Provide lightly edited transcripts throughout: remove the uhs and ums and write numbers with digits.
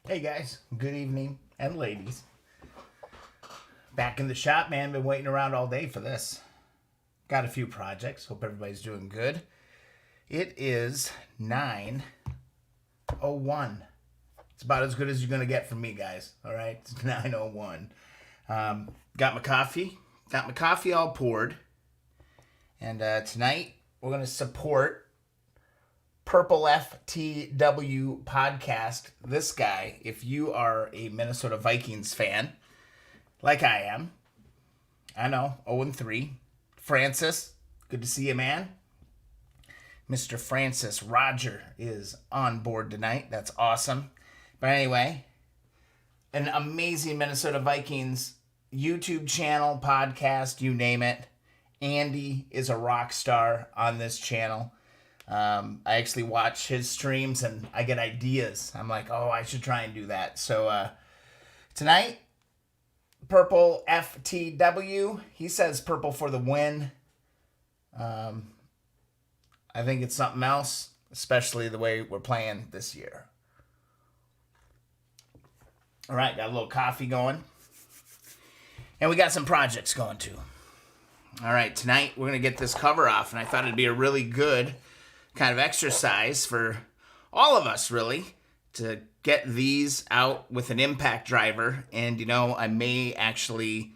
Hey guys, good evening, and ladies. Back in the shop, man. Been waiting around all day for this. Got a few projects. Hope everybody's doing good. It is 9:01. It's about as good as you're gonna get from me, guys. All right, it's 9:01. Got my coffee. Got my coffee all poured, and tonight we're gonna support Purple FTW podcast. This guy, if you are a Minnesota Vikings fan, like I am, I know, 0-3. Francis, good to see you, man. Mr. Francis Roger is on board tonight. That's awesome. But anyway, an amazing Minnesota Vikings YouTube channel, podcast, you name it. Andy is a rock star on this channel. I actually watch his streams and I get ideas. I'm like, oh, I should try and do that. So tonight, Purple FTW. He says purple for the win. I think it's something else, especially the way we're playing this year. All right, got a little coffee going. And we got some projects going too. All right, tonight we're going to get this cover off, and I thought it'd be a really good kind of exercise for all of us, really, to get these out with an impact driver. And, I may actually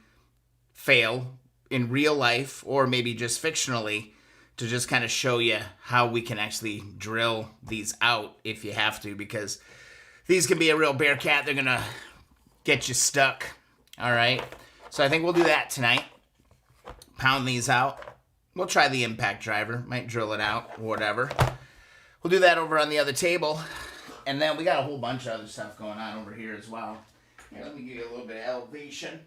fail in real life or maybe just fictionally to just kind of show you how we can actually drill these out if you have to, because these can be a real bear cat. They're going to get you stuck. All right. So I think we'll do that tonight. Pound these out. We'll try the impact driver. Might drill it out or whatever. We'll do that over on the other table. And then we got a whole bunch of other stuff going on over here as well. Here, let me give you a little bit of elevation.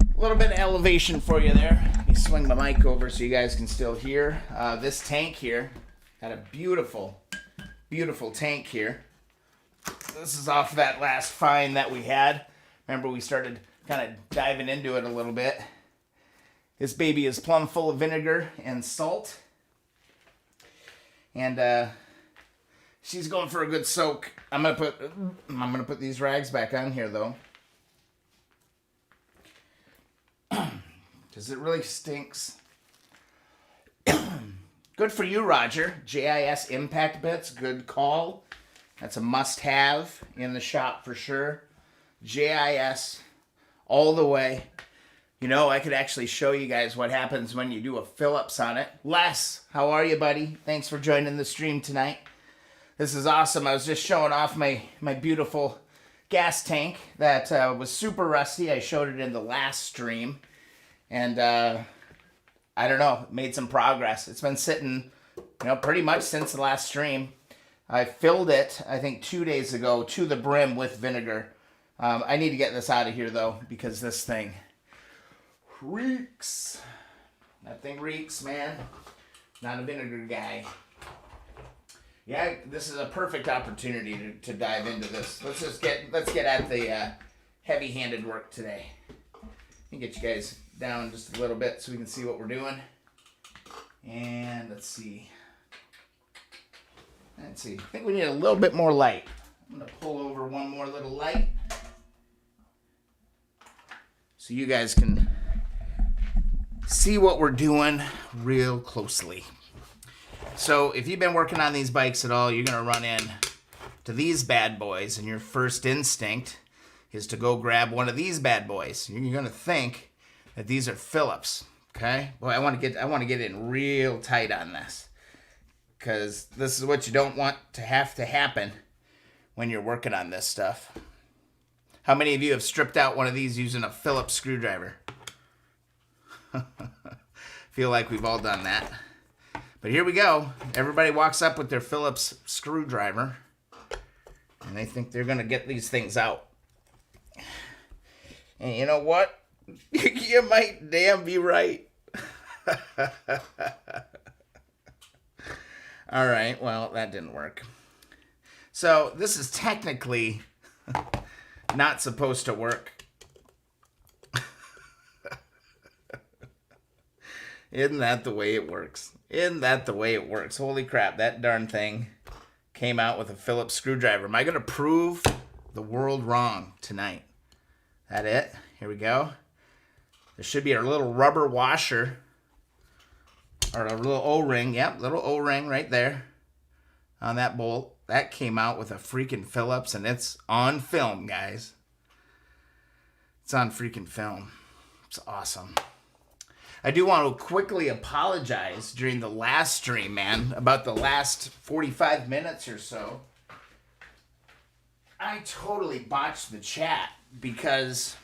A little bit of elevation for you there. Let me swing my mic over so you guys can still hear. This tank here, got a beautiful, beautiful tank here. This is off that last find that we had. Remember, we started kind of diving into it a little bit. This baby is plumb full of vinegar and salt. And she's going for a good soak. I'm gonna put these rags back on here though. Because it really stinks. Good for you, Roger. JIS Impact Bits, good call. That's a must-have in the shop for sure. JIS all the way. I could actually show you guys what happens when you do a Phillips on it. Les, how are you, buddy? Thanks for joining the stream tonight. This is awesome. I was just showing off my beautiful gas tank that was super rusty. I showed it in the last stream. And I don't know, made some progress. It's been sitting, pretty much since the last stream. I filled it, I think 2 days ago, to the brim with vinegar. I need to get this out of here, though, because this thing reeks. That thing reeks, man. Not a vinegar guy. Yeah, this is a perfect opportunity to dive into this. Let's get at the heavy-handed work today. Let me get you guys down just a little bit so we can see what we're doing. And let's see. I think we need a little bit more light. I'm going to pull over one more little light so you guys can see what we're doing real closely. So if you've been working on these bikes at all, you're going to run in to these bad boys, and your first instinct is to go grab one of these bad boys. You're going to think that these are Phillips, okay? Boy, I want to get in real tight on this, because this is what you don't want to have to happen when you're working on this stuff. How many of you have stripped out one of these using a Phillips screwdriver? Feel like we've all done that. But here we go. Everybody walks up with their Phillips screwdriver, and they think they're going to get these things out. And you know what? You might damn be right. All right, well, that didn't work. So this is technically not supposed to work. Isn't that the way it works? Isn't that the way it works? Holy crap, that darn thing came out with a Phillips screwdriver. Am I going to prove the world wrong tonight? That it? Here we go. There should be a little rubber washer or a little O-ring. Yep, little O-ring right there on that bolt. That came out with a freaking Phillips, and it's on film, guys. It's on freaking film. It's awesome. I do want to quickly apologize during the last stream, man, about the last 45 minutes or so. I totally botched the chat because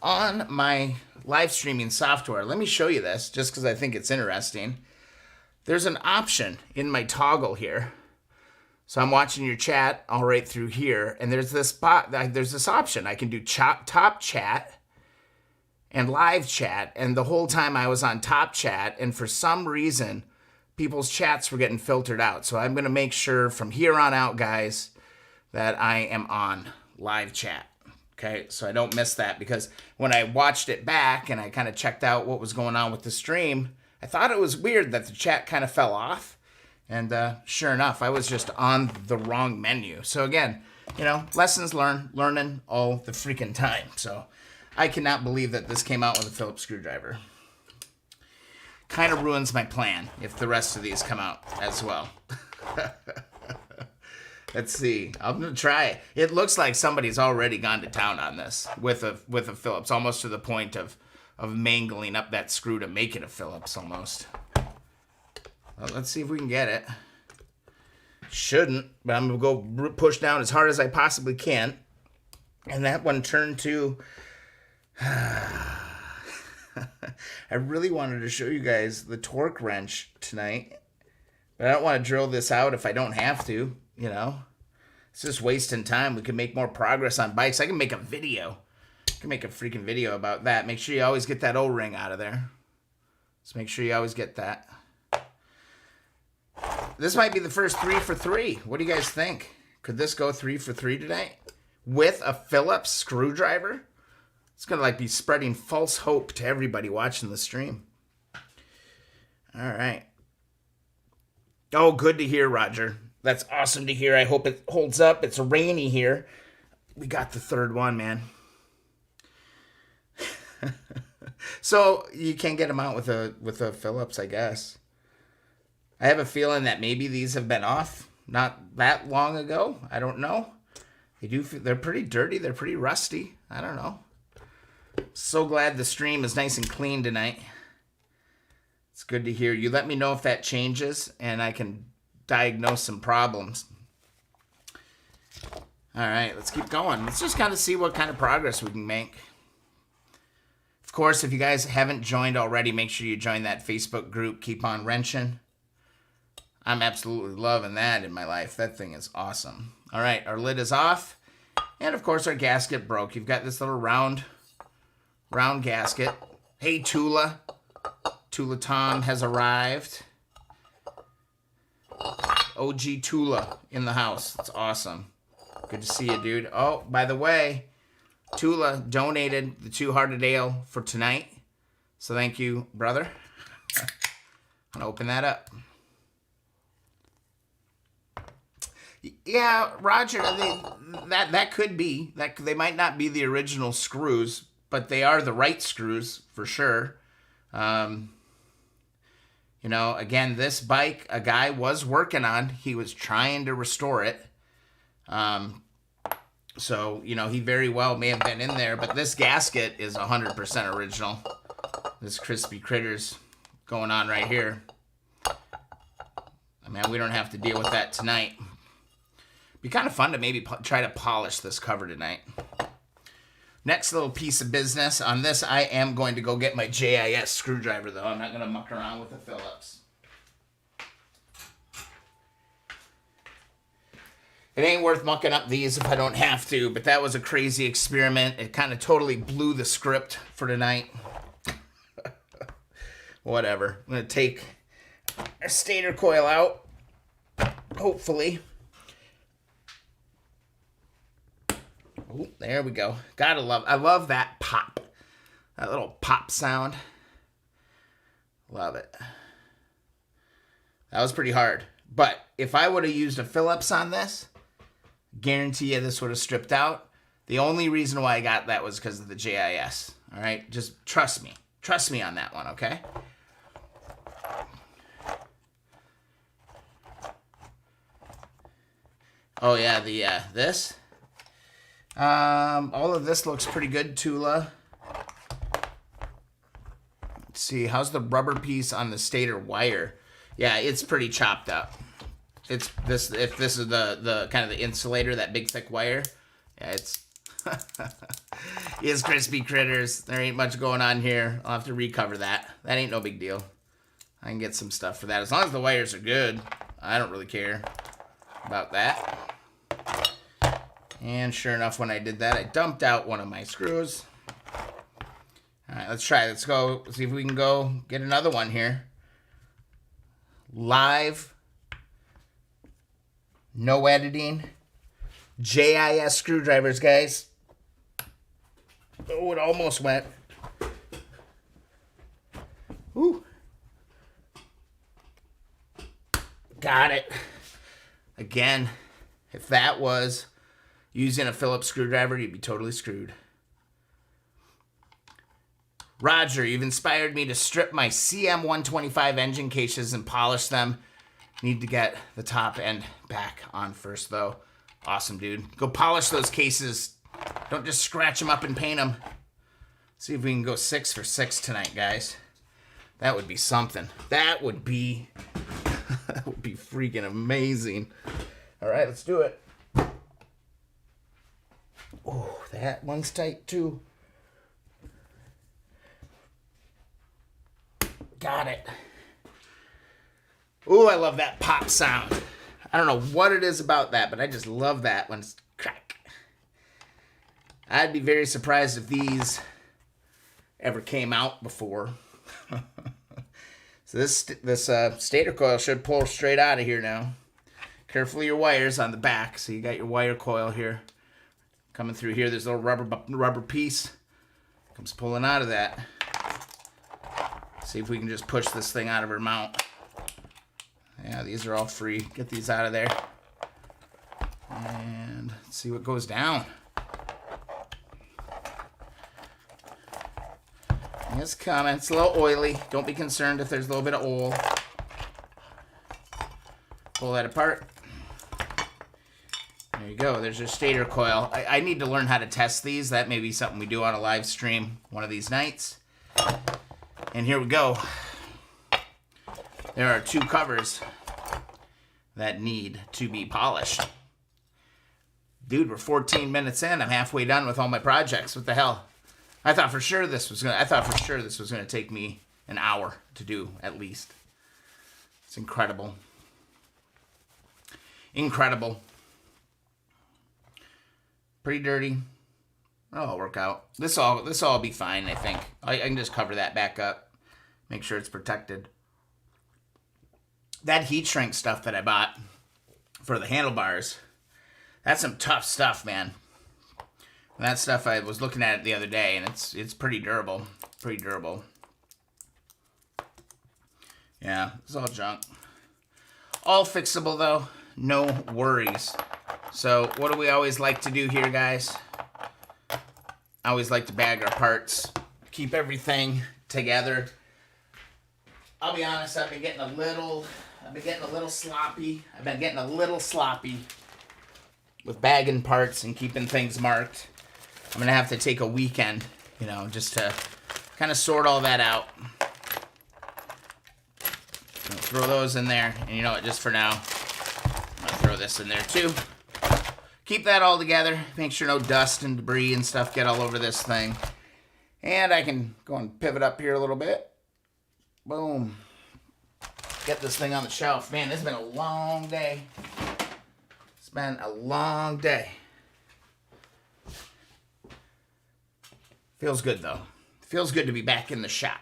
on my live streaming software, let me show you this just because I think it's interesting. There's an option in my toggle here. So I'm watching your chat all right through here, and there's this option. I can do top chat and live chat, and the whole time I was on top chat, and for some reason, people's chats were getting filtered out. So I'm going to make sure from here on out, guys, that I am on live chat. Okay, so I don't miss that, because when I watched it back and I kind of checked out what was going on with the stream, I thought it was weird that the chat kind of fell off. And sure enough, I was just on the wrong menu. So again, you know, lessons learning all the freaking time. So I cannot believe that this came out with a Phillips screwdriver. Kind of ruins my plan if the rest of these come out as well. Let's see. I'm going to try it. It looks like somebody's already gone to town on this with a Phillips, almost to the point of mangling up that screw to make it a Phillips almost. Well, let's see if we can get it. Shouldn't, but I'm going to go push down as hard as I possibly can. And that one turned to... I really wanted to show you guys the torque wrench tonight. But I don't want to drill this out if I don't have to, you know. It's just wasting time. We can make more progress on bikes. I can make a video. I can make a freaking video about that. Make sure you always get that O-ring out of there. Just make sure you always get that. This might be the first 3 for 3. What do you guys think? Could this go 3 for 3 tonight? With a Phillips screwdriver? It's going to like be spreading false hope to everybody watching the stream. All right. Oh, good to hear, Roger. That's awesome to hear. I hope it holds up. It's rainy here. We got the third one, man. So you can't get them out with a Phillips, I guess. I have a feeling that maybe these have been off not that long ago. I don't know. They're pretty dirty. They're pretty rusty. I don't know. So glad the stream is nice and clean tonight. It's good to hear. You let me know if that changes, and I can diagnose some problems. All right, let's keep going. Let's just kind of see what kind of progress we can make. Of course, if you guys haven't joined already, make sure you join that Facebook group, Keep On Wrenching. I'm absolutely loving that in my life. That thing is awesome. All right, our lid is off. And, of course, our gasket broke. You've got this little round gasket. Hey, Tula. Tula Tom has arrived. OG Tula in the house. That's awesome. Good to see you, dude. Oh, by the way, Tula donated the 2 Hearted Ale for tonight. So thank you, brother. I'm going to open that up. Yeah, Roger, that could be. They might not be the original screws, but they are the right screws for sure. You know, again, this bike, a guy was working on. He was trying to restore it. So, you know, he very well may have been in there, but this gasket is 100% original. This crispy critters going on right here. I mean, we don't have to deal with that tonight. Be kind of fun to maybe try to polish this cover tonight. Next little piece of business on this, I am going to go get my JIS screwdriver, though. I'm not going to muck around with the Phillips. It ain't worth mucking up these if I don't have to, but that was a crazy experiment. It kind of totally blew the script for tonight. Whatever. I'm going to take our stator coil out, hopefully. Oh, there we go. I love that pop. That little pop sound. Love it. That was pretty hard. But if I would have used a Phillips on this, guarantee you this would have stripped out. The only reason why I got that was because of the JIS. All right, just trust me. Trust me on that one, okay? Oh yeah, the this. All of this looks pretty good, Tula. Let's see, how's the rubber piece on the stator wire? Yeah, it's pretty chopped up. It's this. If this is the kind of the insulator, that big thick wire, yeah, it's. Yes, crispy critters. There ain't much going on here. I'll have to recover that. That ain't no big deal. I can get some stuff for that as long as the wires are good. I don't really care about that. And sure enough, when I did that, I dumped out one of my screws. All right, let's try. Let's go see if we can go get another one here. Live. No editing. JIS screwdrivers, guys. Oh, it almost went. Ooh. Got it. Again, if that was using a Phillips screwdriver, you'd be totally screwed. Roger, you've inspired me to strip my CM125 engine cases and polish them. Need to get the top end back on first, though. Awesome, dude. Go polish those cases. Don't just scratch them up and paint them. See if we can go 6 for 6 tonight, guys. That would be something. That would be that would be freaking amazing. All right, let's do it. Oh, that one's tight too. Got it. Ooh, I love that pop sound. I don't know what it is about that, but I just love that when it's crack. I'd be very surprised if these ever came out before. So this stator coil should pull straight out of here now. Carefully your wires on the back. So you got your wire coil here. Coming through here, there's a little rubber piece. Comes pulling out of that. See if we can just push this thing out of her mount. Yeah, these are all free. Get these out of there. And let's see what goes down. It's coming. It's a little oily. Don't be concerned if there's a little bit of oil. Pull that apart. There you go. There's your stator coil. I need to learn how to test these. That may be something we do on a live stream one of these nights. And here we go. There are 2 covers that need to be polished. Dude, we're 14 minutes in. I'm halfway done with all my projects. What the hell? I thought for sure this was gonna take me an hour to do at least. It's incredible. Incredible. Pretty dirty. It'll work out. This all be fine, I think. I can just cover that back up. Make sure it's protected. That heat shrink stuff that I bought for the handlebars, that's some tough stuff, man. And that stuff, I was looking at it the other day, and it's pretty durable. Pretty durable. Yeah, it's all junk. All fixable, though. No worries. So, what do we always like to do here, guys? I always like to bag our parts. Keep everything together. I'll be honest, I've been getting a little sloppy. I've been getting a little sloppy with bagging parts and keeping things marked. I'm going to have to take a weekend, just to kind of sort all that out. Throw those in there. And you know what, just for now, I'm going to throw this in there too. Keep that all together. Make sure no dust and debris and stuff get all over this thing. And I can go and pivot up here a little bit. Boom. Get this thing on the shelf. Man, this has been a long day. It's been a long day. Feels good, though. Feels good to be back in the shop.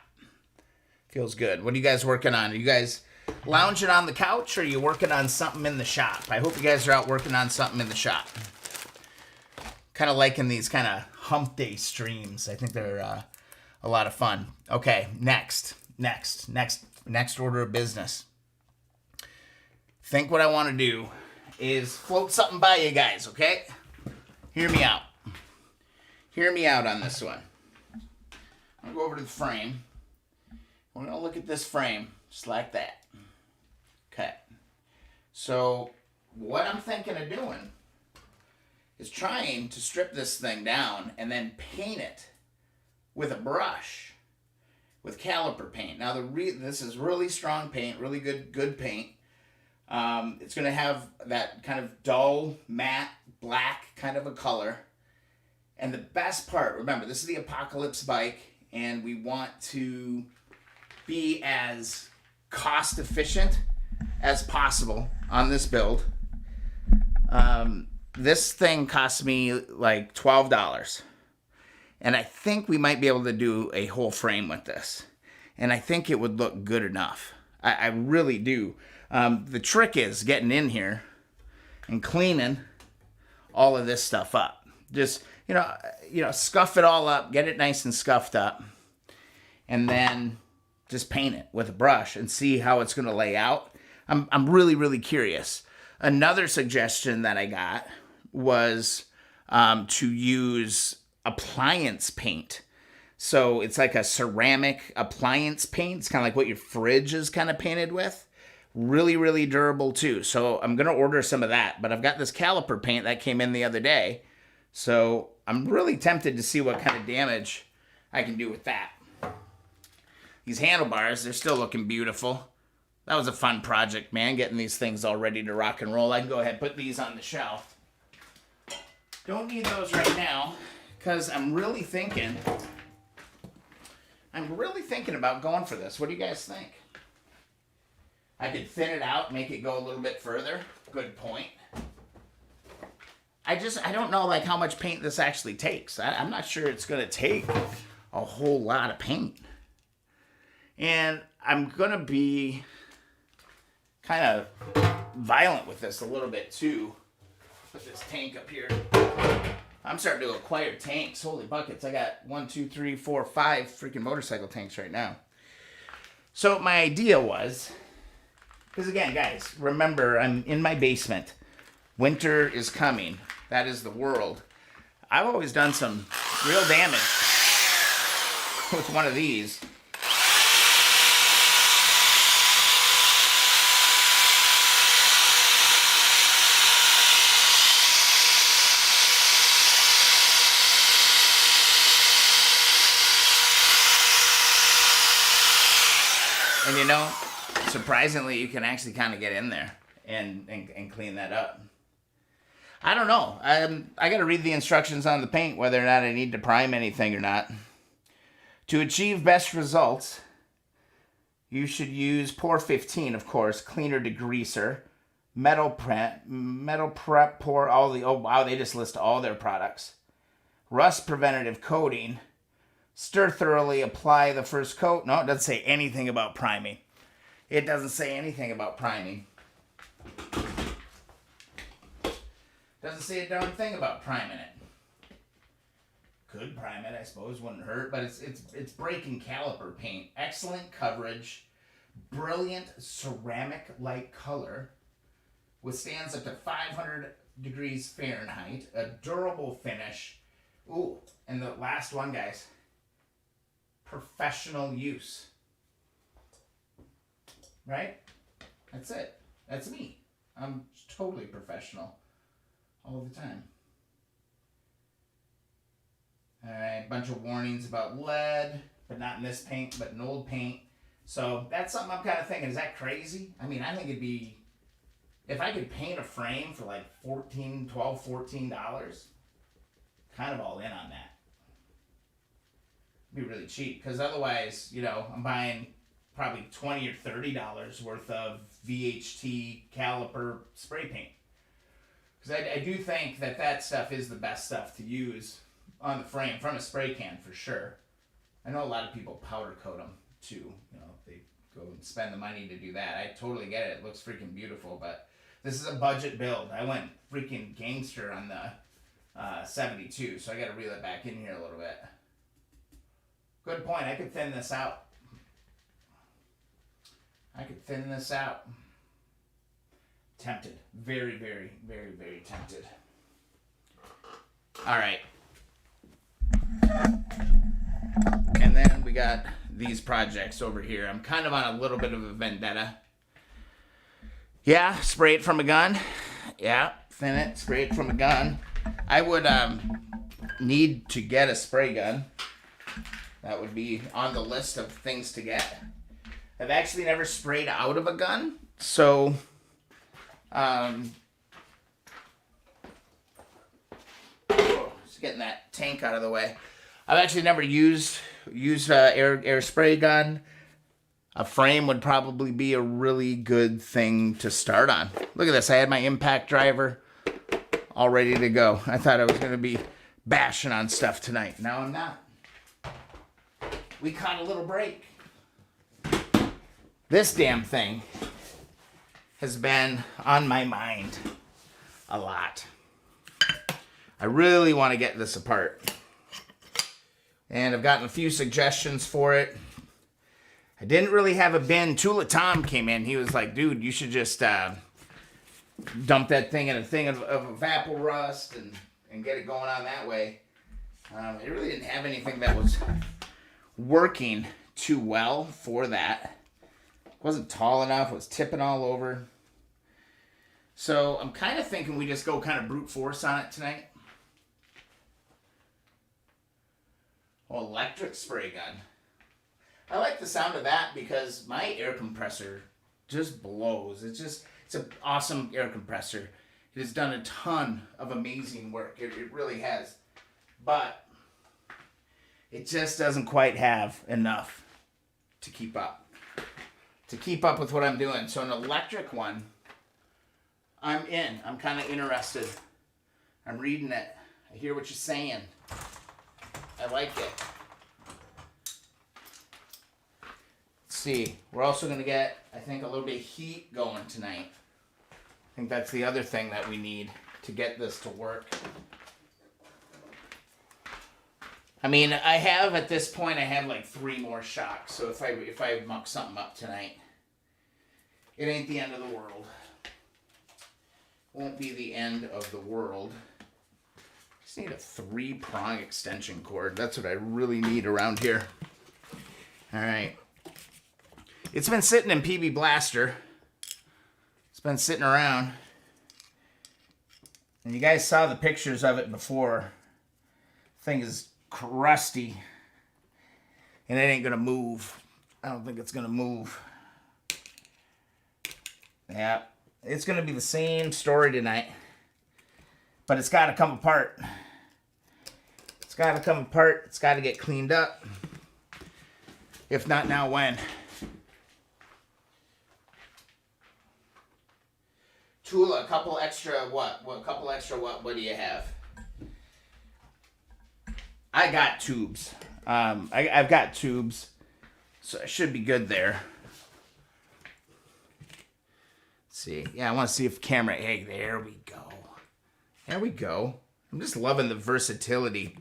Feels good. What are you guys working on? Are you guys lounging on the couch, or are you working on something in the shop? I hope you guys are out working on something in the shop. Kind of liking these kind of hump day streams. I think they're a lot of fun. Okay, next order of business. think what I want to do is float something by you guys, okay? Hear me out. Hear me out on this one. I'm going to go over to the frame. We're going to look at this frame just like that. Okay. So what I'm thinking of doing is trying to strip this thing down and then paint it with a brush, with caliper paint. Now this is really strong paint, really good paint. It's going to have that kind of dull, matte, black kind of a color. And the best part, remember, this is the Apocalypse bike, and we want to be as cost efficient as possible on this build. This thing cost me like $12. And I think we might be able to do a whole frame with this. And I think it would look good enough. I really do. The trick is getting in here and cleaning all of this stuff up. Just, you know, scuff it all up, get it nice and scuffed up, and then just paint it with a brush and see how it's going to lay out. I'm really, really curious. Another suggestion that I got was to use appliance paint. So it's like a ceramic appliance paint. It's kind of like what your fridge is kind of painted with. Really, really durable too. So I'm going to order some of that. But I've got this caliper paint that came in the other day. So I'm really tempted to see what kind of damage I can do with that. These handlebars, they're still looking beautiful. That was a fun project, man, getting these things all ready to rock and roll. I can go ahead and put these on the shelf. Don't need those right now because I'm really thinking about going for this. What do you guys think? I could thin it out, make it go a little bit further. Good point. I don't know like how much paint this actually takes. I'm not sure it's going to take a whole lot of paint. And I'm going to be kind of violent with this a little bit too. Put this tank up here. I'm starting to acquire tanks. Holy buckets. I got 1, 2, 3, 4, 5 freaking motorcycle tanks right now. So my idea was, because again, guys, remember, I'm in my basement. Winter is coming. That is the world. I've always done some real damage with one of these. And you know, surprisingly, you can actually kind of get in there and clean that up. I don't know. I got to read the instructions on the paint, whether or not I need to prime anything or not. To achieve best results, you should use Pour 15, of course, cleaner degreaser, metal prep, pour all the, oh wow, they just list all their products. Rust preventative coating, stir thoroughly, apply the first coat. No, it doesn't say anything about priming. It doesn't say anything about priming. Doesn't say a darn thing about priming it. Could prime it, I suppose, wouldn't hurt, but it's braking caliper paint. Excellent coverage, brilliant ceramic-like color, withstands up to 500 degrees Fahrenheit, a durable finish. Ooh, and the last one, guys, professional use. Right? That's it. That's me. I'm totally professional all the time. Alright, bunch of warnings about lead, but not in this paint, but in old paint. So that's something I'm kind of thinking, is that crazy? I mean, I think it'd be, if I could paint a frame for like $14, $14, kind of all in on that. It'd be really cheap, because otherwise, you know, I'm buying probably $20 or $30 worth of VHT caliper spray paint. Because I do think that stuff is the best stuff to use on the frame from a spray can for sure. I know a lot of people powder coat them too. You know, they go and spend the money to do that. I totally get it. It looks freaking beautiful, but this is a budget build. I went freaking gangster on the 72, so I got to reel it back in here a little bit. Good point. I could thin this out. Tempted. Very, very, very, very tempted. All right. And then we got these projects over here. I'm kind of on a little bit of a vendetta. Yeah, spray it from a gun. Yeah, thin it, spray it from a gun. I would need to get a spray gun. That would be on the list of things to get. I've actually never sprayed out of a gun, so just getting that tank out of the way. I've actually never used air spray gun. A frame would probably be a really good thing to start on. Look at this. I had my impact driver all ready to go. I thought I was going to be bashing on stuff tonight. Now I'm not. We caught a little break. This damn thing has been on my mind a lot. I really want to get this apart. And I've gotten a few suggestions for it. I didn't really have a bin. Tula Tom came in. He was like, dude, you should just dump that thing in a thing of apple rust and get it going on that way. It really didn't have anything that was working too well for that. It wasn't tall enough. It was tipping all over. So I'm kind of thinking we just go kind of brute force on it tonight. Oh, electric spray gun. I like the sound of that because my air compressor just blows. It's an awesome air compressor. It has done a ton of amazing work. It really has. But it just doesn't quite have enough to keep up. To keep up with what I'm doing. So an electric one, I'm in. I'm kind of interested. I'm reading it. I hear what you're saying. I like it. Let's see. We're also going to get, I think, a little bit of heat going tonight. I think that's the other thing that we need to get this to work. I mean, I have, at this point, I have like 3 more shocks. So if I muck something up tonight, it ain't the end of the world. Won't be the end of the world. Just need a 3-prong extension cord. That's what I really need around here. All right. It's been sitting in PB Blaster. It's been sitting around. And you guys saw the pictures of it before. Thing is crusty. And it ain't going to move. I don't think it's going to move. Yeah. It's going to be the same story tonight. But it's got to come apart. It's got to come apart. It's got to get cleaned up. If not now, when? Tula, a couple extra what? What? Couple extra what? What do you have? I got tubes. I've got tubes. So I should be good there. Let's see. Yeah, I want to see if camera... Hey, there we go. There we go. I'm just loving the versatility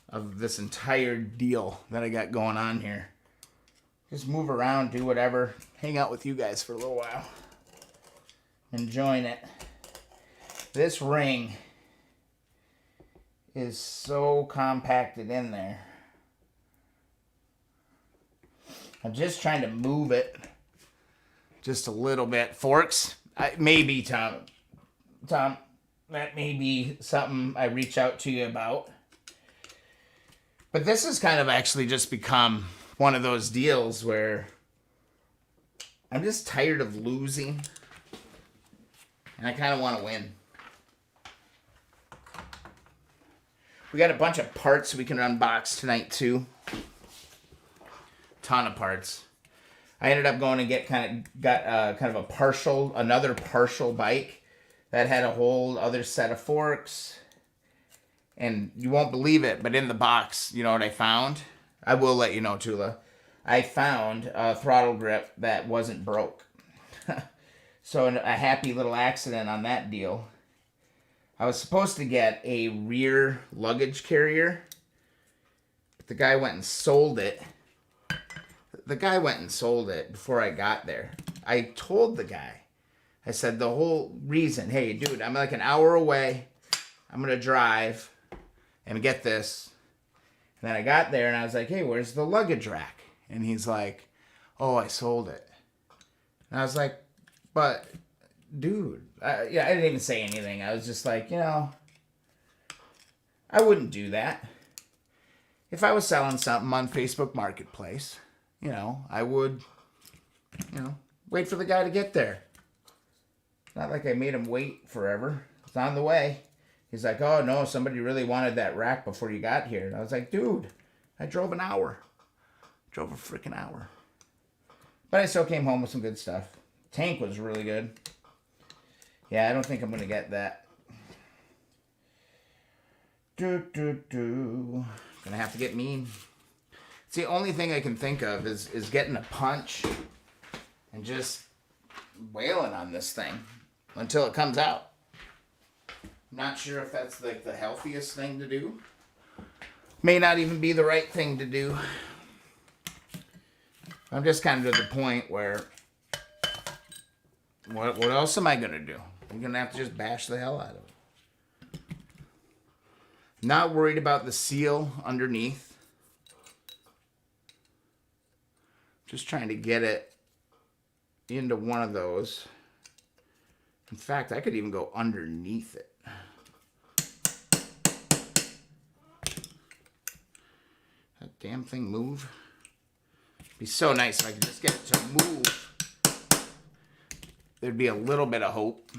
of this entire deal that I got going on here. Just move around, do whatever. Hang out with you guys for a little while. Enjoying it. This ring is so compacted in there. I'm just trying to move it just a little bit. Forks? Maybe, Tom. Tom, that may be something I reach out to you about. But this has kind of actually just become one of those deals where I'm just tired of losing. And I kind of want to win. We got a bunch of parts we can unbox tonight too. Ton of parts. I ended up going and got another partial bike that had a whole other set of forks. And you won't believe it, but in the box, you know what I found? I will let you know, Tula. I found a throttle grip that wasn't broke. So a happy little accident on that deal. I was supposed to get a rear luggage carrier, but the guy went and sold it. The guy went and sold it before I got there. I told the guy, I said the whole reason, hey, dude, I'm like an hour away. I'm going to drive and get this. And then I got there and I was like, hey, where's the luggage rack? And he's like, oh, I sold it. And I was like, but, dude, I didn't even say anything. I was just like, I wouldn't do that. If I was selling something on Facebook Marketplace, I would, wait for the guy to get there. It's not like I made him wait forever. It's on the way. He's like, oh, no, somebody really wanted that rack before you got here. And I was like, dude, I drove an hour. Drove a freaking hour. But I still came home with some good stuff. Tank was really good. Yeah, I don't think I'm going to get that. Gonna have to get mean. It's the only thing I can think of is getting a punch and just wailing on this thing until it comes out. I'm not sure if that's like the healthiest thing to do. May not even be the right thing to do. I'm just kind of to the point where what else am I going to do? I'm going to have to just bash the hell out of it. Not worried about the seal underneath. Just trying to get it into one of those. In fact, I could even go underneath it. That damn thing move. It'd be so nice if I could just get it to move. There'd be a little bit of hope.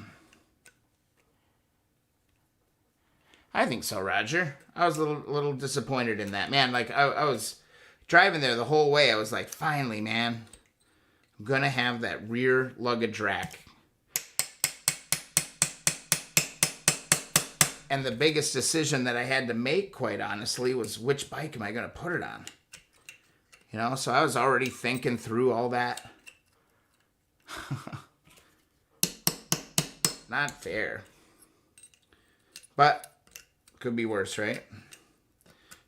I think so, Roger. I was a little disappointed in that. Man, like, I was driving there the whole way. I was like, finally, man. I'm going to have that rear luggage rack. And the biggest decision that I had to make, quite honestly, was which bike am I going to put it on? So I was already thinking through all that. Not fair. But could be worse, right?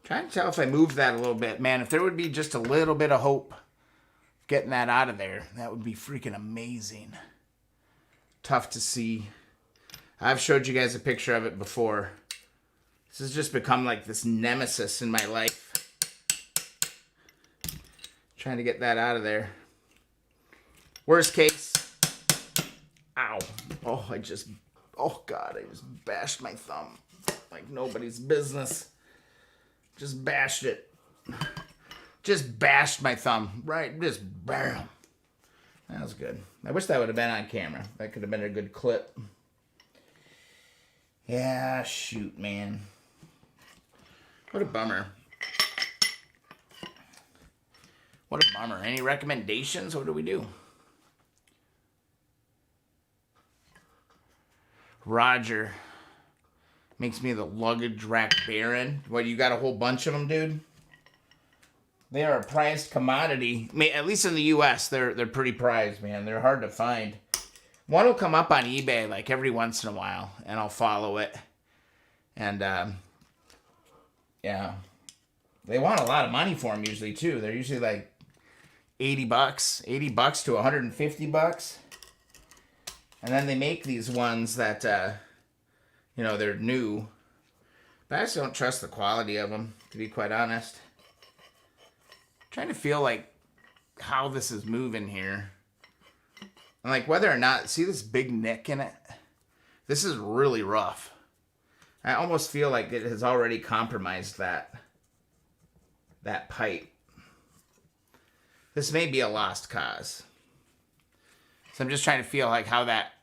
Trying to tell if I moved that a little bit. Man, if there would be just a little bit of hope getting that out of there, that would be freaking amazing. Tough to see. I've showed you guys a picture of it before. This has just become like this nemesis in my life. Trying to get that out of there. Worst case. Ow. Oh, God, I just bashed my thumb. Like nobody's business. Just bashed it. Just bashed my thumb. Right, just bam. That was good. I wish that would have been on camera. That could have been a good clip. Yeah, shoot, man. What a bummer. What a bummer. Any recommendations? What do we do? Roger makes me the luggage rack baron. What, you got a whole bunch of them, dude? They are a prized commodity. At least in the U.S., they're pretty prized, man. They're hard to find. One will come up on eBay like every once in a while, and I'll follow it. And, yeah. They want a lot of money for them usually, too. They're usually like $80. $80 to $150. And then they make these ones that, they're new. But I just don't trust the quality of them, to be quite honest. I'm trying to feel like how this is moving here. And like whether or not, see this big nick in it? This is really rough. I almost feel like it has already compromised that pipe. This may be a lost cause. So I'm just trying to feel like how that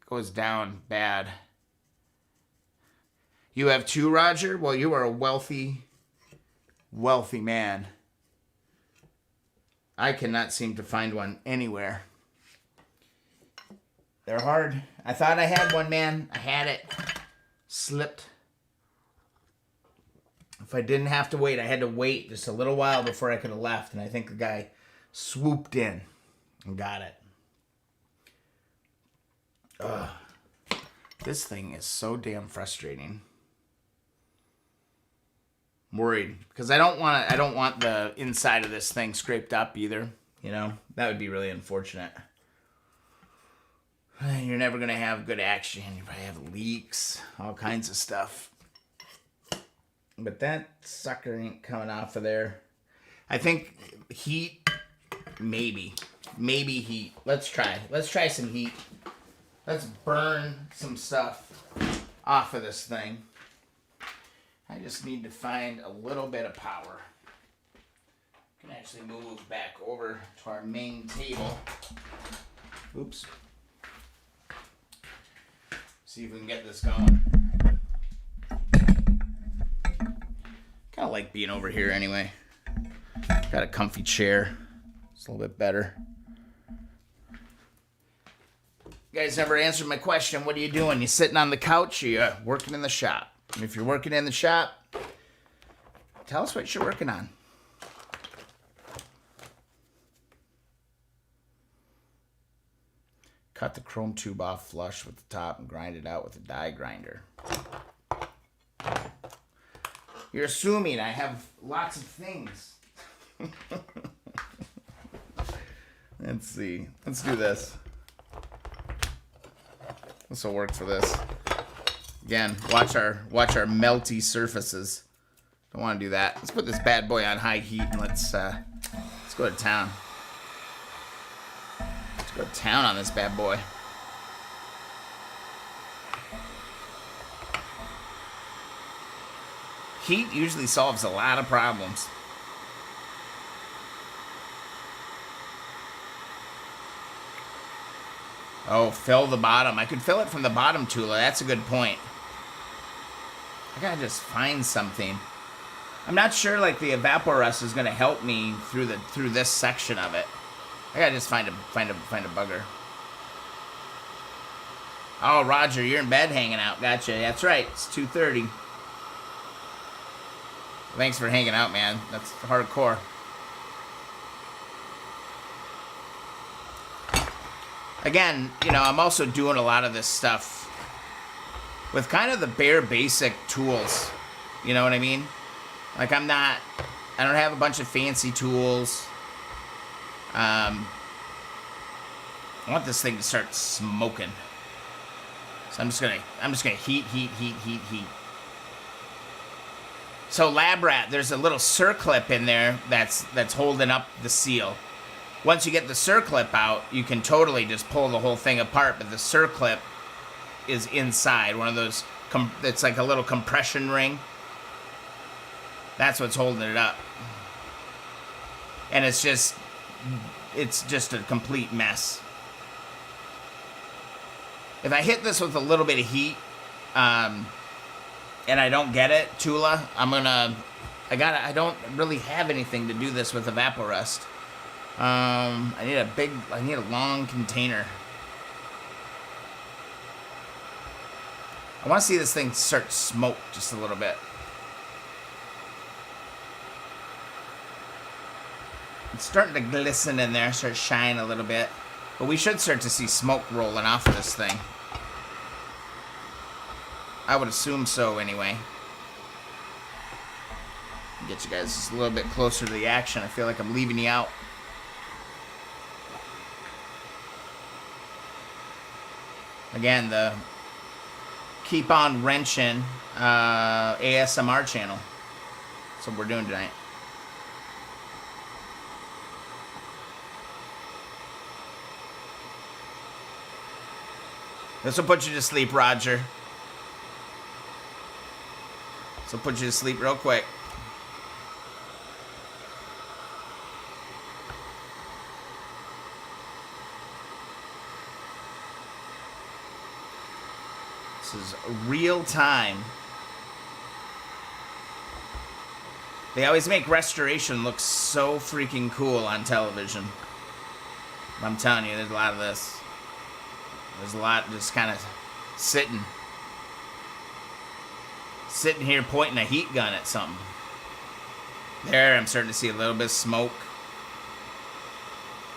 goes down bad. You have two, Roger? Well, you are a wealthy man. I cannot seem to find one anywhere. They're hard. I thought I had one, man. I had it. Slipped. If I didn't have to wait, I had to wait just a little while before I could have left. And I think the guy swooped in and got it. Ugh. This thing is so damn frustrating. I'm worried because I don't want the inside of this thing scraped up either. That would be really unfortunate. Ay, you're never going to have good action. You probably have leaks, all kinds of stuff. But that sucker ain't coming off of there. I think heat, maybe. Maybe heat. Let's try. Let's try some heat. Let's burn some stuff off of this thing. I just need to find a little bit of power. I can actually move back over to our main table. Oops. See if we can get this going. Kind of like being over here anyway. Got a comfy chair. It's a little bit better. You guys never answered my question. What are you doing? You sitting on the couch or you working in the shop? And if you're working in the shop, tell us what you're working on. Cut the chrome tube off flush with the top and grind it out with a die grinder. You're assuming I have lots of things. Let's see. Let's do this. This will work for this. Again, watch our melty surfaces. Don't want to do that. Let's put this bad boy on high heat and let's go to town. Let's go to town on this bad boy. Heat usually solves a lot of problems. Oh, fill the bottom. I could fill it from the bottom, Tula. That's a good point. I gotta just find something. I'm not sure like the Evaporust is gonna help me through this section of it. I gotta just find a bugger. Oh, Roger, you're in bed hanging out. Gotcha. That's right. It's 2:30. Thanks for hanging out, man. That's hardcore. Again, you know, I'm also doing a lot of this stuff with kind of the bare basic tools. You know what I mean? Like I don't have a bunch of fancy tools. I want this thing to start smoking. So I'm just gonna heat. So Lab Rat, there's a little circlip in there that's holding up the seal. Once you get the circlip out, you can totally just pull the whole thing apart, but the circlip is inside. One of those, it's like a little compression ring. That's what's holding it up. And it's just a complete mess. If I hit this with a little bit of heat, and I don't get it, Tula, I don't really have anything to do this with Evaporust. I need a long container. I want to see this thing start to smoke just a little bit. It's starting to glisten in there, start to shine a little bit. But we should start to see smoke rolling off of this thing. I would assume so anyway. Get you guys just a little bit closer to the action. I feel like I'm leaving you out. Again, the Keep On Wrenching ASMR channel. That's what we're doing tonight. This will put you to sleep, Roger. This will put you to sleep real quick. This is real time. They always make restoration look so freaking cool on television. I'm telling you, there's a lot of this. There's a lot just kind of sitting here pointing a heat gun at something. There, I'm starting to see a little bit of smoke.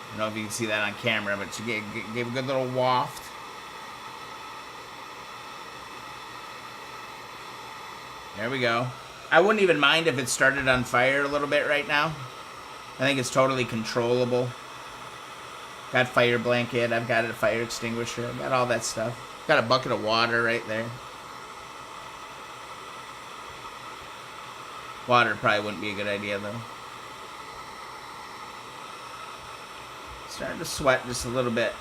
I don't know if you can see that on camera, but she gave a good little waft. There we go. I wouldn't even mind if it started on fire a little bit right now. I think it's totally controllable. Got fire blanket. I've got a fire extinguisher. I've got all that stuff. Got a bucket of water right there. Water probably wouldn't be a good idea, though. Starting to sweat just a little bit.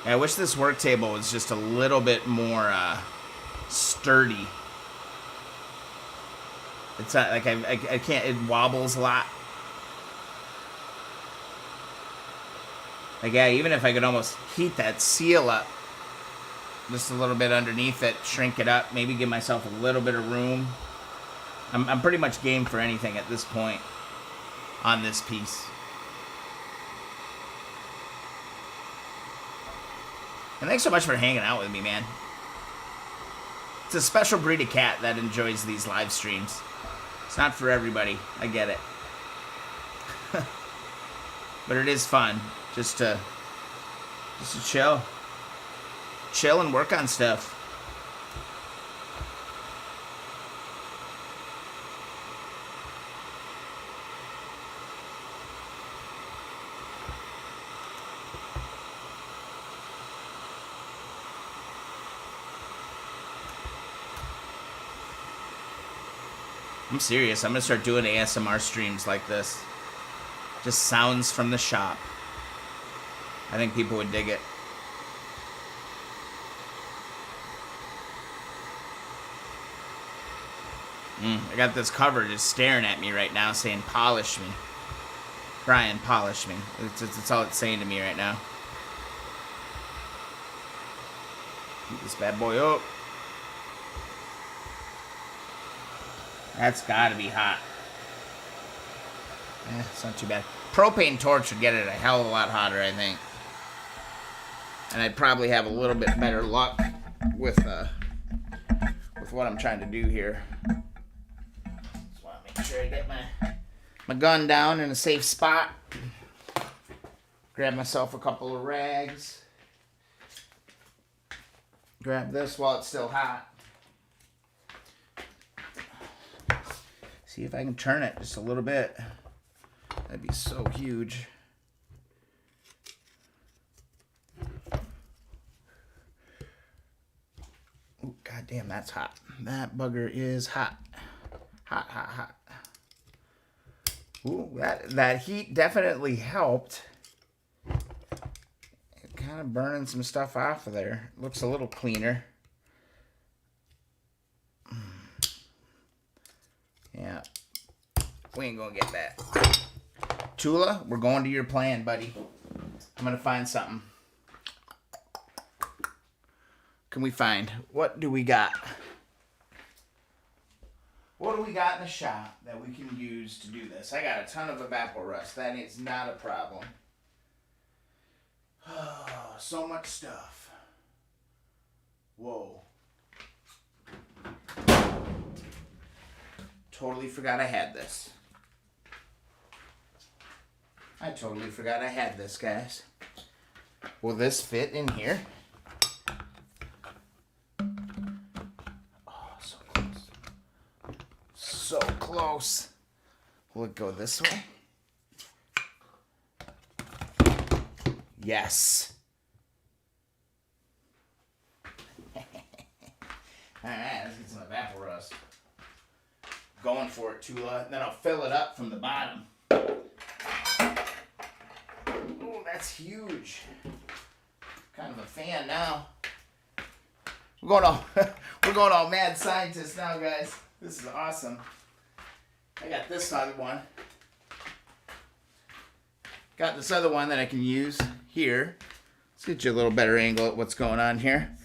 Yeah, I wish this work table was just a little bit more sturdy. It's not like I can't, it wobbles a lot. Like, yeah, even if I could almost heat that seal up just a little bit underneath it, shrink it up, maybe give myself a little bit of room. I'm pretty much game for anything at this point on this piece. And thanks so much for hanging out with me, man. It's a special breed of cat that enjoys these live streams. It's not for everybody. I get it. But it is fun just to chill. Chill and work on stuff. I'm serious. I'm going to start doing ASMR streams like this. Just sounds from the shop. I think people would dig it. I got this cover just staring at me right now saying, polish me. Brian, polish me. That's all it's saying to me right now. Keep this bad boy up. That's gotta be hot. It's not too bad. Propane torch would get it a hell of a lot hotter, I think. And I'd probably have a little bit better luck with what I'm trying to do here. Just want to make sure I get my gun down in a safe spot. Grab myself a couple of rags. Grab this while it's still hot. See if I can turn it just a little bit. That'd be so huge. Ooh, God damn, that's hot. That bugger is hot. Hot, hot, hot. Ooh, that heat definitely helped. It kind of burning some stuff off of there. Looks a little cleaner. Yeah. We ain't gonna get that. Tula, we're going to your plan, buddy. I'm gonna find something. Can we find? What do we got? What do we got in the shop that we can use to do this? I got a ton of evapor rust. That is not a problem. Oh, so much stuff. Whoa. Totally forgot I had this. I totally forgot I had this, guys. Will this fit in here? Oh, so close. So close. Will it go this way? Yes. Alright, let's get some evapor rust. Going for it, Tula. Then I'll fill it up from the bottom. Oh, that's huge. Kind of a fan now. We're going all mad scientist now, guys. This is awesome. I got this other one. Got this other one that I can use here. Let's get you a little better angle at what's going on here.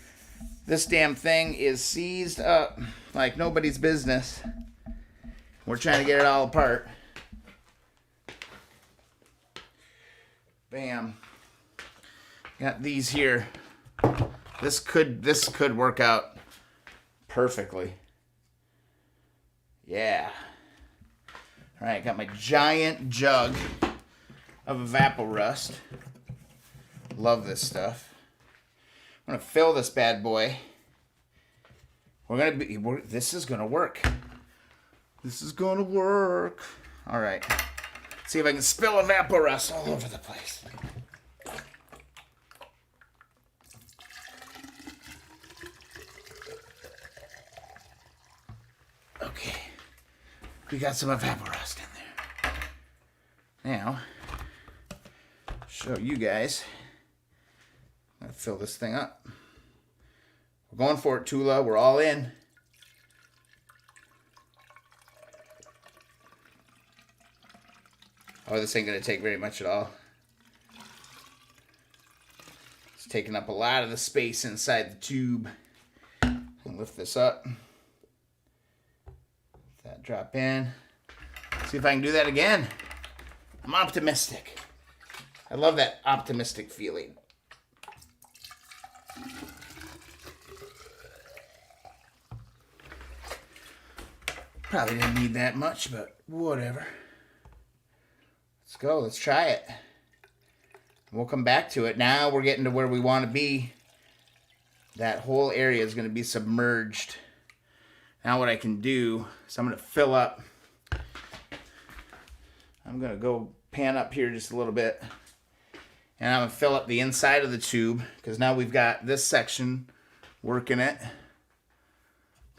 This damn thing is seized up like nobody's business. We're trying to get it all apart. Bam. Got these here. This could work out perfectly. Yeah. All right, got my giant jug of evapor rust. Love this stuff. I'm gonna fill this bad boy. This is gonna work. This is gonna work. All right. See if I can spill evaporust all over the place. Okay. We got some evaporust in there. Now, show you guys. I'm gonna fill this thing up. We're going for it, Tula. We're all in. Oh, this ain't gonna take very much at all. It's taking up a lot of the space inside the tube. I'll lift this up. Let that drop in. See if I can do that again. I'm optimistic. I love that optimistic feeling. Probably didn't need that much, but whatever. Let's go. Let's try it. We'll come back to it. Now we're getting to where we want to be. That whole area is going to be submerged. Now what I can do is I'm going to fill up. I'm going to go pan up here just a little bit. And I'm going to fill up the inside of the tube because now we've got this section working it.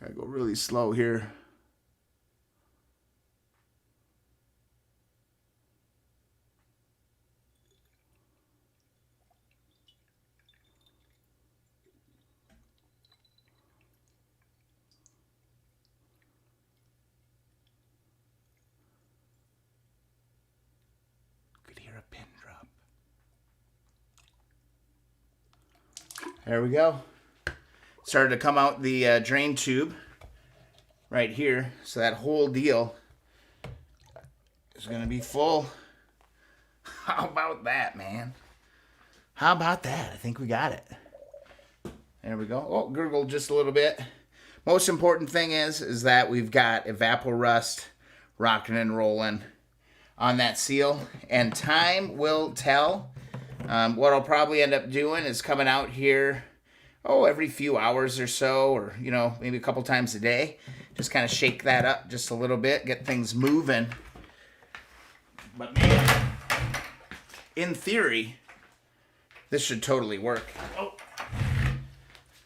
Gotta go really slow here. A pin drop. There we go. Started to come out the drain tube right here, so that whole deal is going to be full. How about that, man? How about that? I think we got it. There we go. Oh, gurgled just a little bit. Most important thing is that we've got evaporust rocking and rolling on that seal, and time will tell. What I'll probably end up doing is coming out here, every few hours or so, or, maybe a couple times a day. Just kind of shake that up just a little bit, get things moving. But man, in theory, this should totally work. Oh.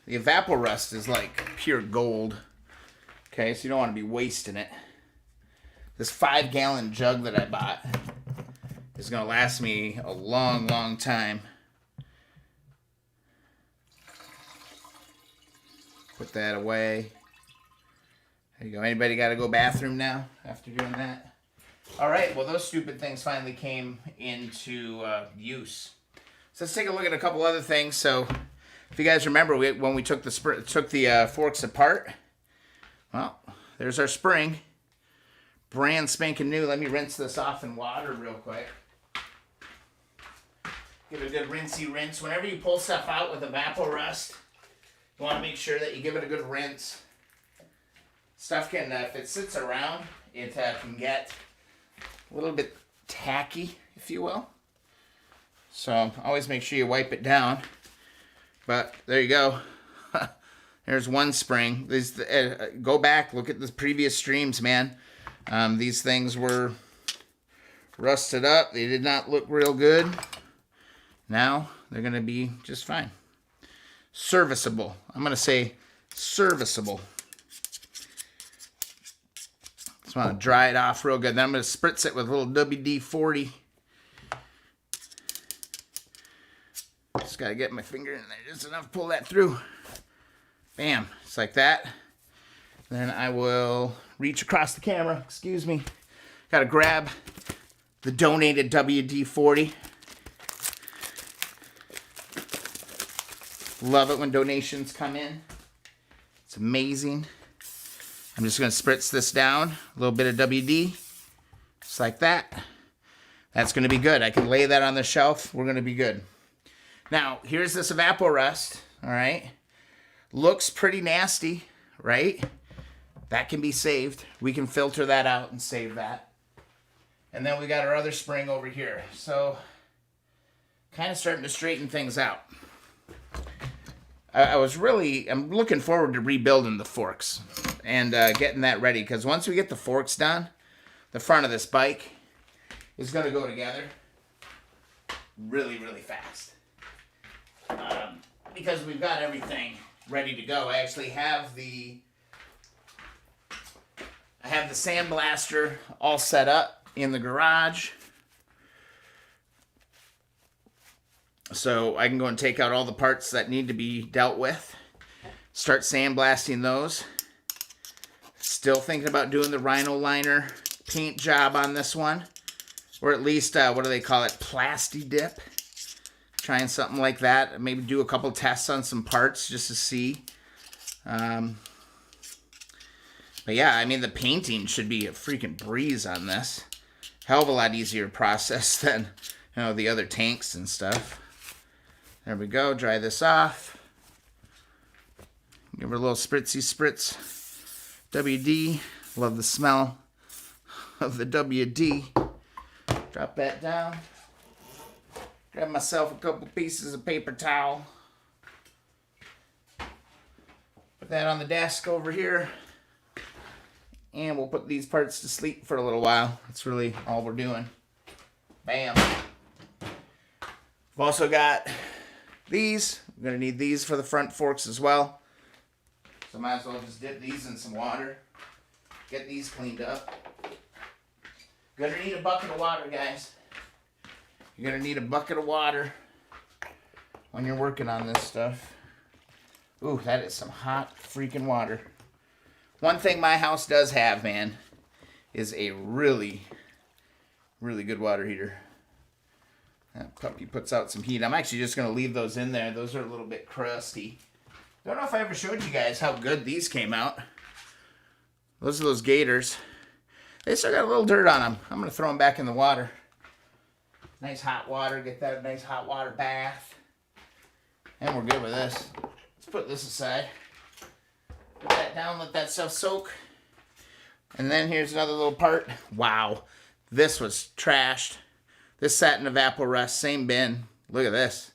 The evaporust is like pure gold. Okay, so you don't want to be wasting it. This 5-gallon jug that I bought is going to last me a long, long time. Put that away. There you go. Anybody got to go bathroom now after doing that? All right, well, those stupid things finally came into use. So let's take a look at a couple other things. So if you guys remember, when we took the forks apart, well, there's our spring. Brand spanking new. Let me rinse this off in water real quick. Give it a good rinsey rinse. Whenever you pull stuff out with evaporust, you want to make sure that you give it a good rinse. Stuff can, if it sits around, it can get a little bit tacky, if you will. So always make sure you wipe it down. But there you go. There's one spring. Go back, look at the previous streams, man. These things were rusted up. They did not look real good. Now they're going to be just fine. Serviceable. I'm going to say serviceable. Just want to dry it off real good. Then I'm going to spritz it with a little WD-40. Just got to get my finger in there just enough to pull that through. Bam. Just like that. Then I will reach across the camera. Excuse me. Got to grab the donated WD-40. Love it when donations come in. It's amazing. I'm just going to spritz this down. A little bit of WD. Just like that. That's going to be good. I can lay that on the shelf. We're going to be good. Now, here's this evaporust. All right. Looks pretty nasty, right? That can be saved. We can filter that out and save that. And then we got our other spring over here. So, kind of starting to straighten things out. I'm looking forward to rebuilding the forks. and getting that ready. Because once we get the forks done, the front of this bike is going to go together really, really fast. Because we've got everything ready to go. I actually have the sandblaster all set up in the garage. So I can go and take out all the parts that need to be dealt with. Start sandblasting those. Still thinking about doing the Rhino liner paint job on this one. Or at least, what do they call it? Plasti dip. Trying something like that. Maybe do a couple tests on some parts just to see. But yeah, I mean, the painting should be a freaking breeze on this. Hell of a lot easier process than, the other tanks and stuff. There we go. Dry this off. Give her a little spritzy spritz. WD. Love the smell of the WD. Drop that down. Grab myself a couple pieces of paper towel. Put that on the desk over here. And we'll put these parts to sleep for a little while. That's really all we're doing. Bam. We've also got these. We're going to need these for the front forks as well. So might as well just dip these in some water. Get these cleaned up. Gonna need a bucket of water, guys. You're gonna need a bucket of water when you're working on this stuff. Ooh, that is some hot freaking water. One thing my house does have, man, is a really, really good water heater. That puppy puts out some heat. I'm actually just gonna leave those in there. Those are a little bit crusty. Don't know if I ever showed you guys how good these came out. Those are those gators. They still got a little dirt on them. I'm going to throw them back in the water. Nice hot water. Get that nice hot water bath. And we're good with this. Let's put this aside. Put that down. Let that stuff soak. And then here's another little part. Wow. This was trashed. This sat in Evaporust. Same bin. Look at this.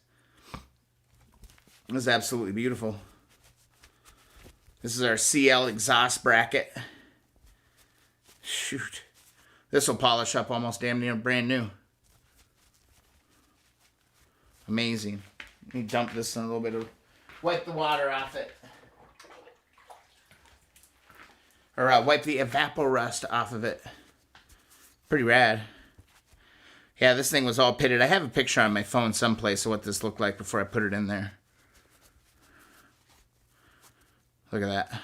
This is absolutely beautiful. This is our CL exhaust bracket. Shoot. This will polish up almost damn near brand new. Amazing. Let me dump this in a little bit of... Wipe the water off it. Or wipe the Evaporust off of it. Pretty rad. Yeah, this thing was all pitted. I have a picture on my phone someplace of what this looked like before I put it in there. Look at that.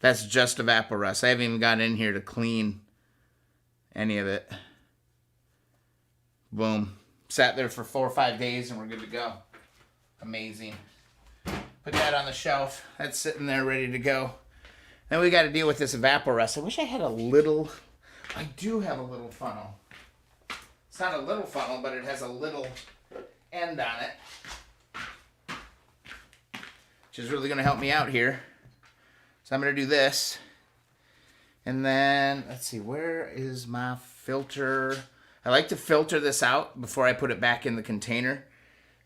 That's just Evaporust. I haven't even gotten in here to clean any of it. Boom. Sat there for 4 or 5 days and we're good to go. Amazing. Put that on the shelf. That's sitting there ready to go. Then we got to deal with this Evaporust. I wish I had a little... I do have a little funnel. It's not a little funnel, but it has a little end on it. Which is really going to help me out here. So I'm going to do this. And then, let's see, where is my filter? I like to filter this out before I put it back in the container.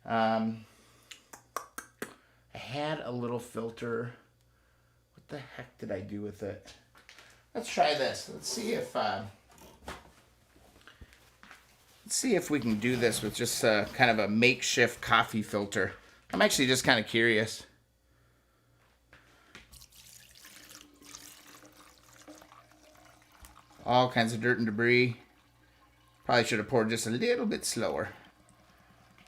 I had a little filter. What the heck did I do with it? Let's try this. Let's see if we can do this with just kind of a makeshift coffee filter. I'm actually just kind of curious. All kinds of dirt and debris. Probably should have poured just a little bit slower.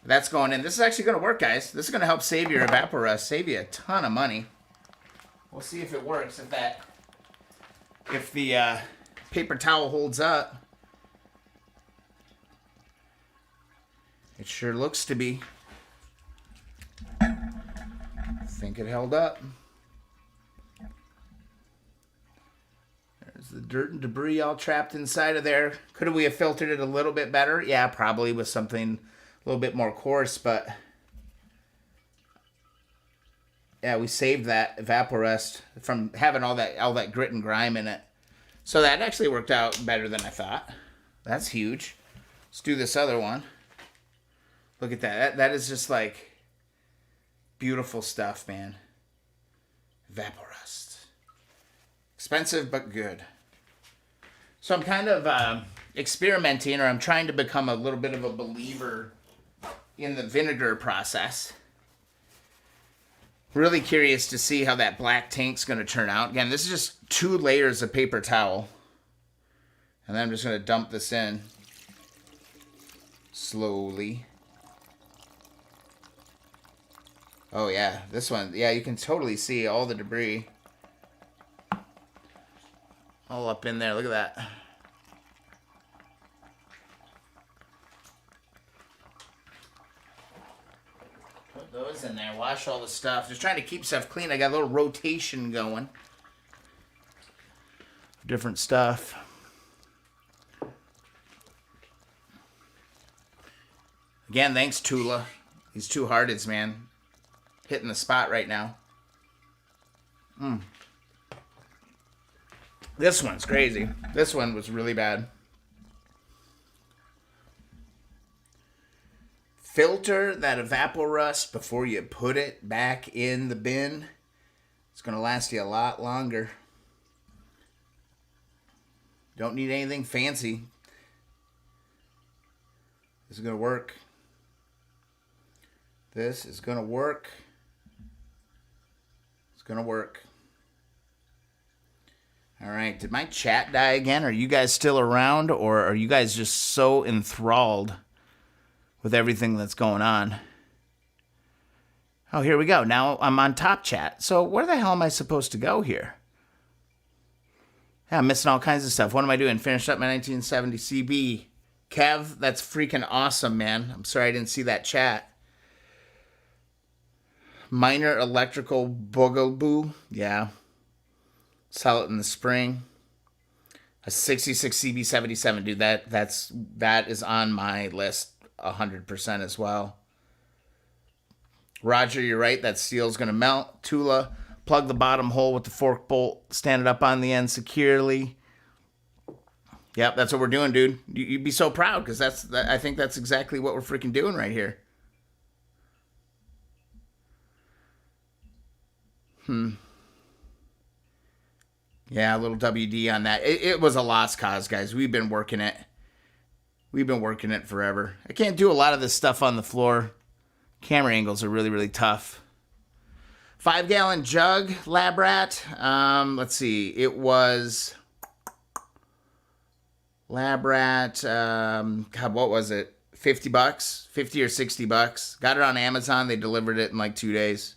That's going in. This is actually going to work, guys. This is going to help save your Evaporust. Save you a ton of money. We'll see if it works. If the paper towel holds up. It sure looks to be. I think it held up. There's the dirt and debris all trapped inside of there. Could we have filtered it a little bit better? Yeah, probably with something a little bit more coarse, but yeah, we saved that Evaporust from having all that grit and grime in it. So that actually worked out better than I thought. That's huge. Let's do this other one. Look at that. That is just like beautiful stuff, man. Vaporust. Expensive, but good. So I'm kind of experimenting, or I'm trying to become a little bit of a believer in the vinegar process. Really curious to see how that black tank's going to turn out. Again, this is just 2 layers of paper towel. And then I'm just going to dump this in slowly. Oh yeah, this one. Yeah, you can totally see all the debris. All up in there. Look at that. Put those in there. Wash all the stuff. Just trying to keep stuff clean. I got a little rotation going. Different stuff. Again, thanks, Tula. These 2-hearteds, man. Hitting the spot right now. This one's crazy. This one was really bad. Filter that Evaporust before you put it back in the bin. It's going to last you a lot longer. Don't need anything fancy. This is going to work. This is going to work. It's going to work. All right. Did my chat die again? Are you guys still around, or are you guys just so enthralled with everything that's going on? Oh, here we go. Now I'm on top chat. So where the hell am I supposed to go here? Yeah, I'm missing all kinds of stuff. What am I doing? Finished up my 1970 CB. Kev, that's freaking awesome, man. I'm sorry I didn't see that chat. Minor electrical bugaboo. Yeah. Sell it in the spring. A 66 CB77, dude. That is on my list 100% as well. Roger, you're right. That steel's going to melt. Tula, plug the bottom hole with the fork bolt. Stand it up on the end securely. Yep, that's what we're doing, dude. You'd be so proud, because I think that's exactly what we're freaking doing right here. Yeah, a little WD on that. It was a lost cause, guys. We've been working it. We've been working it forever. I can't do a lot of this stuff on the floor. Camera angles are really, really tough. 5-gallon jug, Lab Rat. Let's see. It was Lab Rat. God, what was it? $50, $50 or $60. Got it on Amazon. They delivered it in like 2 days.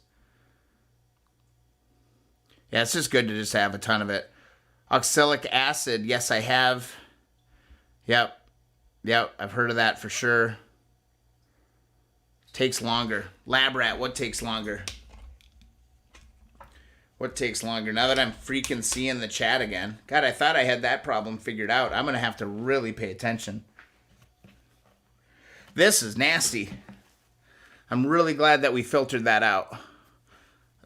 Yeah, it's just good to just have a ton of it. Oxalic acid. Yes, I have. Yep, I've heard of that for sure. Takes longer. Lab Rat, what takes longer? What takes longer? Now that I'm freaking seeing the chat again. God, I thought I had that problem figured out. I'm going to have to really pay attention. This is nasty. I'm really glad that we filtered that out.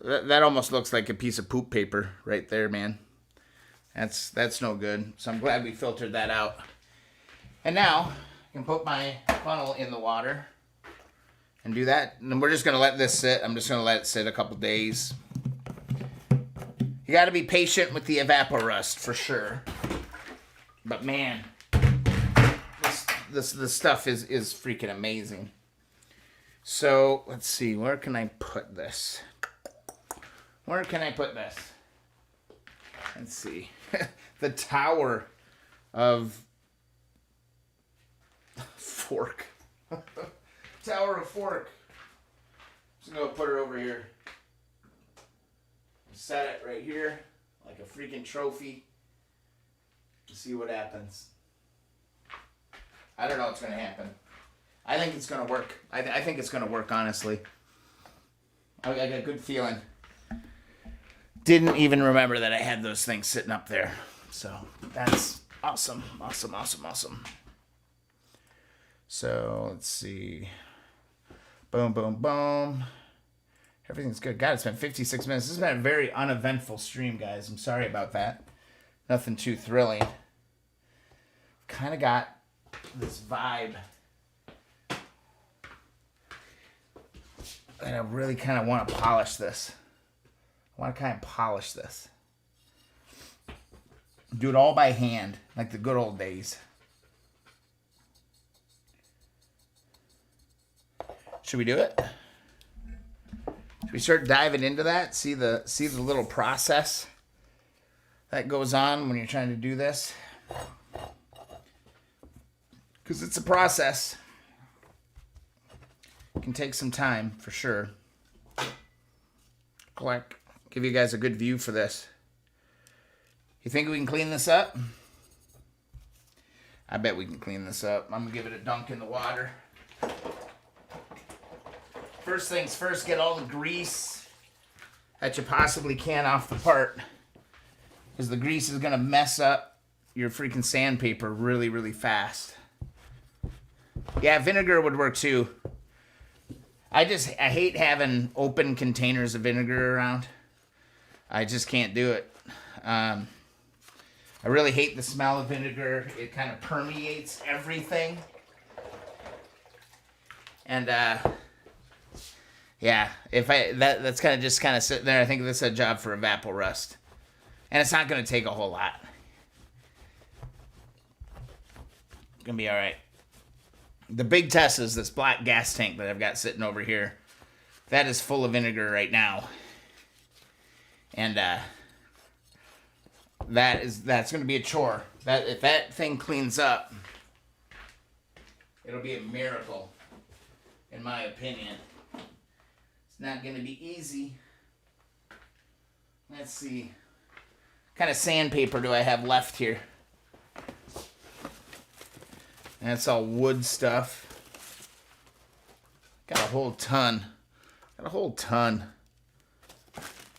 That almost looks like a piece of poop paper right there, man. That's no good. So I'm glad we filtered that out. And now I can put my funnel in the water and do that. And we're just going to let this sit. I'm just going to let it sit a couple days. You got to be patient with the Evaporust for sure. But man, this stuff is freaking amazing. So let's see. Where can I put this? Where can I put this? Let's see. The tower of fork. Tower of fork. Just gonna put her over here. Set it right here like a freaking trophy. See what happens. I don't know what's gonna happen. I think it's gonna work. I think it's gonna work, honestly. I got a good feeling. Didn't even remember that I had those things sitting up there. So that's awesome. Awesome. So let's see. Boom. Everything's good. God, it's been 56 minutes. This has been a very uneventful stream, guys. I'm sorry about that. Nothing too thrilling. Kind of got this vibe that I really kind of want to polish this. I want to kind of polish this. Do it all by hand, like the good old days. Should we do it? Should we start diving into that? See the little process that goes on when you're trying to do this? Because it's a process. It can take some time, for sure. Give you guys a good view for this. You think we can clean this up? I bet we can clean this up. I'm going to give it a dunk in the water. First things first, get all the grease that you possibly can off the part. Because the grease is going to mess up your freaking sandpaper really, really fast. Yeah, vinegar would work too. I hate having open containers of vinegar around. I just can't do it. I really hate the smell of vinegar. It kind of permeates everything. And yeah, that's kind of just sitting there. I think this is a job for evapor rust, and it's not going to take a whole lot. It's gonna be all right. The big test is this black gas tank that I've got sitting over here. That is full of vinegar right now. And that's going to be a chore. If that thing cleans up, it'll be a miracle, in my opinion. It's not going to be easy. Let's see. What kind of sandpaper do I have left here? That's all wood stuff. Got a whole ton.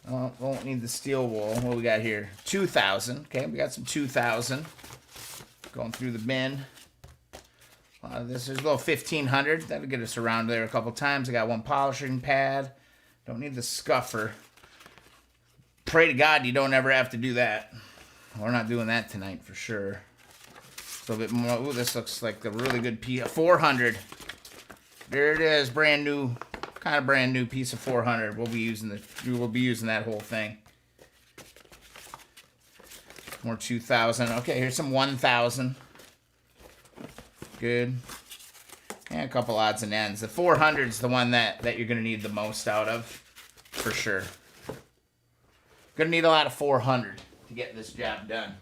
Well, won't need the steel wool. What do we got here? 2,000. Okay, we got some 2,000. Going through the bin. This is a little 1,500. That'll get us around there a couple times. I got one polishing pad. Don't need the scuffer. Pray to God you don't ever have to do that. We're not doing that tonight for sure. A little bit more. Ooh, this looks like a really good piece. 400. There it is, brand new, kind of brand new piece of 400. We'll be using that whole thing. More 2,000. Okay, here's some 1,000. Good. And a couple odds and ends. The 400 is the one that you're gonna need the most out of, for sure. Gonna need a lot of 400 to get this job done.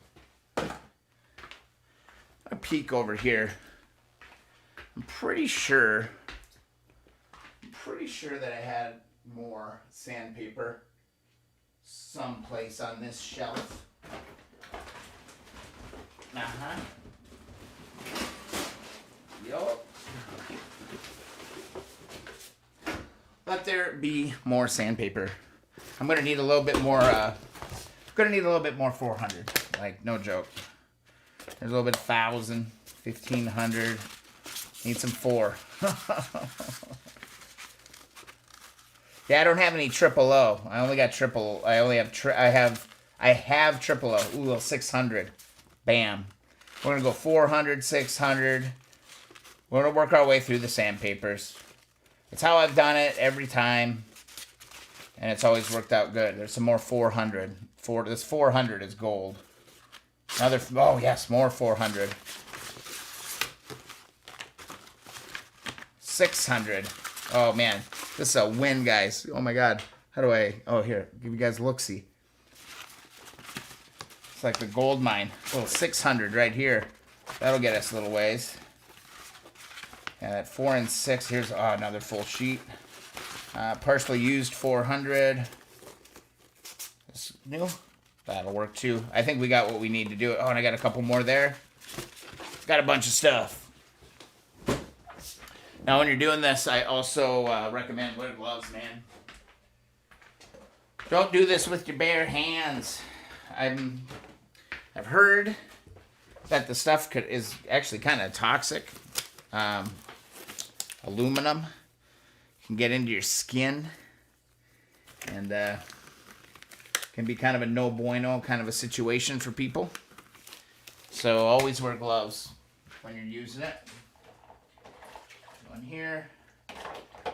A peek over here. I'm pretty sure that I had more sandpaper someplace on this shelf. Yup. Let there be more sandpaper. I'm gonna need a little bit more. 400. Like, no joke. There's a little bit of 1,000, 1,500. Need some 4. Yeah, I don't have any triple O. I only got triple. I have triple O. Ooh, little 600. Bam. We're gonna go 400, 600. We're gonna work our way through the sandpapers. It's how I've done it every time, and it's always worked out good. There's some more 400. This 400 is gold. Another. Oh yes, more 400. 600. Oh man, this is a win, guys. Oh my God. How do I? Oh, here, give you guys a look-see. It's like the gold mine. A little 600 right here. That'll get us a little ways. And that 4 and 6. Here's another full sheet. Partially used 400. This new. That'll work too. I think we got what we need to do it. Oh, and I got a couple more there. Got a bunch of stuff. Now, when you're doing this, I also recommend wear gloves, man. Don't do this with your bare hands. I've heard that the stuff is actually kind of toxic. Aluminum can get into your skin, and can be kind of a no bueno kind of a situation for people. So always wear gloves when you're using it. One here.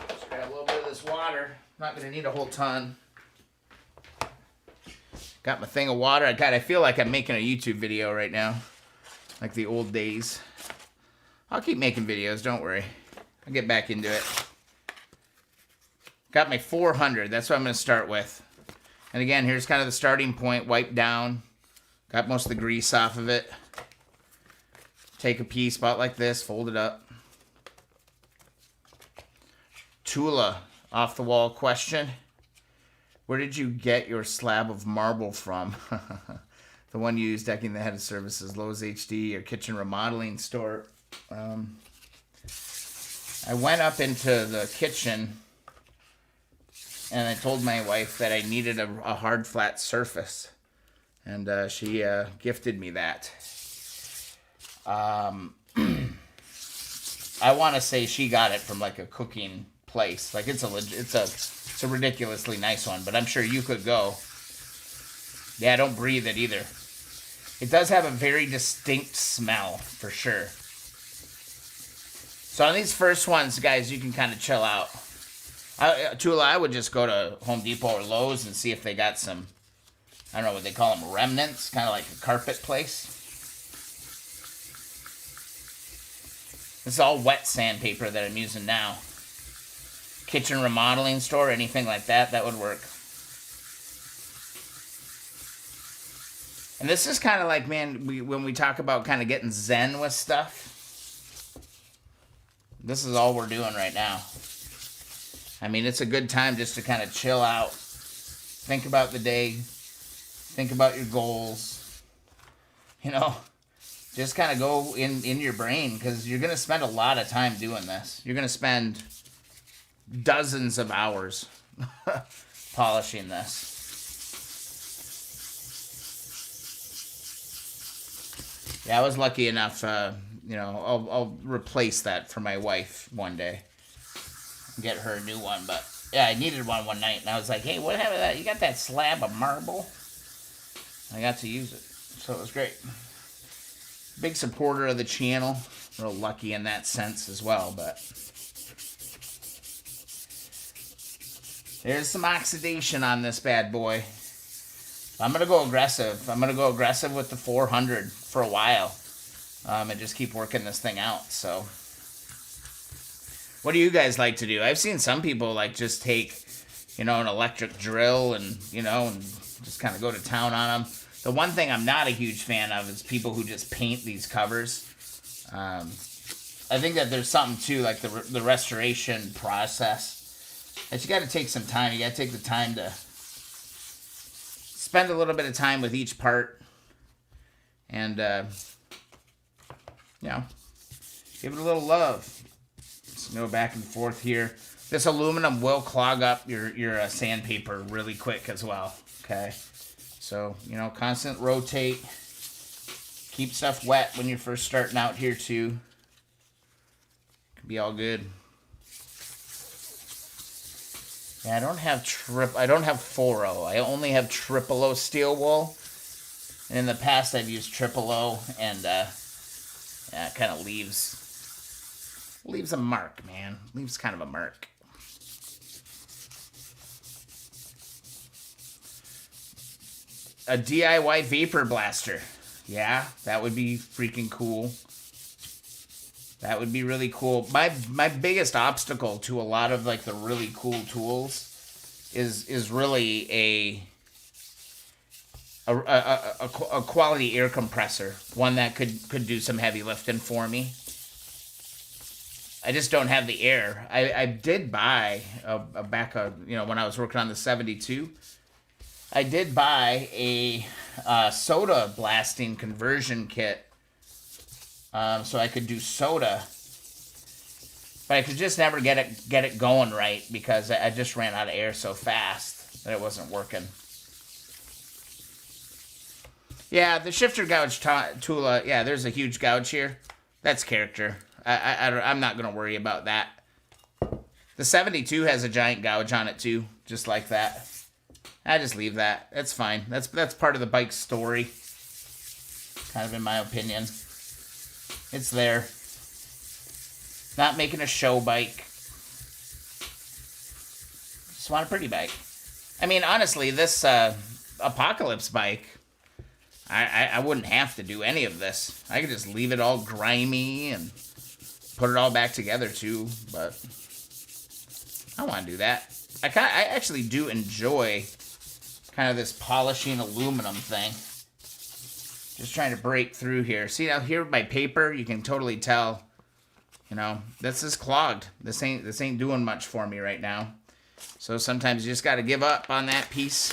Just grab a little bit of this water. Not going to need a whole ton. Got my thing of water. I feel like I'm making a YouTube video right now. Like the old days. I'll keep making videos, don't worry. I'll get back into it. Got my 400. That's what I'm going to start with. And again, here's kind of the starting point. Wipe down. Got most of the grease off of it. Take a piece about like this. Fold it up. Tula, off the wall question. Where did you get your slab of marble from? The one you used decking the head of services, Lowe's HD, or kitchen remodeling store. I went up into the kitchen and I told my wife that I needed a hard, flat surface. And she gifted me that. I want to say she got it from like a cooking place. Like it's a ridiculously nice one, but I'm sure you could go. Yeah, don't breathe it either. It does have a very distinct smell, for sure. So on these first ones, guys, you can kind of chill out. Tula, I would just go to Home Depot or Lowe's and see if they got some, I don't know what they call them, remnants, kind of like a carpet place. This is all wet sandpaper that I'm using now. Kitchen remodeling store, anything like that, that would work. And this is kind of like, man, when we talk about kind of getting zen with stuff, this is all we're doing right now. I mean, it's a good time just to kind of chill out. Think about the day. Think about your goals. You know, just kind of go in your brain, because you're going to spend a lot of time doing this. You're going to spend dozens of hours polishing this. Yeah, I was lucky enough, you know, I'll replace that for my wife one day. Get her a new one, but yeah, I needed one night, and I was like, hey, what happened to that? You got that slab of marble? I got to use it, so it was great. Big supporter of the channel. Real lucky in that sense as well, but there's some oxidation on this bad boy. I'm going to go aggressive. I'm going to go aggressive with the 400 for a while. And just keep working this thing out. So, what do you guys like to do? I've seen some people like just take, you know, an electric drill and, you know, and just kind of go to town on them. The one thing I'm not a huge fan of is people who just paint these covers. I think that there's something to like the restoration process that you got to take some time. You got to take the time to spend a little bit of time with each part and, you know, give it a little love. Just go back and forth here. This aluminum will clog up your sandpaper really quick as well, okay? So, you know, constant rotate. Keep stuff wet when you're first starting out here, too. Could be all good. Yeah, I don't have 4O. I only have triple O steel wool. And in the past, I've used triple O, and yeah, it kind of leaves a mark, man. Leaves kind of a mark. A DIY vapor blaster. Yeah, that would be freaking cool. That would be really cool. My biggest obstacle to a lot of like the really cool tools is really a quality air compressor, one that could do some heavy lifting for me. I just don't have the air. I did buy you know, when I was working on the 72, I did buy a soda blasting conversion kit. So I could do soda, but I could just never get it going right because I just ran out of air so fast that it wasn't working. Yeah, the shifter gouge Tula. Yeah, there's a huge gouge here. That's character. I'm not gonna worry about that. The 72 has a giant gouge on it too, just like that. I just leave that. That's fine. That's part of the bike's story, kind of in my opinion. It's there. Not making a show bike. Just want a pretty bike. I mean, honestly, this apocalypse bike, I wouldn't have to do any of this. I could just leave it all grimy and put it all back together too, but I don't want to do that. I actually do enjoy kind of this polishing aluminum thing. Just trying to break through here. See now here with my paper, you can totally tell, you know, this is clogged. This ain't doing much for me right now. So sometimes you just got to give up on that piece.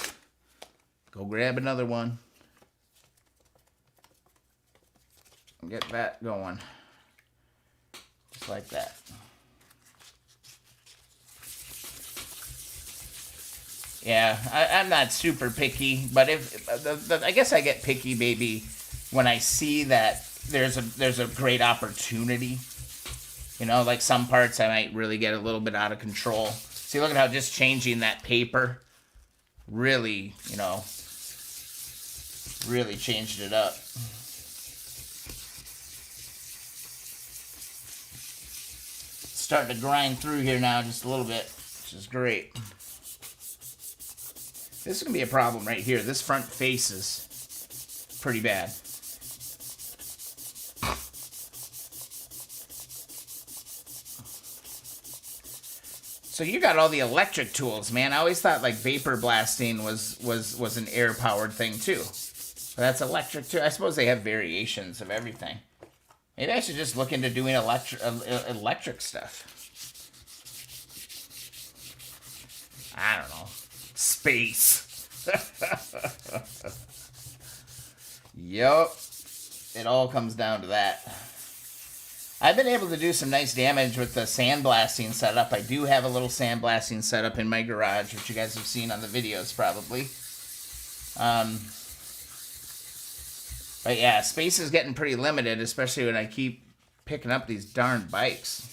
Go grab another one. And get that going. Just like that. Yeah, I'm not super picky, but I guess I get picky maybe when I see that there's a great opportunity. You know, like some parts I might really get a little bit out of control. See, look at how just changing that paper really, you know, really changed it up. Starting to grind through here now just a little bit, which is great. This is going to be a problem right here. This front face is pretty bad. So you got all the electric tools, man. I always thought like vapor blasting was an air-powered thing too. But that's electric too. I suppose they have variations of everything. Maybe I should just look into doing electric stuff. I don't know. Space. Yup. It all comes down to that. I've been able to do some nice damage with the sandblasting setup. I do have a little sandblasting setup in my garage, which you guys have seen on the videos probably. But yeah, space is getting pretty limited, especially when I keep picking up these darn bikes.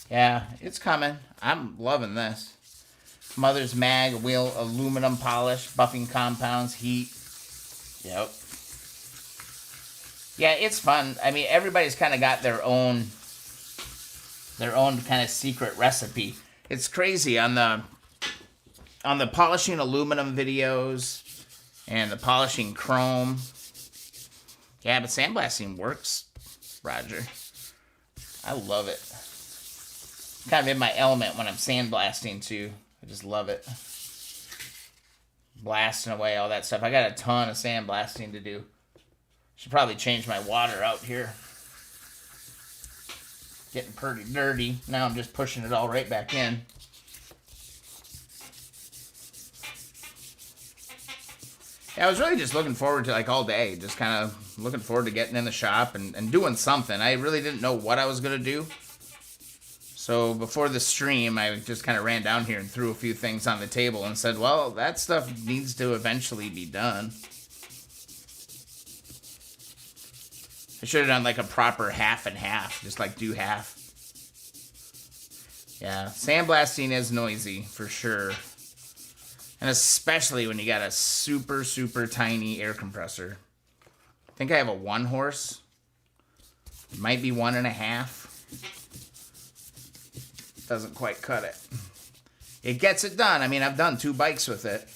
Yeah, it's coming. I'm loving this. Mother's Mag, wheel, aluminum polish, buffing compounds, heat. Yep. Yeah, it's fun. I mean, everybody's kind of got their own kind of secret recipe. It's crazy on the polishing aluminum videos and the polishing chrome. Yeah, but sandblasting works, Roger. I love it. Kind of in my element when I'm sandblasting too. I just love it. Blasting away all that stuff. I got a ton of sandblasting to do. Should probably change my water out here. Getting pretty dirty. Now I'm just pushing it all right back in. Yeah, I was really just looking forward to like all day. Just kind of looking forward to getting in the shop and doing something. I really didn't know what I was going to do. So before the stream, I just kind of ran down here and threw a few things on the table and said, well, that stuff needs to eventually be done. I should have done like a proper half and half, just like do half. Yeah, sandblasting is noisy for sure. And especially when you got a super, super tiny air compressor. I think I have a 1 horse. It might be 1.5. Doesn't quite cut it. It gets it done. I mean, I've done 2 bikes with it,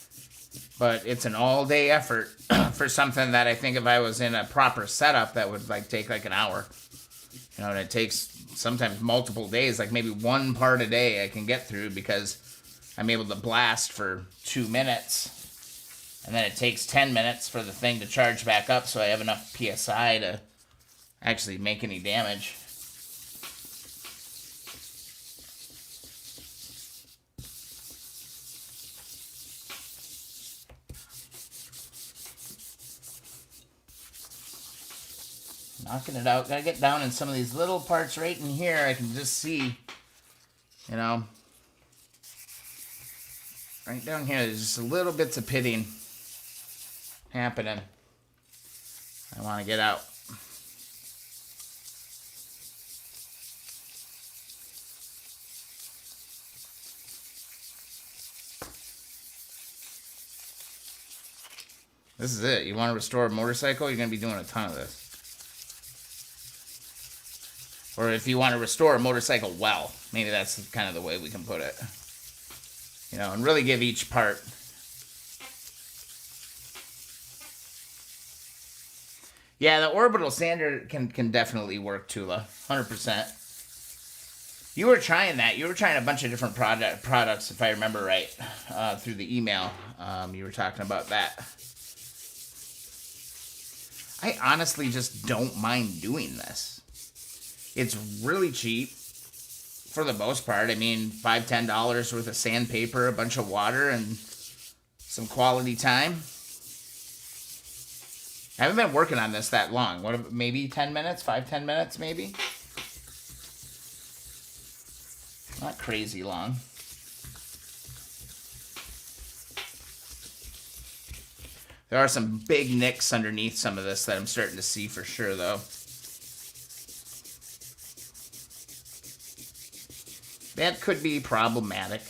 but it's an all-day effort for something that I think if I was in a proper setup that would like take like an hour. You know, and it takes sometimes multiple days, like maybe 1 part a day I can get through because I'm able to blast for 2 minutes, and then it takes 10 minutes for the thing to charge back up so I have enough PSI to actually make any damage. Knocking it out. Gotta get down in some of these little parts right in here. I can just see, you know, right down here, there's just a little bits of pitting happening. I want to get out. This is it. You want to restore a motorcycle? You're going to be doing a ton of this. Or if you want to restore a motorcycle well, maybe that's kind of the way we can put it. You know, and really give each part. Yeah, the orbital sander can definitely work, Tula. 100%. You were trying that. You were trying a bunch of different products, if I remember right, through the email. You were talking about that. I honestly just don't mind doing this. It's really cheap for the most part. I mean, $5, $10 worth of sandpaper, a bunch of water, and some quality time. I haven't been working on this that long. What, maybe 10 minutes? 5, 10 minutes, maybe? Not crazy long. There are some big nicks underneath some of this that I'm starting to see for sure, though. That could be problematic.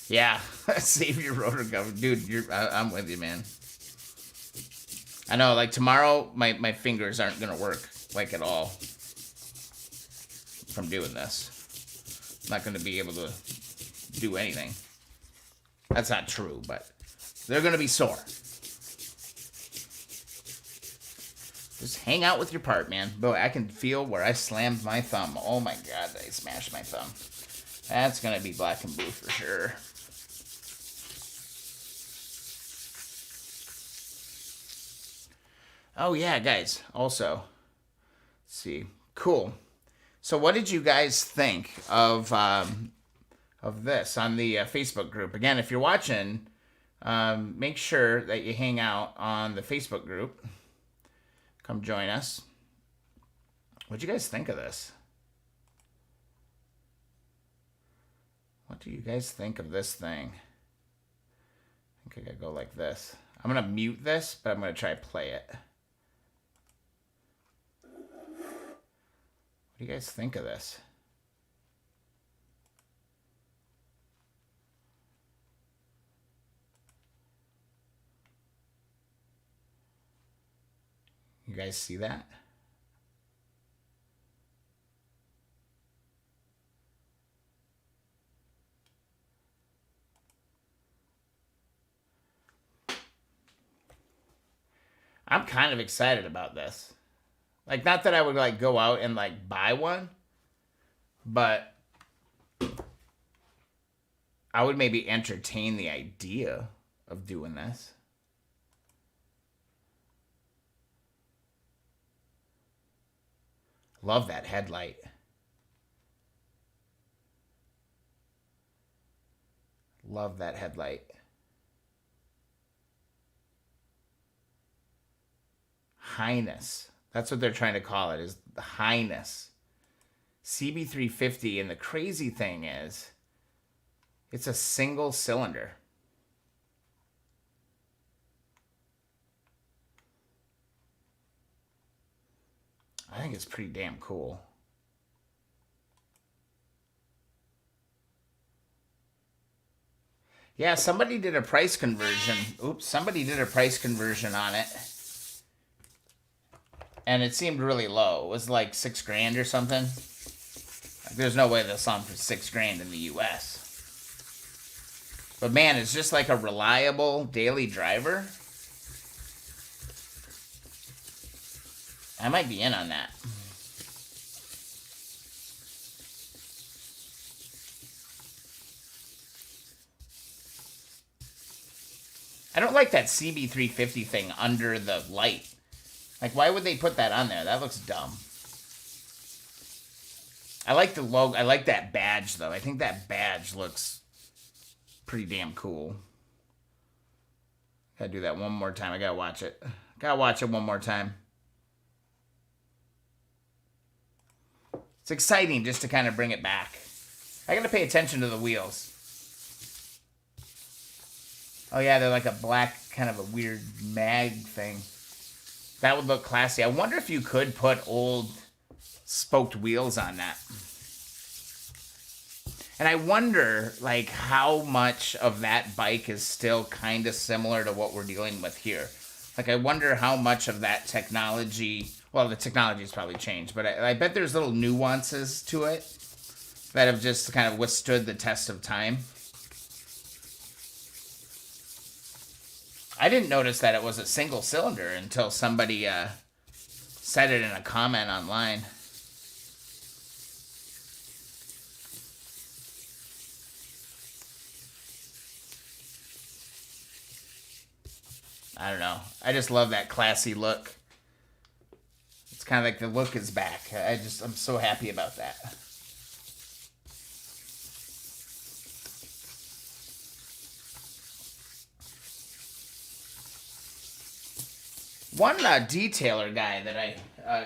Yeah, save your rotor cuff. Dude, I'm with you, man. I know, like, tomorrow, my fingers aren't going to work, like, at all from doing this. I'm not going to be able to do anything. That's not true, but they're going to be sore. Just hang out with your part, man. Boy, I can feel where I slammed my thumb. Oh my god, I smashed my thumb. That's going to be black and blue for sure. Oh yeah, guys, also, let's see. Cool. So what did you guys think of this on the Facebook group? Again, if you're watching, make sure that you hang out on the Facebook group. Come join us. What do you guys think of this? What do you guys think of this thing? I think I gotta go like this. I'm gonna mute this, but I'm gonna try to play it. What do you guys think of this? You guys see that? I'm kind of excited about this. Like, not that I would, like, go out and, like, buy one, but I would maybe entertain the idea of doing this. Love that headlight. Love that headlight. Highness. That's what they're trying to call it, is the Highness. CB350, and the crazy thing is, it's a single cylinder. I think it's pretty damn cool. Yeah, somebody did a price conversion. Oops, somebody did a price conversion on it. And it seemed really low. It was like $6,000 or something. Like, there's no way they'll sell them for $6,000 in the US. But man, it's just like a reliable daily driver. I might be in on that. I don't like that CB350 thing under the light. Like, why would they put that on there? That looks dumb. I like the logo. I like that badge, though. I think that badge looks pretty damn cool. Gotta do that one more time. I gotta watch it. Gotta watch it one more time. It's exciting just to kind of bring it back. I gotta pay attention to the wheels. Oh yeah, they're like a black, kind of a weird mag thing. That would look classy. I wonder if you could put old spoked wheels on that. And I wonder, like, how much of that bike is still kind of similar to what we're dealing with here. Like, I wonder how much of that technology Well, the technology's probably changed, but I bet there's little nuances to it that have just kind of withstood the test of time. I didn't notice that it was a single cylinder until somebody said it in a comment online. I don't know. I just love that classy look. It's kind of like the look is back. I'm so happy about that. One detailer guy that I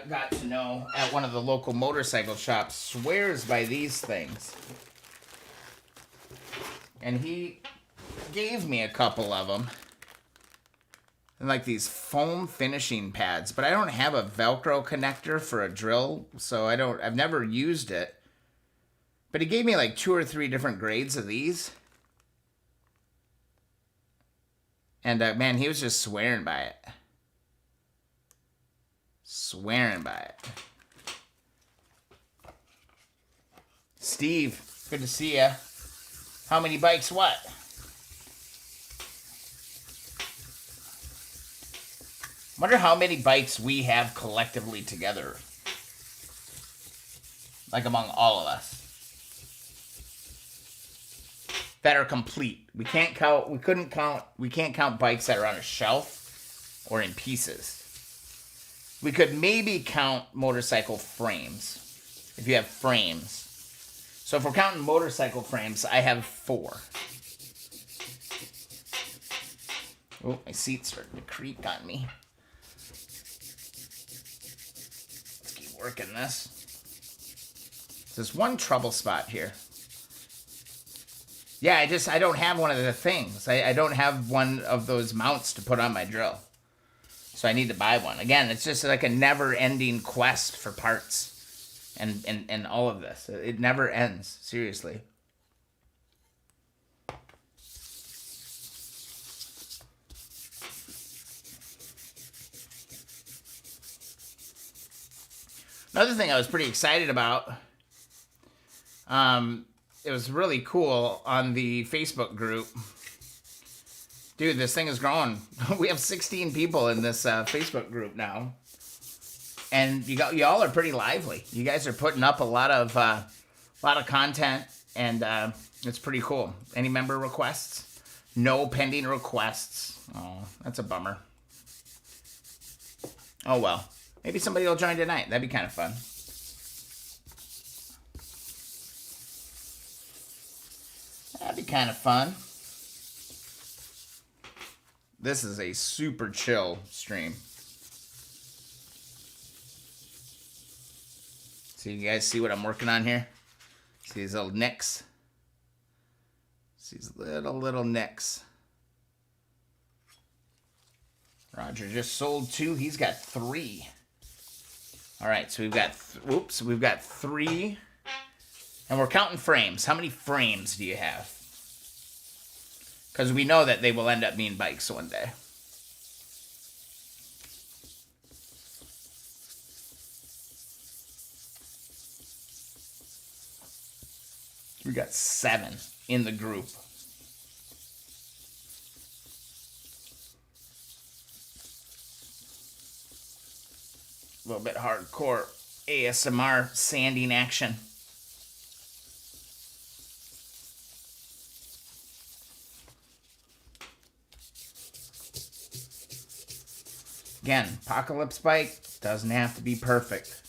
got to know at one of the local motorcycle shops swears by these things. And he gave me a couple of them. And like these foam finishing pads. But I don't have a Velcro connector for a drill, so I've never used it. But he gave me like 2 or 3 different grades of these. And man, he was just swearing by it. Swearing by it. Steve, good to see ya. How many bikes what? Wonder how many bikes we have collectively together. Like among all of us. That are complete. We can't count bikes that are on a shelf or in pieces. We could maybe count motorcycle frames. If you have frames. So if we're counting motorcycle frames, I have 4. Oh, my seat's starting to creak on me. Let's keep working this. There's one trouble spot here. Yeah, I don't have one of the things. I don't have one of those mounts to put on my drill. So I need to buy one. Again, it's just like a never-ending quest for parts and all of this. It never ends, seriously. Another thing I was pretty excited about, it was really cool on the Facebook group. Dude, this thing is growing. We have 16 people in this Facebook group now. And y'all are pretty lively. You guys are putting up a lot of content, and it's pretty cool. Any member requests? No pending requests. Oh, that's a bummer. Oh well. Maybe somebody will join tonight. That'd be kind of fun. That'd be kind of fun. This is a super chill stream. So you guys see what I'm working on here? See these little nicks? See these little nicks. Roger just sold 2. He's got 3. All right, so we've got, we've got 3. And we're counting frames. How many frames do you have? Because we know that they will end up being bikes one day. We got 7 in the group. A little bit hardcore ASMR sanding action. Again, Apocalypse Bike doesn't have to be perfect.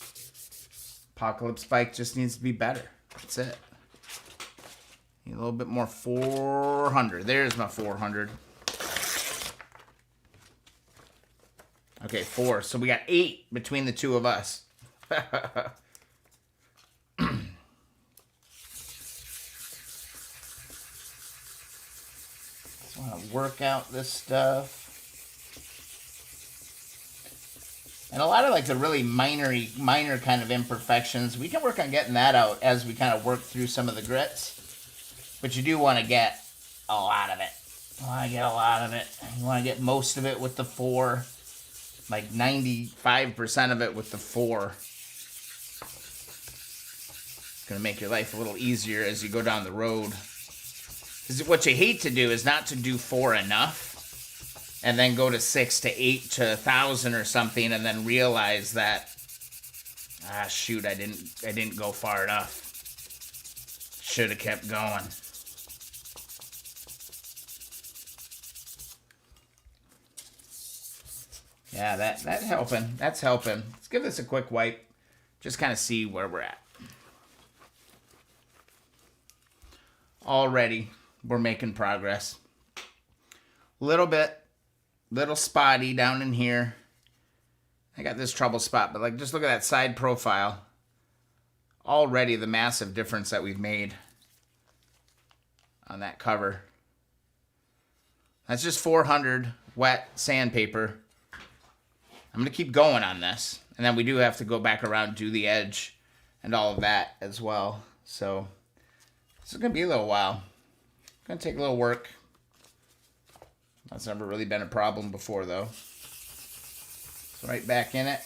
Apocalypse Bike just needs to be better. That's it. Need a little bit more 400. There's my 400. Okay, 4. So we got 8 between the 2 of us. Just want to work out this stuff. And a lot of like the really minor kind of imperfections, we can work on getting that out as we kind of work through some of the grits. But you do want to get a lot of it. You want to get a lot of it. You want to get most of it with the 4. like 95% of it with the 4. It's going to make your life a little easier as you go down the road. Because what you hate to do is not to do 4 enough and then go to 6 to 8 to 1,000 or something and then realize that, shoot, I didn't go far enough. Should have kept going. Yeah, that's helping. That's helping. Let's give this a quick wipe. Just kind of see where we're at. Already, we're making progress. Little spotty down in here. I got this trouble spot, but like, just look at that side profile. Already the massive difference that we've made on that cover. That's just 400 wet sandpaper. I'm going to keep going on this. And then we do have to go back around, do the edge and all of that as well. So this is going to be a little while. It's going to take a little work. That's never really been a problem before, though. So right back in it.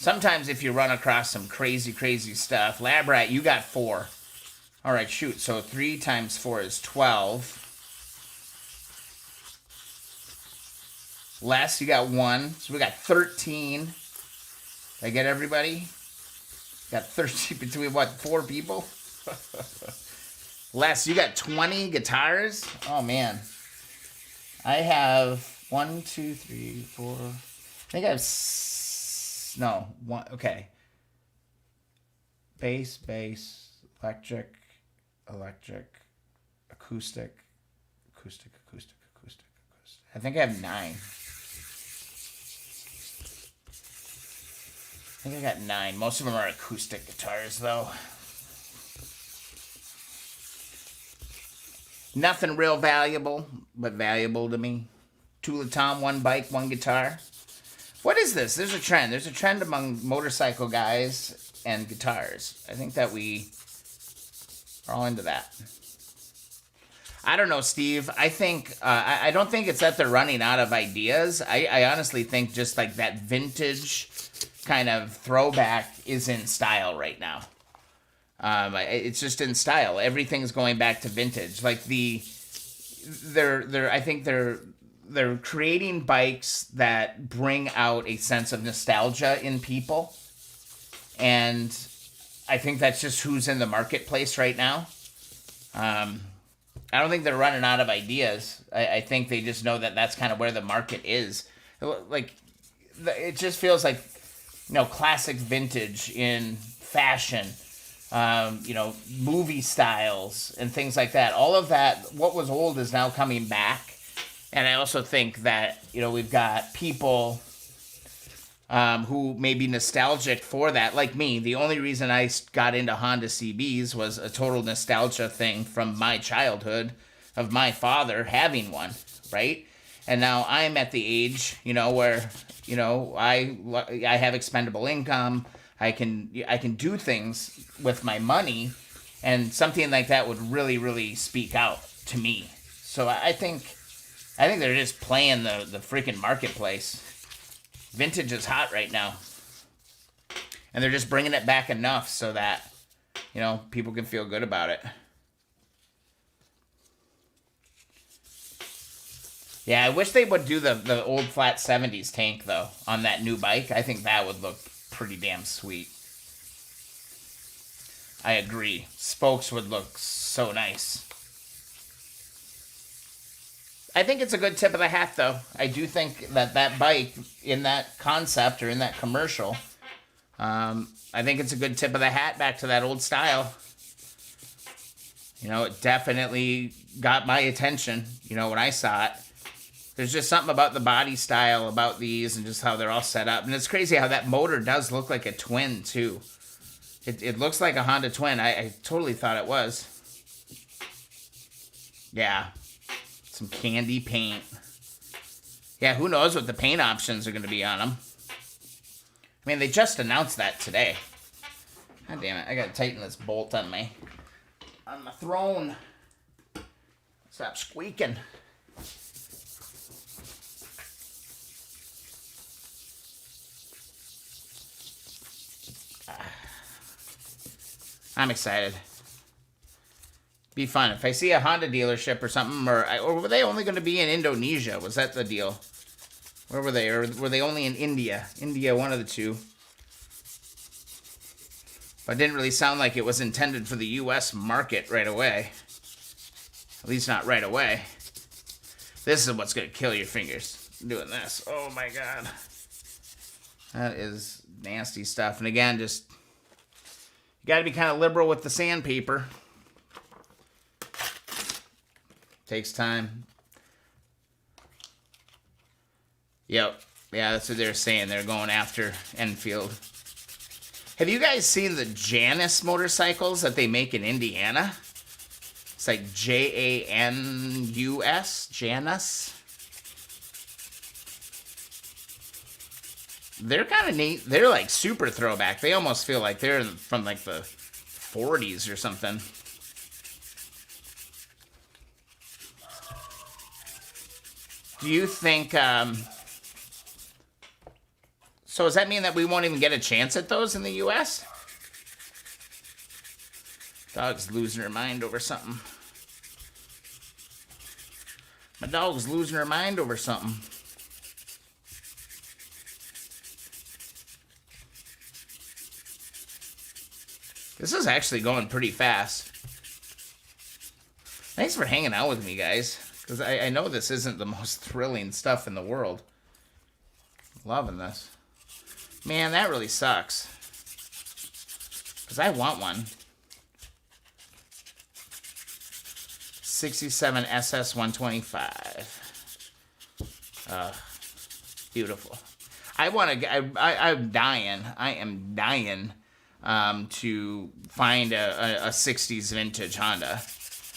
Sometimes if you run across some crazy, crazy stuff, Lab Rat, you got 4. All right, shoot. So 3 times 4 is 12. Les, you got 1. So we got 13. Did I get everybody? Got 13 between, what, 4 people? Les, you got 20 guitars? Oh, man. I have 1, 2, 3, 4. I think I have... No, 1. Okay. Bass, electric, acoustic. I think I have 9. I think I got 9. Most of them are acoustic guitars, though. Nothing real valuable, but valuable to me. Tula Tom, 1 bike, 1 guitar. What is this? There's a trend. There's a trend among motorcycle guys and guitars. I think that we are all into that. I don't know, Steve. I think I don't think it's that they're running out of ideas. I honestly think just like that vintage kind of throwback is in style right now. It's just in style. Everything's going back to vintage. Like I think they're creating bikes that bring out a sense of nostalgia in people. And I think that's just who's in the marketplace right now. I don't think they're running out of ideas. I think they just know that that's kind of where the market is. Like, it just feels like, classic vintage in fashion, movie styles and things like that. All of that, what was old is now coming back. And I also think that, we've got people who may be nostalgic for that, like me. The only reason I got into Honda CBs was a total nostalgia thing from my childhood of my father having one, right? And now I'm at the age, where, I have expendable income. I can do things with my money, and something like that would really, really speak out to me. So I think they're just playing the freaking marketplace. Vintage is hot right now. And they're just bringing it back enough so that, people can feel good about it. Yeah, I wish they would do the old flat 70s tank, though, on that new bike. I think that would look pretty damn sweet. I agree. Spokes would look so nice. I think it's a good tip of the hat, though. I do think that bike, in that concept or in that commercial, I think it's a good tip of the hat back to that old style. It definitely got my attention, when I saw it. There's just something about the body style about these and just how they're all set up. And it's crazy how that motor does look like a twin, too. It looks like a Honda Twin. I totally thought it was. Yeah. Some candy paint. Yeah, who knows what the paint options are going to be on them. I mean, they just announced that today. God damn it. I got to tighten this bolt on my throne. Stop squeaking. I'm excited. Be fun. If I see a Honda dealership or something, or were they only going to be in Indonesia? Was that the deal? Where were they? Or were they only in India? India, one of the two. But it didn't really sound like it was intended for the U.S. market right away. At least not right away. This is what's going to kill your fingers. Doing this. Oh my God. That is nasty stuff. And again, just, you got to be kind of liberal with the sandpaper. Takes time. Yep. Yeah, that's what they're saying. They're going after Enfield. Have you guys seen the Janus motorcycles that they make in Indiana? It's like Janus. Janus. They're kind of neat. They're like super throwback. They almost feel like they're from like the 40s or something. Do you think... So does that mean that we won't even get a chance at those in the U.S.? Dog's losing her mind over something. My dog's losing her mind over something. This is actually going pretty fast. Thanks for hanging out with me, guys. Because I know this isn't the most thrilling stuff in the world. Loving this. Man, that really sucks. Because I want one. 67 SS 125. Beautiful. I'm dying. I am dying to find a 60s vintage Honda.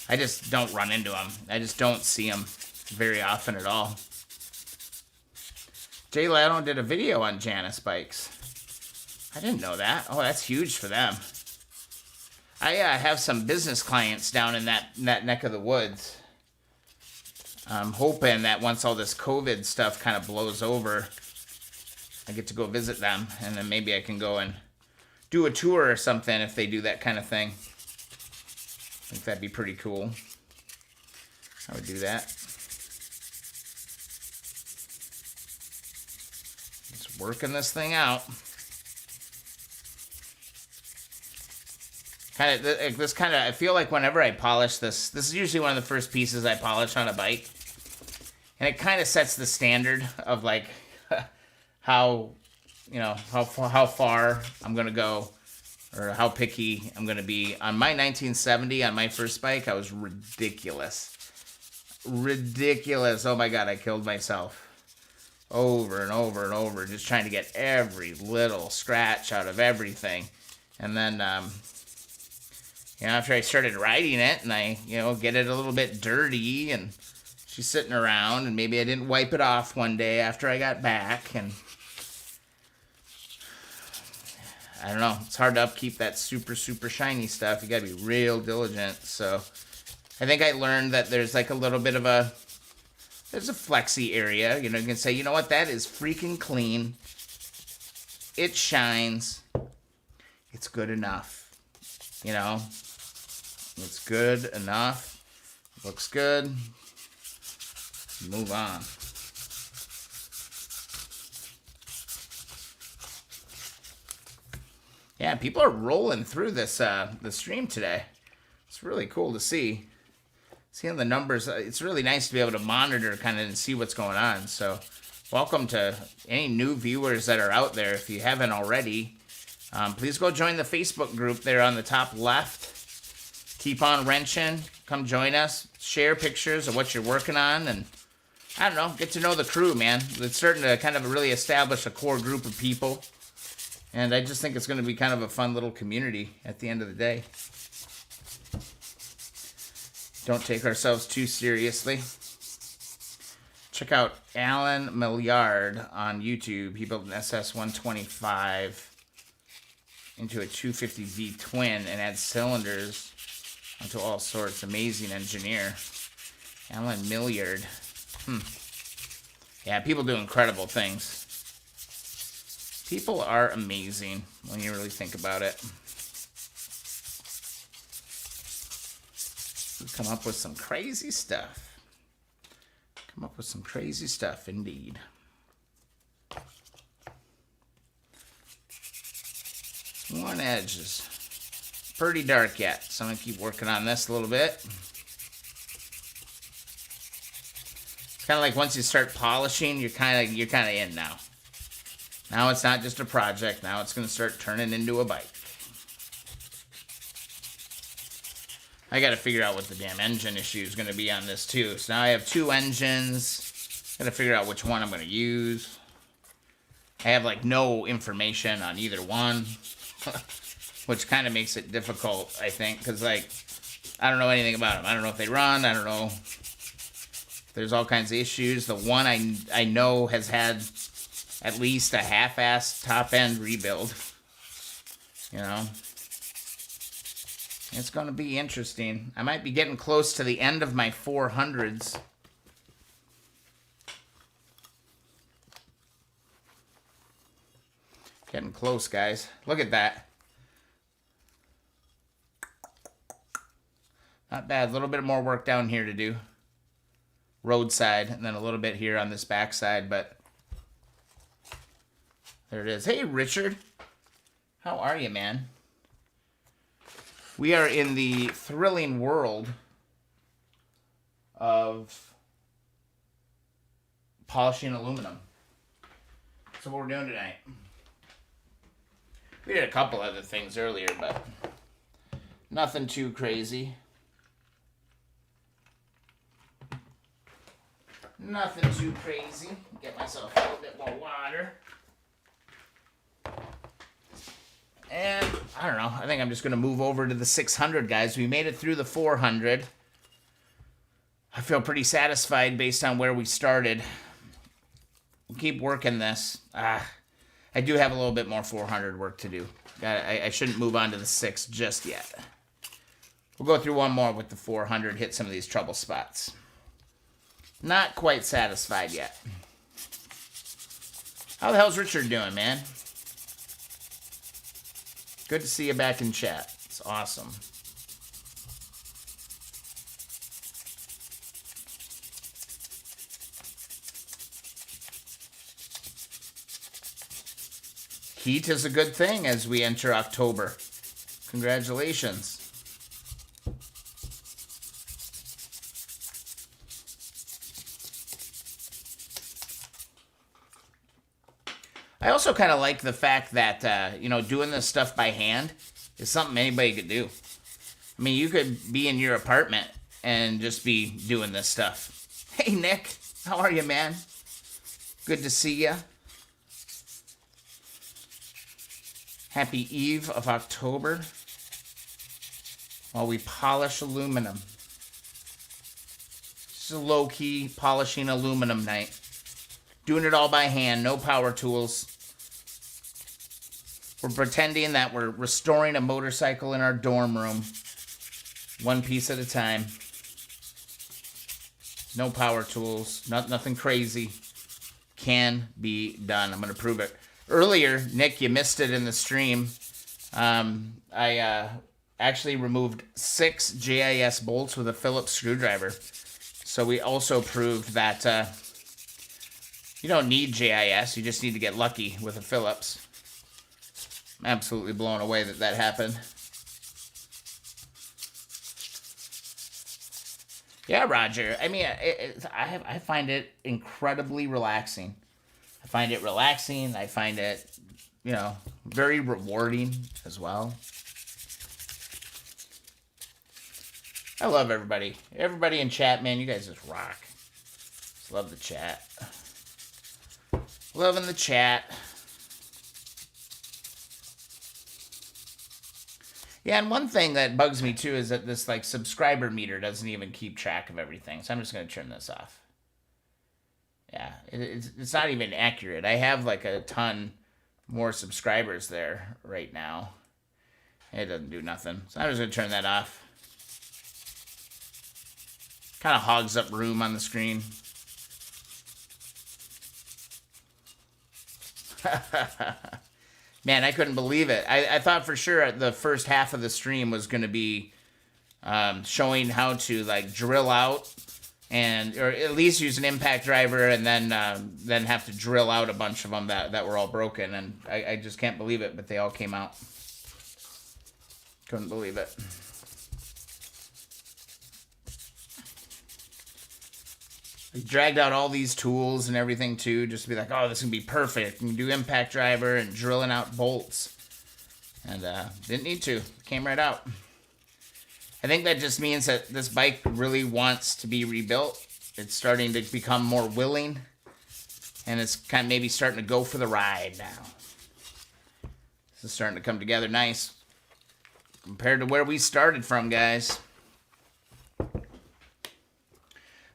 I just don't run into them. I just don't see them very often at all. Jay Leno did a video on Janus bikes. I didn't know that. Oh, that's huge for them. I have some business clients down in that neck of the woods. I'm hoping that once all this COVID stuff kind of blows over, I get to go visit them, and then maybe I can go and do a tour or something if they do that kind of thing. I think that'd be pretty cool. I would do that. Working this thing out. I feel like whenever I polish this is usually one of the first pieces I polish on a bike. And it kind of sets the standard of like how far I'm going to go or how picky I'm going to be. On my 1970, on my first bike, I was ridiculous. Ridiculous. Oh my God, I killed myself. Over and over and over, just trying to get every little scratch out of everything. And then, after I started riding it and I, get it a little bit dirty and she's sitting around and maybe I didn't wipe it off one day after I got back and I don't know. It's hard to upkeep that super, super shiny stuff. You got to be real diligent. So I think I learned that there's like a little bit of there's a flexi area. You can say, you know what, that is freaking clean. It shines. It's good enough. It's good enough. Looks good. Move on. Yeah, people are rolling through this the stream today. It's really cool to see. Seeing the numbers, it's really nice to be able to monitor kind of and see what's going on. So welcome to any new viewers that are out there. If you haven't already, please go join the Facebook group there on the top left. Keep on wrenching. Come join us. Share pictures of what you're working on. And I don't know, get to know the crew, man. It's starting to kind of really establish a core group of people. And I just think it's going to be kind of a fun little community at the end of the day. Don't take ourselves too seriously. Check out Alan Milliard on YouTube. He built an SS125 into a 250V twin and adds cylinders onto all sorts. Amazing engineer. Alan Milliard. Yeah, people do incredible things. People are amazing when you really think about it. We come up with some crazy stuff. Come up with some crazy stuff, indeed. One edge is pretty dark yet, so I'm gonna keep working on this a little bit. Kind of like once you start polishing, you're kind of in now. Now it's not just a project. Now it's gonna start turning into a bike. I got to figure out what the damn engine issue is going to be on this too. So now I have 2 engines. Got to figure out which one I'm going to use. I have like no information on either one, which kind of makes it difficult, I think, because like I don't know anything about them. I don't know if they run. I don't know. There's all kinds of issues. The one I know has had at least a half-assed top-end rebuild. You know. It's going to be interesting. I might be getting close to the end of my 400s. Getting close, guys. Look at that. Not bad. A little bit more work down here to do. Roadside, and then a little bit here on this backside, but there it is. Hey, Richard. How are you, man? We are in the thrilling world of polishing aluminum. That's what we're doing tonight. We did a couple other things earlier, but nothing too crazy. Nothing too crazy. Get myself a little bit more water. And, I don't know, I think I'm just going to move over to the 600, guys. We made it through the 400. I feel pretty satisfied based on where we started. We'll keep working this. I do have a little bit more 400 work to do. I shouldn't move on to the 6 just yet. We'll go through one more with the 400, hit some of these trouble spots. Not quite satisfied yet. How the hell's Richard doing, man? Good to see you back in chat. It's awesome. Heat is a good thing as we enter October. Congratulations. I also kind of like the fact that, doing this stuff by hand is something anybody could do. I mean, you could be in your apartment and just be doing this stuff. Hey, Nick. How are you, man? Good to see you. Happy eve of October while we polish aluminum. This is a low-key polishing aluminum night. Doing it all by hand, no power tools. We're pretending that we're restoring a motorcycle in our dorm room. One piece at a time. No power tools. Nothing crazy. Can be done. I'm going to prove it. Earlier, Nick, you missed it in the stream. I actually removed 6 JIS bolts with a Phillips screwdriver. So we also proved that you don't need JIS. You just need to get lucky with a Phillips. I'm absolutely blown away that that happened. Yeah, Roger. I mean, I find it incredibly relaxing. I find it relaxing. I find it, very rewarding as well. I love everybody. Everybody in chat, man, you guys just rock. Just love the chat. Loving the chat. Yeah, and one thing that bugs me too is that this subscriber meter doesn't even keep track of everything. So I'm just going to turn this off. Yeah, it's not even accurate. I have a ton more subscribers there right now. It doesn't do nothing. So I'm just going to turn that off. Kind of hogs up room on the screen. Man, I couldn't believe it. I thought for sure the first half of the stream was going to be showing how to like drill out and or at least use an impact driver and then have to drill out a bunch of them that were all broken. And I just can't believe it, but they all came out. Couldn't believe it. I dragged out all these tools and everything too, just to be like, oh, this is going to be perfect. You can do impact driver and drilling out bolts. And didn't need to. Came right out. I think that just means that this bike really wants to be rebuilt. It's starting to become more willing. And it's kind of maybe starting to go for the ride now. This is starting to come together nice. Compared to where we started from, guys.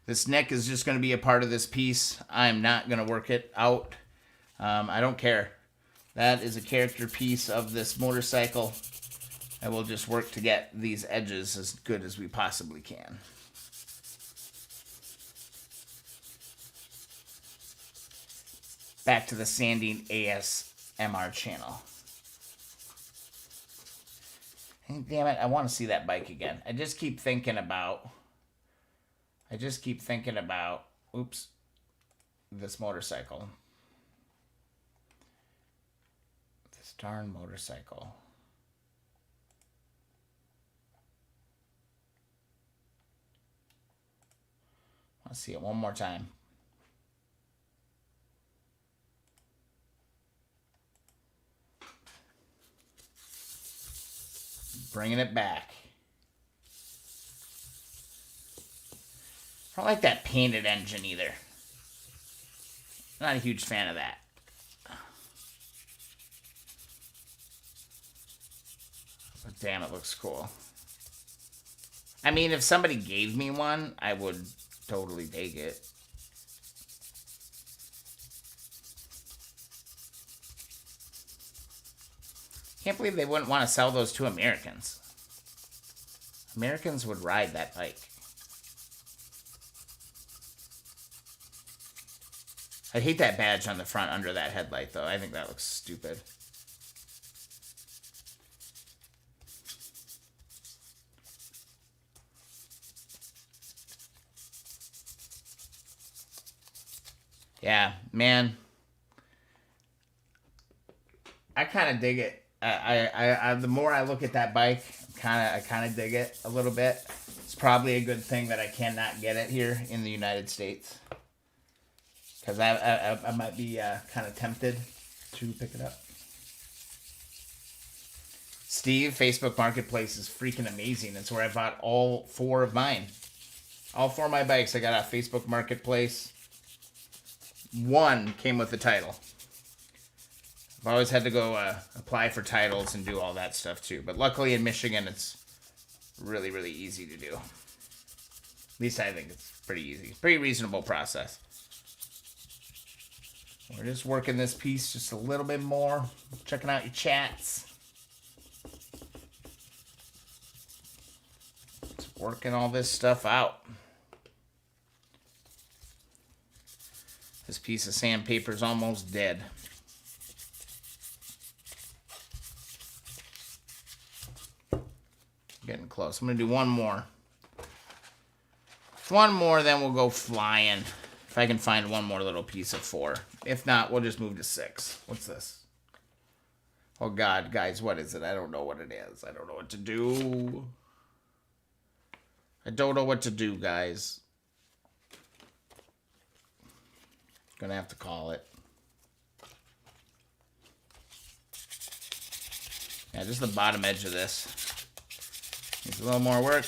This neck is just going to be a part of this piece. I'm not going to work it out. I don't care. That is a character piece of this motorcycle. I will just work to get these edges as good as we possibly can. Back to the sanding ASMR channel. Damn it, I want to see that bike again. I just keep thinking about, oops, this motorcycle. This darn motorcycle. I want to see it one more time. Bringing it back. I don't like that painted engine either. Not a huge fan of that. But damn, it looks cool. I mean, if somebody gave me one, I would totally take it. Can't believe they wouldn't want to sell those to Americans. Americans would ride that bike. I hate that badge on the front under that headlight, though. I think that looks stupid. Yeah, man. I kind of dig it. The more I look at that bike, I kind of dig it a little bit. It's probably a good thing that I cannot get it here in the United States, because I might be kind of tempted to pick it up. Steve, Facebook Marketplace is freaking amazing. It's where I bought all 4 of mine. All 4 of my bikes I got off Facebook Marketplace. 1 came with the title. I've always had to go apply for titles and do all that stuff too. But luckily in Michigan, it's really, really easy to do. At least I think it's pretty easy. Pretty reasonable process. We're just working this piece just a little bit more. Checking out your chats. Just working all this stuff out. This piece of sandpaper is almost dead. Getting close. I'm going to do one more. One more, then we'll go flying. If I can find one more little piece of 4. If not, we'll just move to 6. What's this? Oh, God, guys, what is it? I don't know what it is. I don't know what to do. I don't know what to do, guys. Gonna have to call it. Yeah, just the bottom edge of this. Needs a little more work.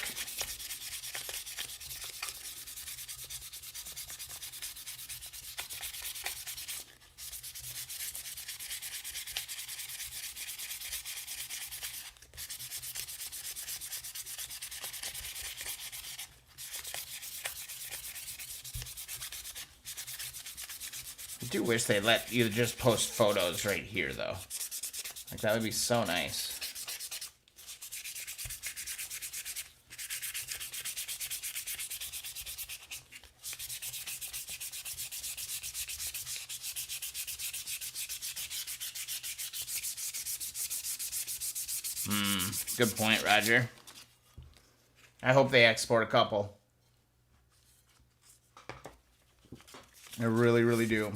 I do wish they let you just post photos right here, though. Like, that would be so nice. Good point, Roger. I hope they export a couple. I really, really do.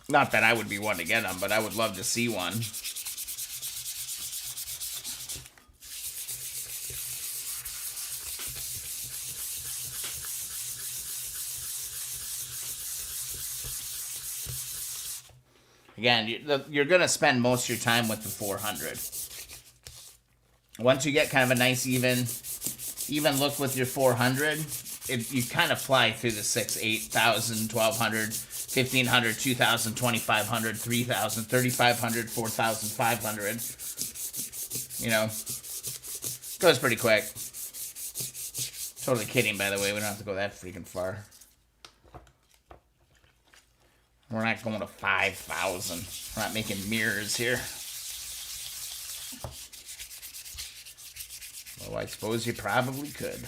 Not that I would be one to get them, but I would love to see one. Again, you're going to spend most of your time with the 400. Once you get kind of a nice even look with your 400, you kind of fly through the 6, 8,000, 1,200, 1,500, 2,000, 2,500, 3,000, 3,500, 4,500. You know, goes pretty quick. Totally kidding, by the way. We don't have to go that freaking far. We're not going to 5,000. We're not making mirrors here. Well, I suppose you probably could.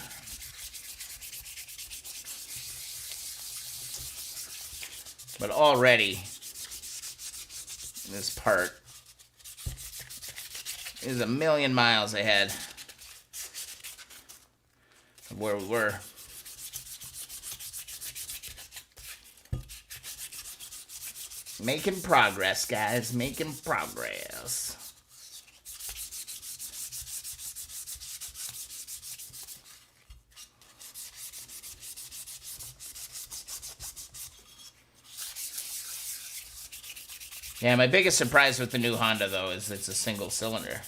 But already, this part is a million miles ahead of where we were. Making progress, guys. Making progress. Yeah, my biggest surprise with the new Honda, though, is it's a single cylinder.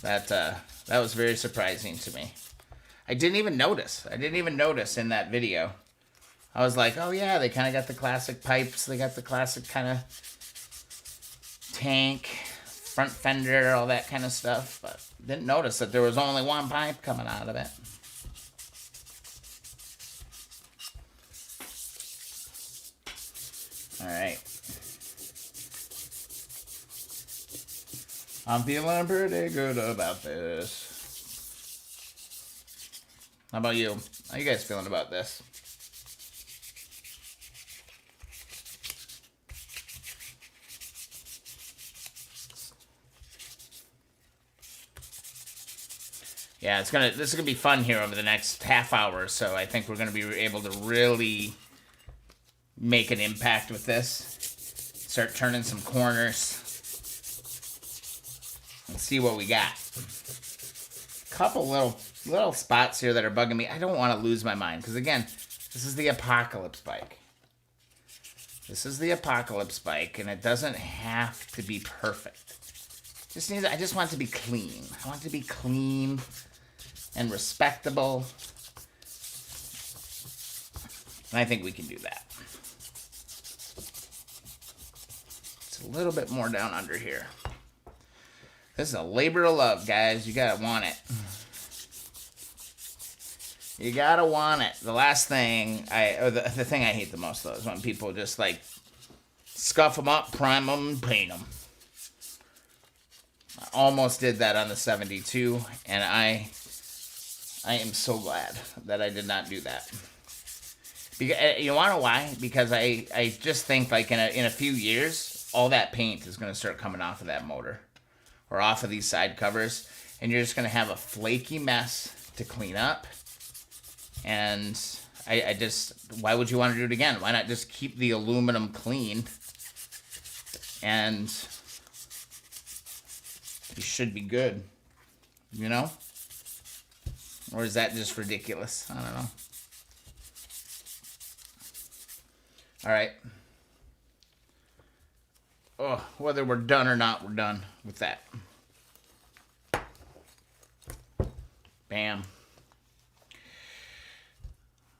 That was very surprising to me. I didn't even notice. I didn't even notice in that video. I was like, oh yeah, they kind of got the classic pipes. They got the classic kind of tank, front fender, all that kind of stuff. But didn't notice that there was only one pipe coming out of it. All right. I'm feeling pretty good about this. How about you? How you guys feeling about this? Yeah, this is gonna be fun here over the next half hour or so. I think we're gonna be able to really make an impact with this. Start turning some corners. And see what we got. Couple little spots here that are bugging me. I don't want to lose my mind. Because again, this is the Apocalypse bike. This is the Apocalypse bike. And it doesn't have to be perfect. I just want it to be clean. I want it to be clean and respectable. And I think we can do that. It's a little bit more down under here. This is a labor of love, guys. You gotta want it. You gotta want it. The last thing, the thing I hate the most, though, is when people just, like, scuff them up, prime them, and paint them. I almost did that on the 72, and I am so glad that I did not do that. Because, you wanna know why? Because I just think, like, in a few years, all that paint is gonna start coming off of that motor. Or off of these side covers, and you're just going to have a flaky mess to clean up. And why would you want to do it again? Why not just keep the aluminum clean? And you should be good, you know? Or is that just ridiculous? I don't know. All right. Oh, whether we're done or not, we're done with that. Bam.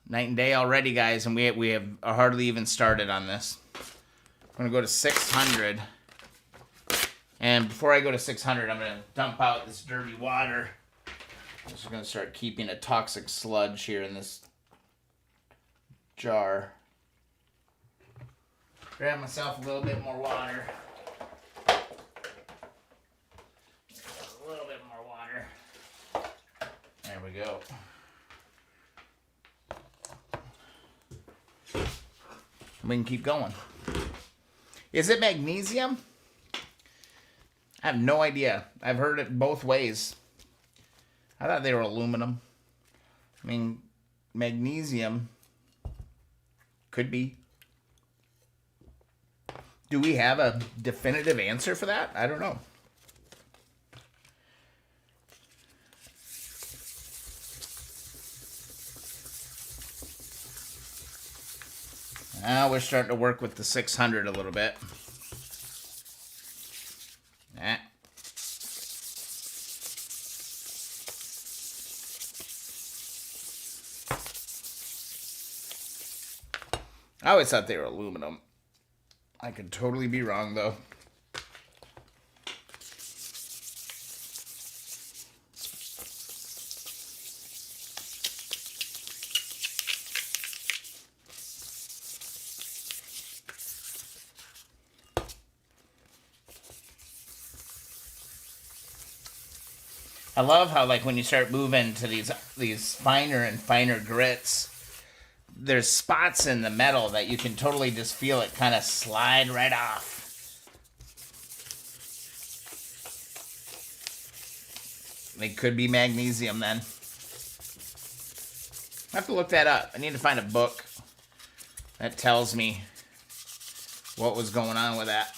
Night and day already, guys, and we have hardly even started on this. I'm going to go to 600. And before I go to 600, I'm going to dump out this dirty water. I'm just going to start keeping a toxic sludge here in this jar. Grab myself a little bit more water. A little bit more water. There we go. We can keep going. Is it magnesium? I have no idea. I've heard it both ways. I thought they were aluminum. I mean, magnesium could be. Do we have a definitive answer for that? I don't know. Now we're starting to work with the 600 a little bit. I always thought they were aluminum. I could totally be wrong, though. I love how, like, when you start moving to these finer and finer grits, there's spots in the metal that you can totally just feel it kind of slide right off. They could be magnesium then. I have to look that up. I need to find a book that tells me what was going on with that.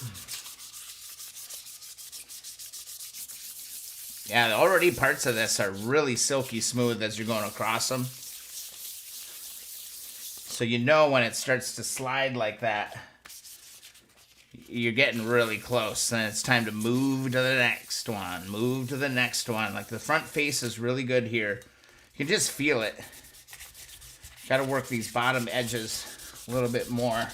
Yeah, already parts of this are really silky smooth as you're going across them. So you know when it starts to slide like that, you're getting really close. And it's time to move to the next one. Move to the next one. Like the front face is really good here. You can just feel it. Got to work these bottom edges a little bit more.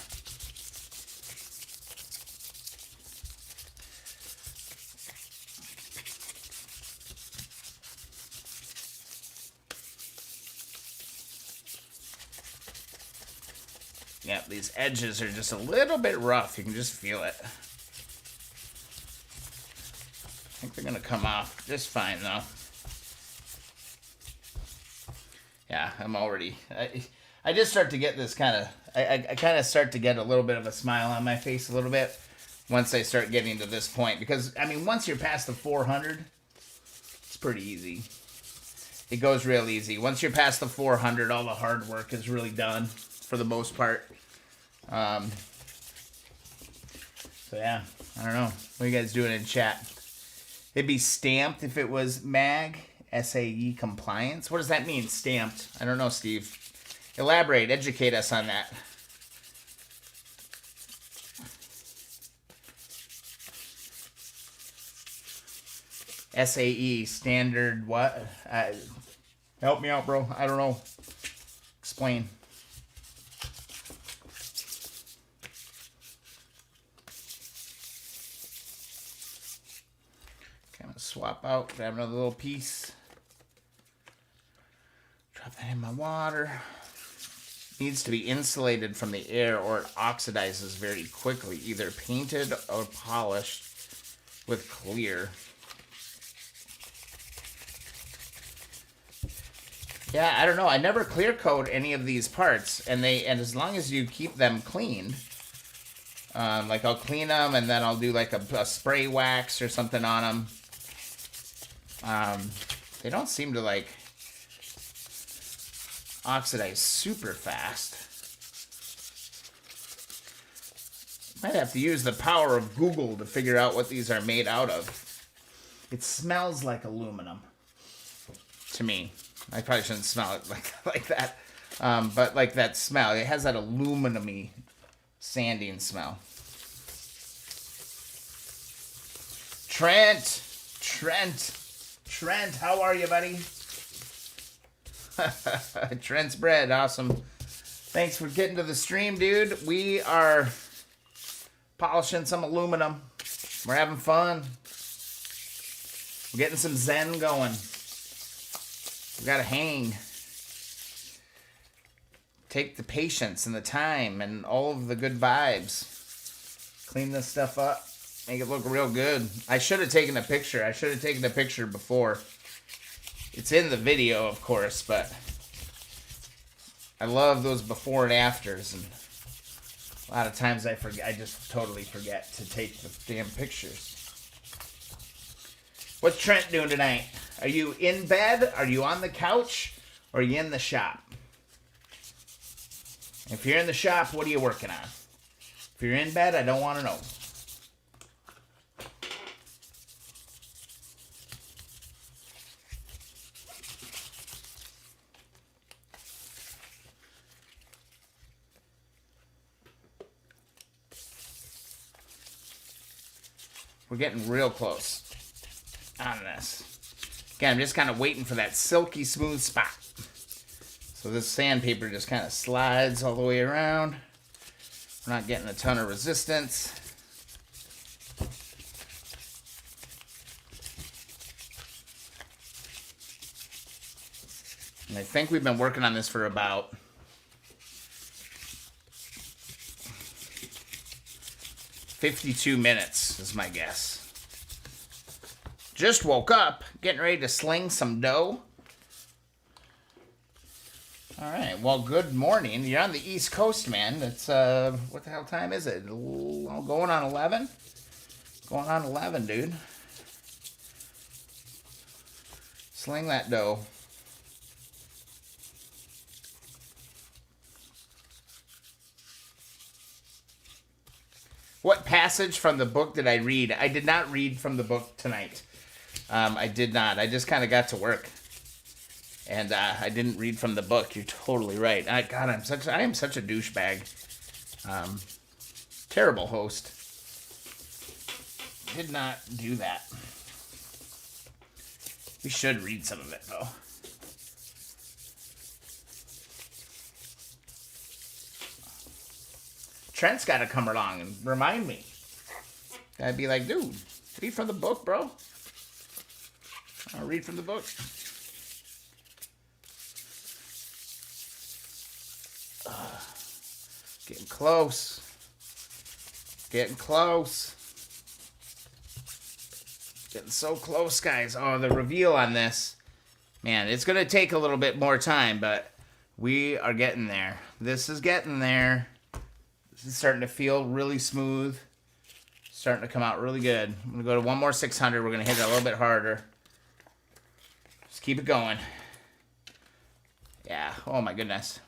Yeah, these edges are just a little bit rough. You can just feel it. I think they're going to come off just fine, though. Yeah, I'm already... I just start to get this kind of... I kind of start to get a little bit of a smile on my face a little bit once I start getting to this point. Because, I mean, once you're past the 400, it's pretty easy. It goes real easy. Once you're past the 400, all the hard work is really done for the most part. So yeah, I don't know. What are you guys doing in chat? It'd be stamped if it was MAG, SAE compliance. What does that mean, stamped? I don't know, Steve. Elaborate, educate us on that. SAE, standard what? Help me out, bro. I don't know. Explain. Swap out, grab another little piece. Drop that in my water. Needs to be insulated from the air or it oxidizes very quickly, either painted or polished with clear. Yeah, I don't know. I never clear coat any of these parts, and as long as you keep them cleaned, like I'll clean them and then I'll do like a spray wax or something on them. They don't seem to like oxidize super fast. Might have to use the power of Google to figure out what these are made out of. It smells like aluminum to me. I probably shouldn't smell it like that. But like that smell, it has that aluminum-y sanding smell. Trent, how are you, buddy? Trent's bread, awesome. Thanks for getting to the stream, dude. We are polishing some aluminum. We're having fun. We're getting some zen going. We gotta hang. Take the patience and the time and all of the good vibes. Clean this stuff up. Make it look real good. I should have taken a picture. I should have taken a picture before. It's in the video, of course, but I love those before and afters, and a lot of times I just totally forget to take the damn pictures. What's Trent doing tonight? Are you in bed? Are you on the couch? Or are you in the shop? If you're in the shop, what are you working on? If you're in bed, I don't want to know. We're getting real close on this. Again, I'm just kind of waiting for that silky smooth spot. So this sandpaper just kind of slides all the way around. We're not getting a ton of resistance. And I think we've been working on this for about 52 minutes is my guess. Just woke up, getting ready to sling some dough. All right, well, good morning. You're on the East Coast, man. It's, what the hell time is it? Going on 11? Going on 11, dude. Sling that dough. What passage from the book did I read? I did not read from the book tonight. I did not. I just kind of got to work. And I didn't read from the book. You're totally right. God, I am such a douchebag. Terrible host. Did not do that. We should read some of it, though. Trent's got to come along and remind me. I'd be like, dude, read from the book, bro. I'll read from the book. Getting close. Getting close. Getting so close, guys. Oh, the reveal on this. Man, it's going to take a little bit more time, but we are getting there. This is getting there. This is starting to feel really smooth. Starting to come out really good. I'm going to go to one more 600. We're going to hit it a little bit harder. Just keep it going. Yeah. Oh, my goodness.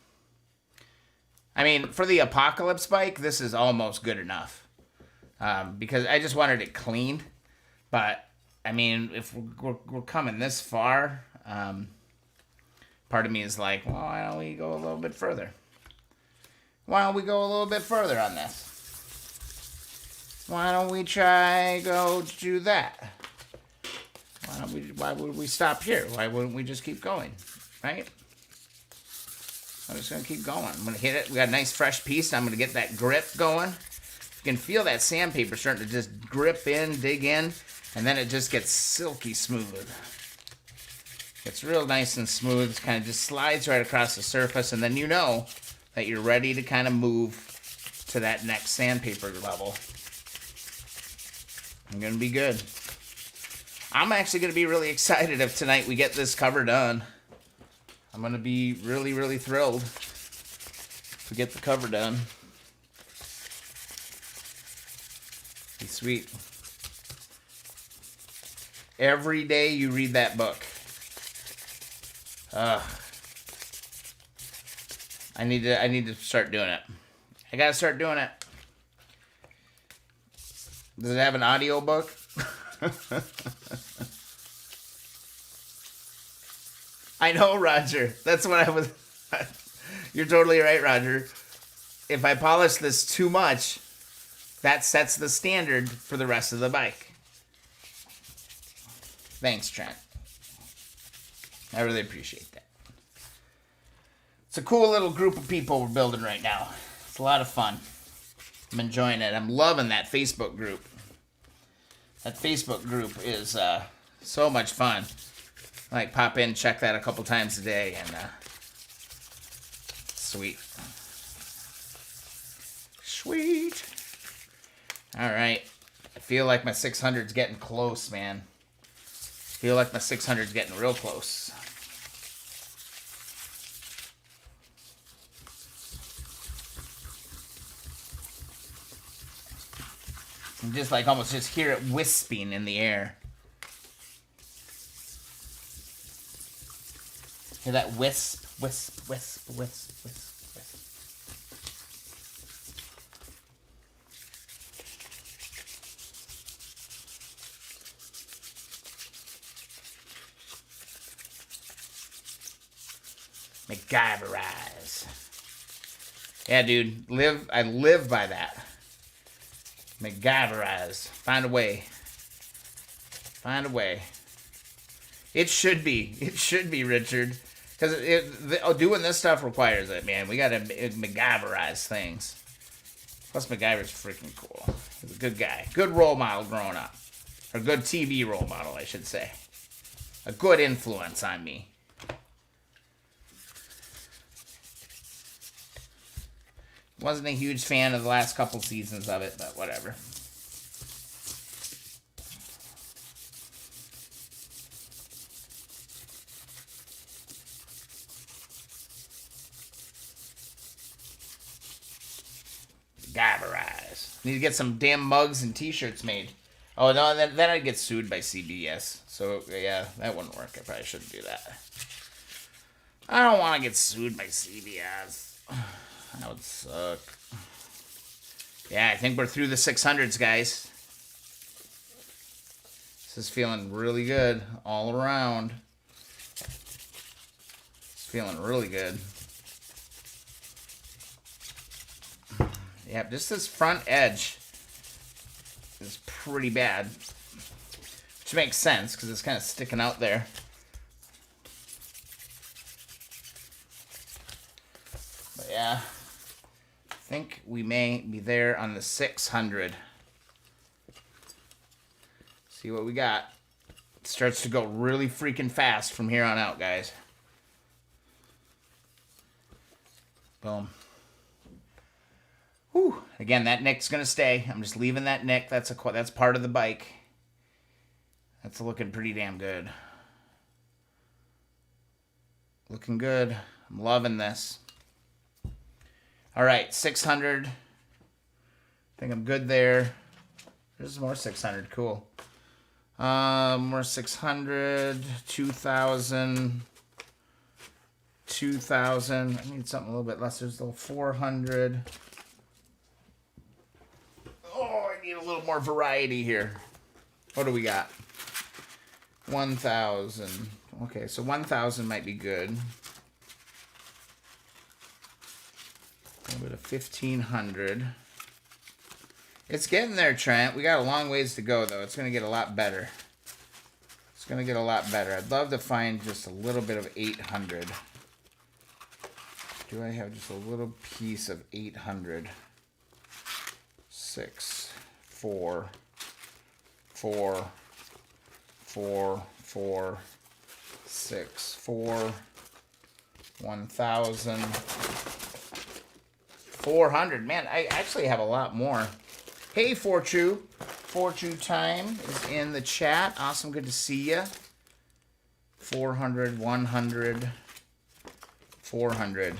I mean, for the Apocalypse bike, this is almost good enough. Because I just wanted it clean. But, I mean, if we're coming this far, part of me is like, well, why don't we go a little bit further? Why don't we go a little bit further on this? Why don't we try go do that? Why would we stop here? Why wouldn't we just keep going? Right? I'm just going to keep going. I'm going to hit it. We got a nice fresh piece. I'm going to get that grip going. You can feel that sandpaper starting to just grip in, dig in, and then it just gets silky smooth. It's real nice and smooth. It kind of just slides right across the surface, and then you know that you're ready to kind of move to that next sandpaper level. I'm going to be good. I'm actually going to be really excited if tonight we get this cover done. I'm going to be really, really thrilled to get the cover done. Be sweet. Every day you read that book. I need to start doing it. I got to start doing it. Does it have an audio book? I know, Roger. That's what I was... You're totally right, Roger. If I polish this too much, that sets the standard for the rest of the bike. Thanks, Trent. I really appreciate that. It's a cool little group of people we're building right now. It's a lot of fun. I'm enjoying it. I'm loving that Facebook group. That Facebook group is so much fun. Like, pop in, check that a couple times a day, and sweet. Sweet. All right. I feel like my 600's getting close, man. I feel like my 600's getting real close. You just like almost just hear it wisping in the air. Hear that wisp, wisp, wisp, wisp, wisp, wisp. MacGyverize. Yeah, dude. I live by that. MacGyverize. Find a way. Find a way. It should be. It should be, Richard. Because doing this stuff requires it, man. We got to MacGyverize things. Plus, MacGyver's freaking cool. He's a good guy. Good role model growing up. Or good TV role model, I should say. A good influence on me. Wasn't a huge fan of the last couple seasons of it, but whatever. MacGyverize. Need to get some damn mugs and t-shirts made. Oh, no, then I'd get sued by CBS. So, yeah, that wouldn't work. I probably shouldn't do that. I don't want to get sued by CBS. That would suck. Yeah, I think we're through the 600s, guys. This is feeling really good all around. It's feeling really good. Yep, just this front edge is pretty bad. Which makes sense, because it's kind of sticking out there. But yeah, I think we may be there on the 600. See what we got. It starts to go really freaking fast from here on out, guys. Boom. Whew. Again, that nick's gonna stay. I'm just leaving that nick. That's part of the bike. That's looking pretty damn good. Looking good. I'm loving this. All right, 600. I think I'm good there. There's more 600. Cool. More 600. 2,000. 2,000. I need something a little bit less. There's a little 400. Oh, I need a little more variety here. What do we got? 1,000. Okay, so 1,000 might be good. A little bit of 1,500. It's getting there, Trent. We got a long ways to go, though. It's going to get a lot better. It's going to get a lot better. I'd love to find just a little bit of 800. Do I have just a little piece of 800? 6, 4, 4, 4, 4, 6, 4, 1,000, 400. Man, I actually have a lot more. Hey, Fortru. Fortru time is in the chat. Awesome, good to see you. 400, 100, 400.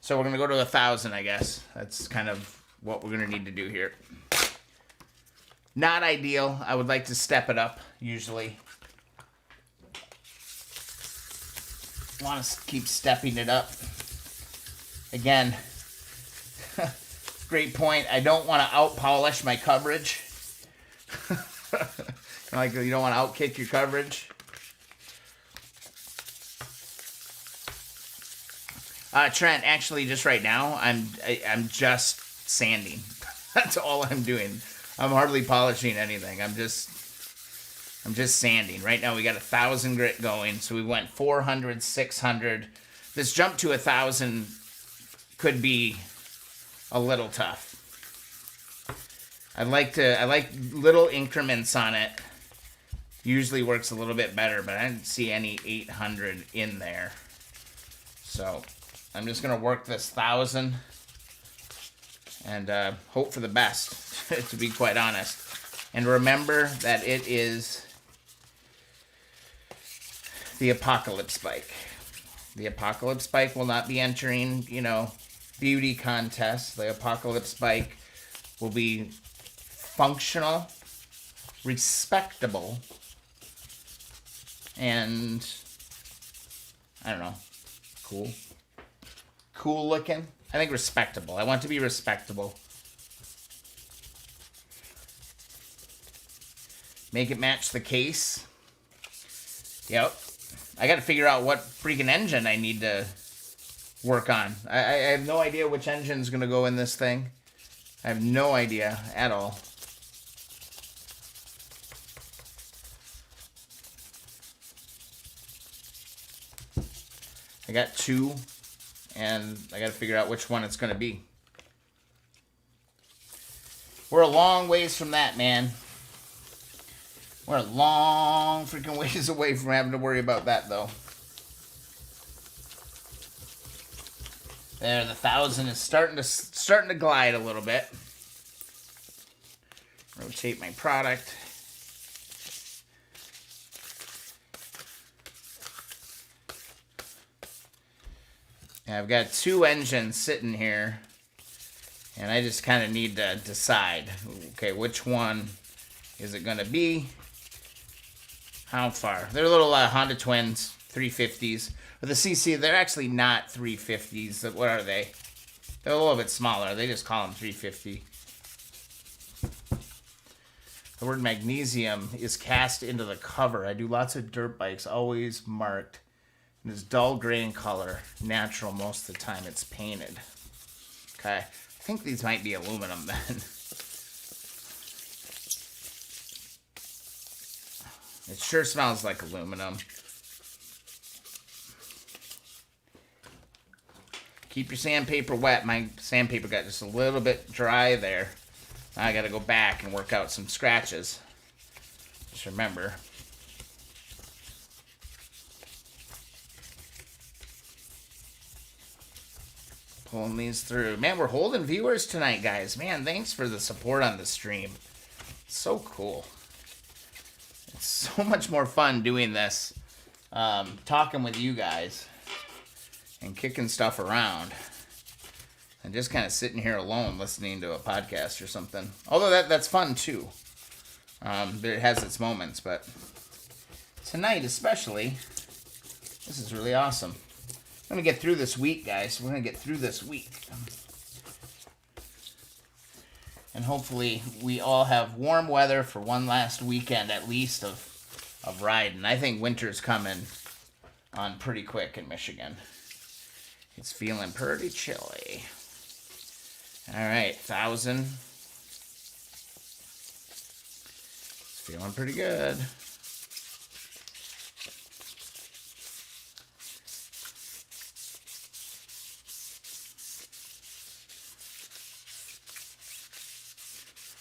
So we're going to go to 1,000, I guess. That's kind of what we're going to need to do here. Not ideal. I would like to step it up, usually. Want to keep stepping it up. Again, great point. I don't want to out-polish my coverage. Like, you don't want to out-kick your coverage. Trent, actually, just right now, I'm just sanding. That's all I'm doing. I'm hardly polishing anything. I'm just sanding. Right now, we got 1,000 grit going. So we went 400, 600. This jump to 1,000 could be a little tough. I like little increments on it. Usually works a little bit better, but I didn't see any 800 in there. So I'm just going to work this 1,000 and hope for the best, to be quite honest. And remember that it is the Apocalypse bike. The Apocalypse bike will not be entering, beauty contests. The Apocalypse bike will be functional, respectable, and I don't know, cool looking. I think respectable. I want to be respectable. Make it match the case. Yep. I got to figure out what freaking engine I need to work on. I have no idea which engine's going to go in this thing. I have no idea at all. I got 2, and I got to figure out which one it's going to be. We're a long ways from that, man. We're a long freaking ways away from having to worry about that, though. There, the 1,000 is starting to glide a little bit. Rotate my product. And I've got 2 engines sitting here, and I just kind of need to decide, okay, which one is it going to be? How far? They're little Honda Twins, 350s. But the CC, they're actually not 350s. What are they? They're a little bit smaller. They just call them 350. The word magnesium is cast into the cover. I do lots of dirt bikes, always marked. And it's dull gray in color. Natural most of the time. It's painted. Okay. I think these might be aluminum then. It sure smells like aluminum. Keep your sandpaper wet. My sandpaper got just a little bit dry there. Now I got to go back and work out some scratches. Just remember. Pulling these through. Man, we're holding viewers tonight, guys. Man, thanks for the support on the stream. It's so cool. It's so much more fun doing this, talking with you guys and kicking stuff around and just kind of sitting here alone listening to a podcast or something. Although that's fun too. It has its moments, but tonight especially, this is really awesome. I'm going to get through this week, guys. We're going to get through this week. And hopefully we all have warm weather for one last weekend at least of riding. I think winter's coming on pretty quick in Michigan. It's feeling pretty chilly. All right, 1,000. It's feeling pretty good.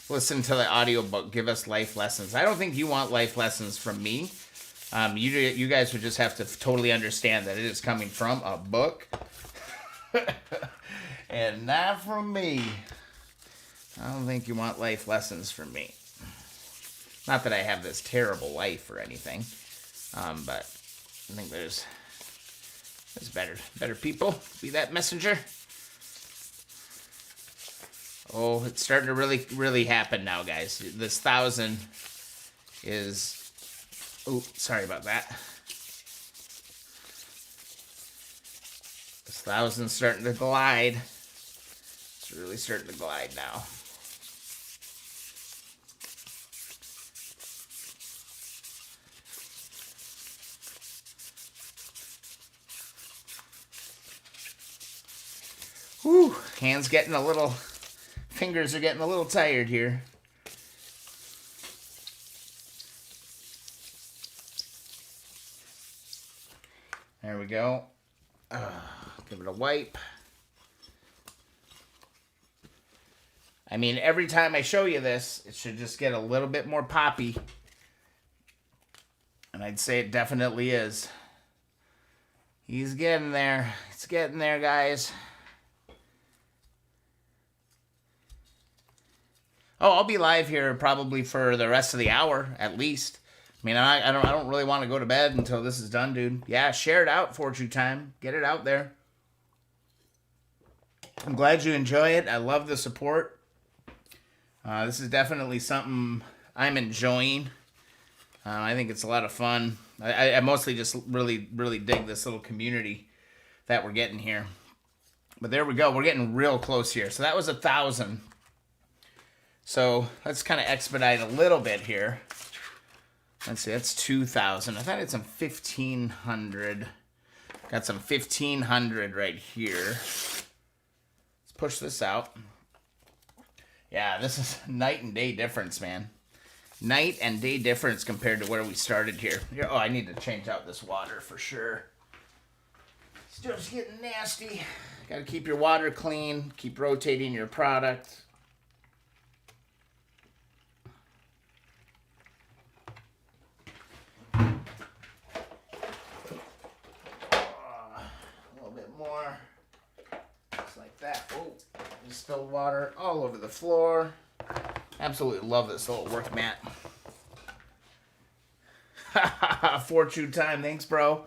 Listen to the audiobook. Give us life lessons. I don't think you want life lessons from me. You guys would just have to totally understand that it is coming from a book and not from me. I don't think you want life lessons from me. Not that I have this terrible life or anything, but I think there's better people. Be that messenger. Oh, it's starting to really happen now, guys. This 1,000 is... Oh, sorry about that. This 1,000's starting to glide. It's really starting to glide now. Whew, hands getting a little... Fingers are getting a little tired here. There we go. Give it a wipe. I mean, every time I show you this, it should just get a little bit more poppy. And I'd say it definitely is. He's getting there. It's getting there, guys. Oh, I'll be live here probably for the rest of the hour, at least. I mean, I don't really want to go to bed until this is done, dude. Yeah, share it out, Fortune Time. Get it out there. I'm glad you enjoy it. I love the support. This is definitely something I'm enjoying. I think it's a lot of fun. I mostly just really, really dig this little community that we're getting here. But there we go. We're getting real close here. So that was 1,000. So let's kind of expedite a little bit here. Let's see. That's 2,000. I thought I had some 1,500. Got some 1,500 right here. Let's push this out. Yeah, this is night and day difference, man. Night and day difference compared to where we started here. Oh, I need to change out this water for sure. Stuff's getting nasty. Got to keep your water clean. Keep rotating your product. A little bit more. Just like that. Oh, just spilled water all over the floor. Absolutely love this little work mat. Fortune time. Thanks, bro.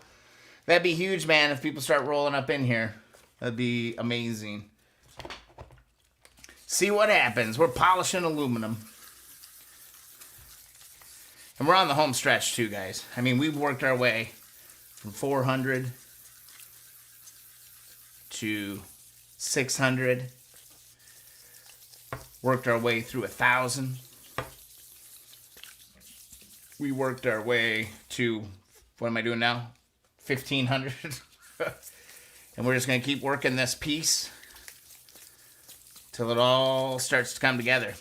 That'd be huge, man, if people start rolling up in here. That'd be amazing. See what happens. We're polishing aluminum. And we're on the home stretch, too, guys. I mean, we've worked our way from 400 to 600. Worked our way through 1,000. We worked our way to, what am I doing now? 1,500. And we're just going to keep working this piece till it all starts to come together.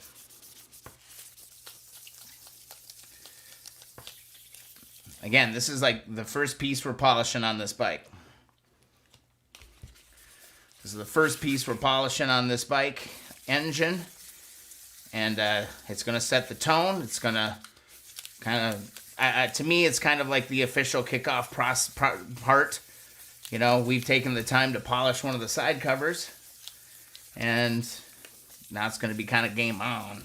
Again, this is like the first piece we're polishing on this bike. This is the first piece we're polishing on this bike engine. And it's going to set the tone. It's going to kind of, to me, it's kind of like the official kickoff part. You know, we've taken the time to polish one of the side covers. And now it's going to be kind of game on.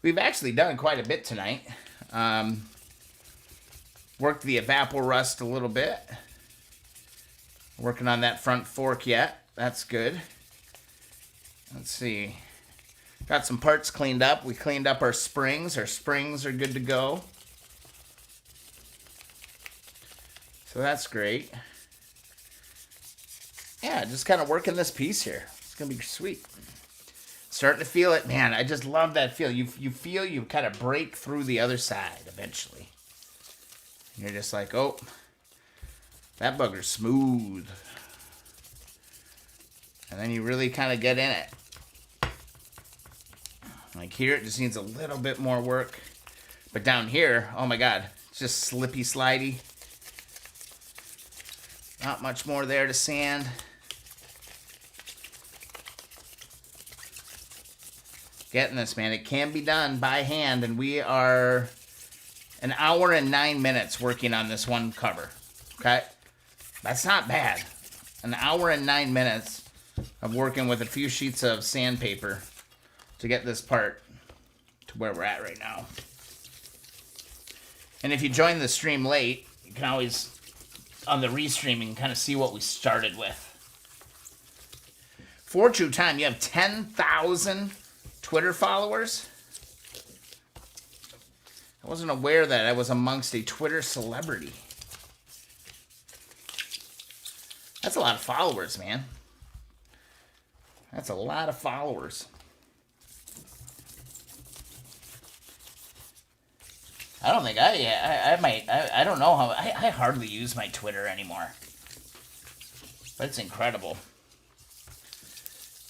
We've actually done quite a bit tonight. Worked the evaporust a little bit. Working on that front fork yet. That's good. Let's see. Got some parts cleaned up. We cleaned up our springs. Our springs are good to go. So that's great. Yeah, just kind of working this piece here. It's going to be sweet. Starting to feel it. Man, I just love that feel. You feel you kind of break through the other side eventually. You're just like, oh, that bugger's smooth. And then you really kind of get in it. Like here, it just needs a little bit more work. But down here, oh my God, it's just slippy slidey. Not much more there to sand. Getting this, man. It can be done by hand, and we are 1 hour and 9 minutes working on this one cover. Okay? That's not bad. 1 hour and 9 minutes of working with a few sheets of sandpaper to get this part to where we're at right now. And if you join the stream late, you can always, on the restreaming, kind of see what we started with. For True Time, you have 10,000 Twitter followers. I wasn't aware that I was amongst a Twitter celebrity. That's a lot of followers, man. That's a lot of followers. I don't think I don't know how, I hardly use my Twitter anymore. But it's incredible.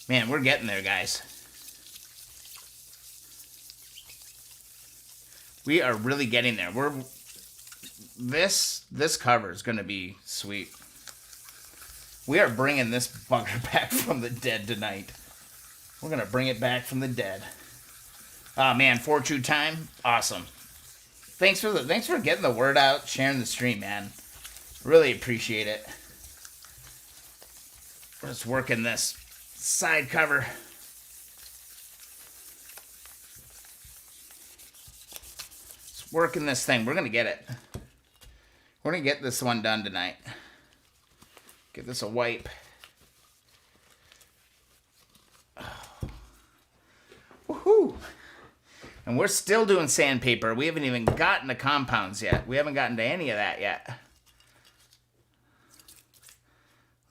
Man, we're getting there, guys. We are really getting there. This cover is going to be sweet. We are bringing this bugger back from the dead tonight. We're going to bring it back from the dead. Oh, man, For True Time, awesome. Thanks for getting the word out, sharing the stream, man. Really appreciate it. We're just working this side cover. Just working this thing. We're going to get it. We're going to get this one done tonight. Give this a wipe. Oh. Woohoo! And we're still doing sandpaper. We haven't even gotten to compounds yet. We haven't gotten to any of that yet.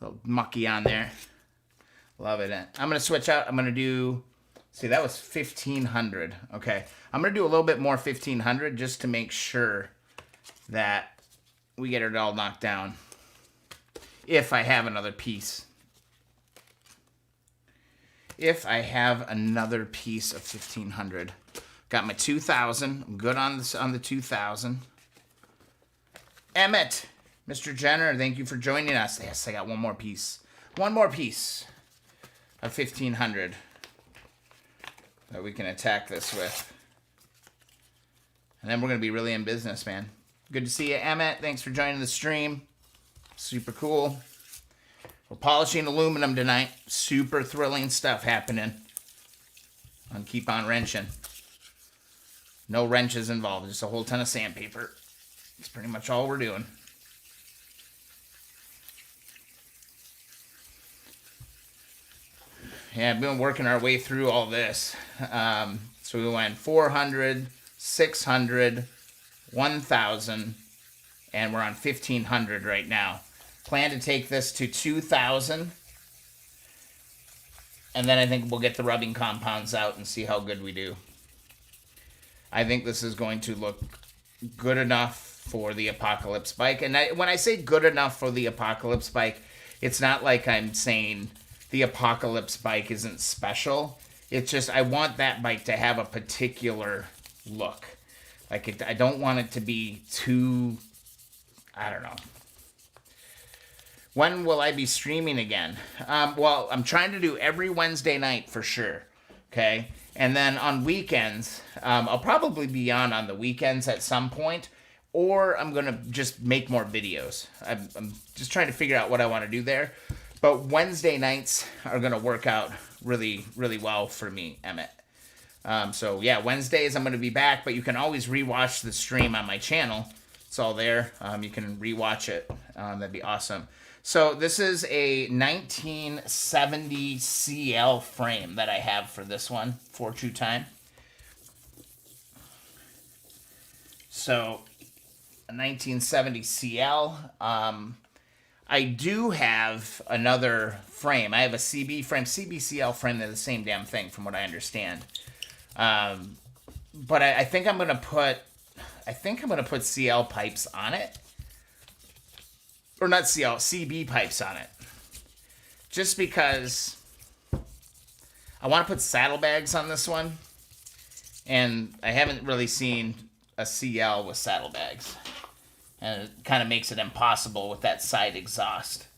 A little mucky on there. Love it. I'm going to switch out. I'm going to do... See, that was 1,500. Okay. I'm going to do a little bit more 1,500 just to make sure that we get it all knocked down. If I have another piece. If I have another piece of 1,500. Got my 2,000. I'm good on the 2,000. Emmett, Mr. Jenner, thank you for joining us. Yes, I got one more piece. One more piece of 1,500 that we can attack this with. And then we're going to be really in business, man. Good to see you, Emmett. Thanks for joining the stream. Super cool. We're polishing aluminum tonight. Super thrilling stuff happening on Keep On Wrenching. No wrenches involved, just a whole ton of sandpaper. That's pretty much all we're doing. Yeah, we've been working our way through all this. So we went 400, 600, 1,000, and we're on 1,500 right now. Plan to take this to 2,000. And then I think we'll get the rubbing compounds out and see how good we do. I think this is going to look good enough for the Apocalypse bike. And when I say good enough for the Apocalypse bike, it's not like I'm saying the Apocalypse bike isn't special. It's just I want that bike to have a particular look. Like I don't want it to be too, I don't know. When will I be streaming again? Well, I'm trying to do every Wednesday night for sure. Okay? And then on weekends, I'll probably be on the weekends at some point, or I'm going to just make more videos. I'm just trying to figure out what I want to do there. But Wednesday nights are going to work out really, really well for me, Emmett. So, yeah, Wednesdays I'm going to be back, but you can always rewatch the stream on my channel. It's all there. You can rewatch it. That'd be awesome. So this is a 1970 CL frame that I have for this one, 4-2 time. So a 1970 CL. I do have another frame. I have a CB frame, CBCL frame. They're the same damn thing from what I understand. But I think I'm gonna put CL pipes on it. Or not CL, CB pipes on it. Just because I want to put saddlebags on this one. And I haven't really seen a CL with saddlebags. And it kind of makes it impossible with that side exhaust.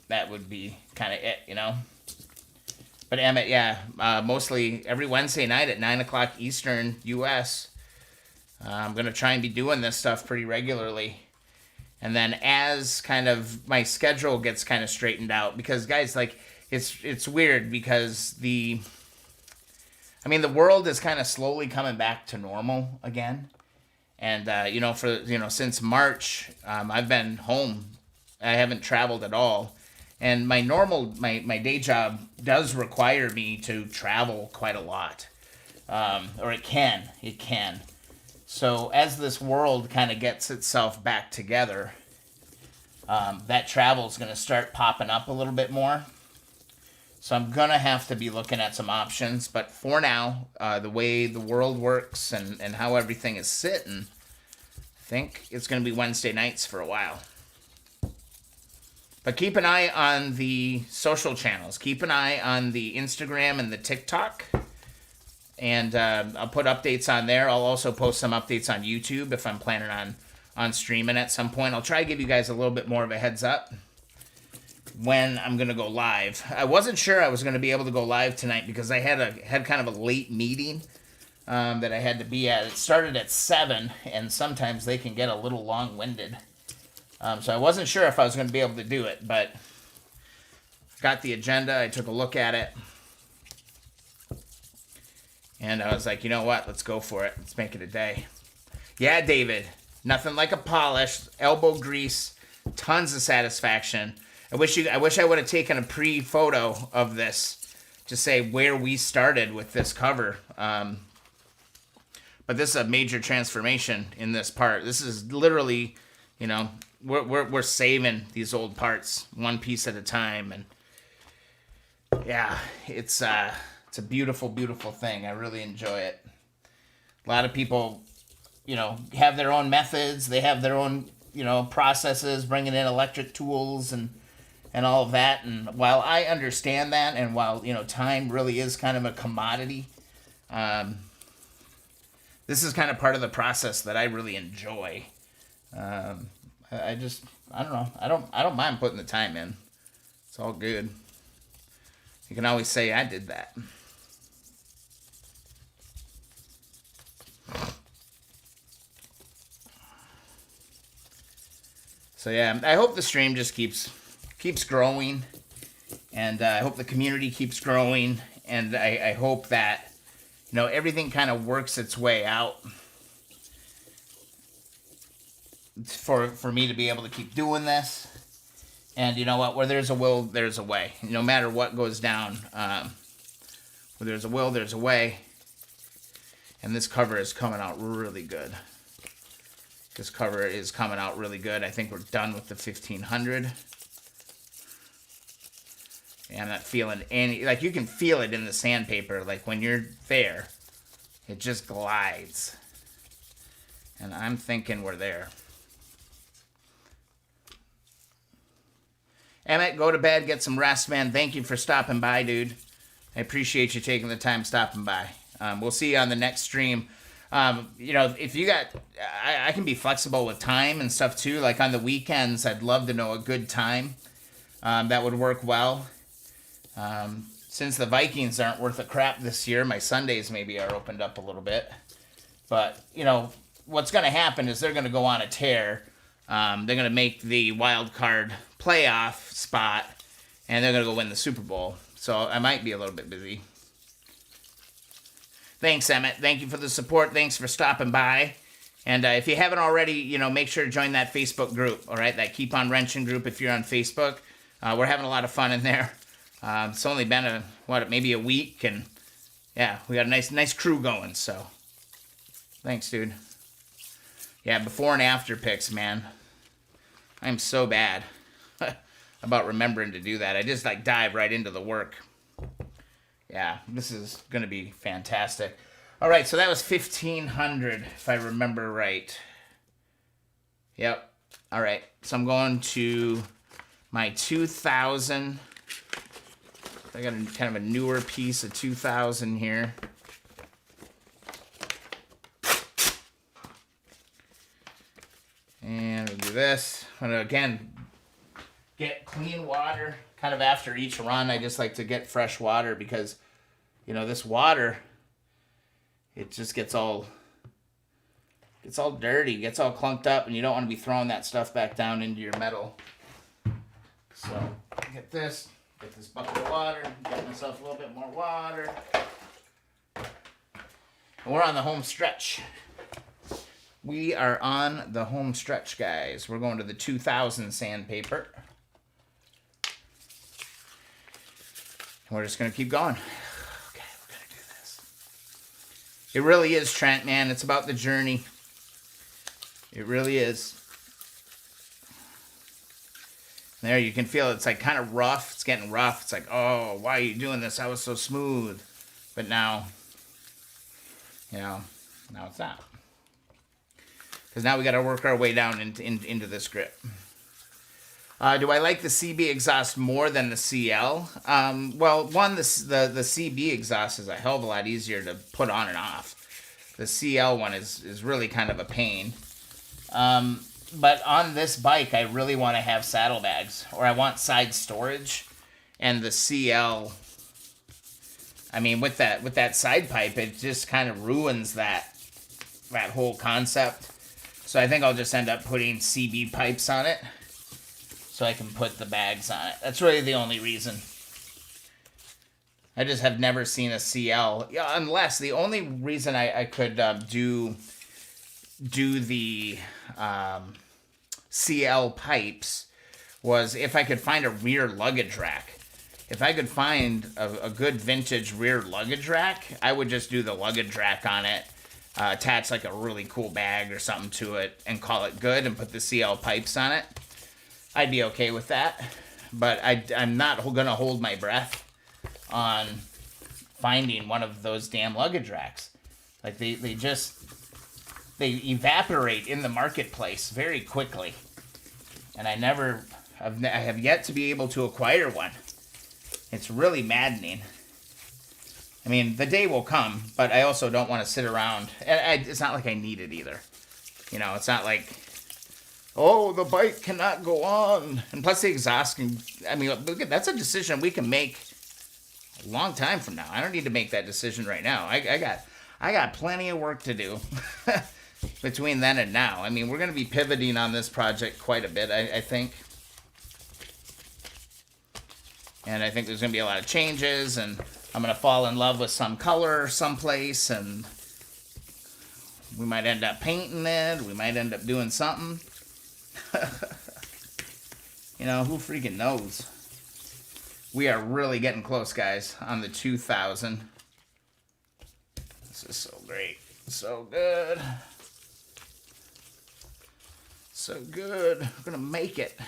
That would be kind of it, you know? But Emmett, yeah, mostly every Wednesday night at 9 o'clock Eastern U.S. I'm going to try and be doing this stuff pretty regularly. And then as kind of my schedule gets kind of straightened out, because guys, like it's weird because the world is kind of slowly coming back to normal again. And since March, I've been home. I haven't traveled at all. And my day job does require me to travel quite a lot. Or it can. So as this world kind of gets itself back together, that travel is going to start popping up a little bit more. So I'm going to have to be looking at some options. But for now, the way the world works and how everything is sitting, I think it's going to be Wednesday nights for a while. But keep an eye on the social channels. Keep an eye on the Instagram and the TikTok. And I'll put updates on there. I'll also post some updates on YouTube if I'm planning on streaming at some point. I'll try to give you guys a little bit more of a heads up when I'm going to go live. I wasn't sure I was going to be able to go live tonight because I had kind of a late meeting that I had to be at. It started at 7, and sometimes they can get a little long-winded. So I wasn't sure if I was going to be able to do it, but got the agenda. I took a look at it. And I was like, you know what? Let's go for it. Let's make it a day. Yeah, David. Nothing like a polished, elbow grease, tons of satisfaction. I wish I would have taken a pre-photo of this just say where we started with this cover. But this is a major transformation in this part. This is literally, you know, we're saving these old parts one piece at a time, and yeah, it's a beautiful, beautiful thing. I really enjoy it. A lot of people, you know, have their own methods. They have their own, you know, processes, bringing in electric tools and all of that. And while I understand that, and while, you know, time really is kind of a commodity, this is kind of part of the process that I really enjoy. I don't know. I don't mind putting the time in. It's all good. You can always say I did that. So yeah, I hope the stream just keeps growing, and I hope the community keeps growing, and I hope that, you know, everything kind of works its way out for me to be able to keep doing this. And you know what? Where there's a will, there's a way. No matter what goes down, where there's a will, there's a way. And this cover is coming out really good. This cover is coming out really good. I think we're done with the 1500. And I'm not feeling any, like, you can feel it in the sandpaper. Like when you're there, it just glides. And I'm thinking we're there. Emmett, go to bed, get some rest, man. Thank you for stopping by, dude. I appreciate you taking the time stopping by. We'll see you on the next stream. You know, if you got, I can be flexible with time and stuff too. Like on the weekends, I'd love to know a good time that would work well. Since the Vikings aren't worth a crap this year, my Sundays maybe are opened up a little bit. But, you know, what's going to happen is they're going to go on a tear. They're going to make the wild card playoff spot, and they're going to go win the Super Bowl. So I might be a little bit busy. Thanks, Emmett. Thank you for the support. Thanks for stopping by. And if you haven't already, you know, make sure to join that Facebook group, all right? That Keep On Wrenching group if you're on Facebook. We're having a lot of fun in there. It's only been maybe a week, and yeah, we got a nice crew going, so thanks, dude. Yeah, before and after pics, man. I'm so bad about remembering to do that. I just like dive right into the work. Yeah, this is going to be fantastic. All right, so that was 1500, if I remember right. Yep. All right, so I'm going to my 2000. I got kind of a newer piece of 2000 here. And we'll do this. I'm going to, again, get clean water. Kind of after each run, I just like to get fresh water because, you know, this water, it just gets all dirty, gets all clunked up, and you don't want to be throwing that stuff back down into your metal. So, get this bucket of water, get myself a little bit more water. And we're on the home stretch. We are on the home stretch, guys. We're going to the 2000 sandpaper. And we're just going to keep going. Okay, we're going to do this. It really is, Trent, man. It's about the journey. It really is. There, you can feel it's like kind of rough. It's getting rough. It's like, oh, why are you doing this? I was so smooth. But now, you know, now it's not. Because now we got to work our way down into this grip. Do I like the CB exhaust more than the CL? Well, one, the CB exhaust is a hell of a lot easier to put on and off. The CL one is really kind of a pain. But on this bike, I really want to have saddlebags, or I want side storage. And the CL, I mean, with that side pipe, it just kind of ruins that whole concept. So I think I'll just end up putting CB pipes on it, so I can put the bags on it. That's really the only reason. I just have never seen a CL. Yeah, unless the only reason I could do the CL pipes was if I could find a rear luggage rack. if I could find a good vintage rear luggage rack, I would just do the luggage rack on it, attach like a really cool bag or something to it, and call it good, and put the CL pipes on it. I'd be okay with that, but I'm not going to hold my breath on finding one of those damn luggage racks. Like, they evaporate in the marketplace very quickly. And I have yet to be able to acquire one. It's really maddening. I mean, the day will come, but I also don't want to sit around. And it's not like I need it either. You know, it's not like, oh, the bike cannot go on. And plus the exhaust can, I mean, look, that's a decision we can make a long time from now. I don't need to make that decision right now. I got plenty of work to do between then and now. I mean, we're going to be pivoting on this project quite a bit, I think. And I think there's going to be a lot of changes, and I'm going to fall in love with some color someplace, and we might end up painting it. We might end up doing something. You know, who freaking knows? We are really getting close, guys, on the 2,000. This is so great. So good. So good. We're going to make it.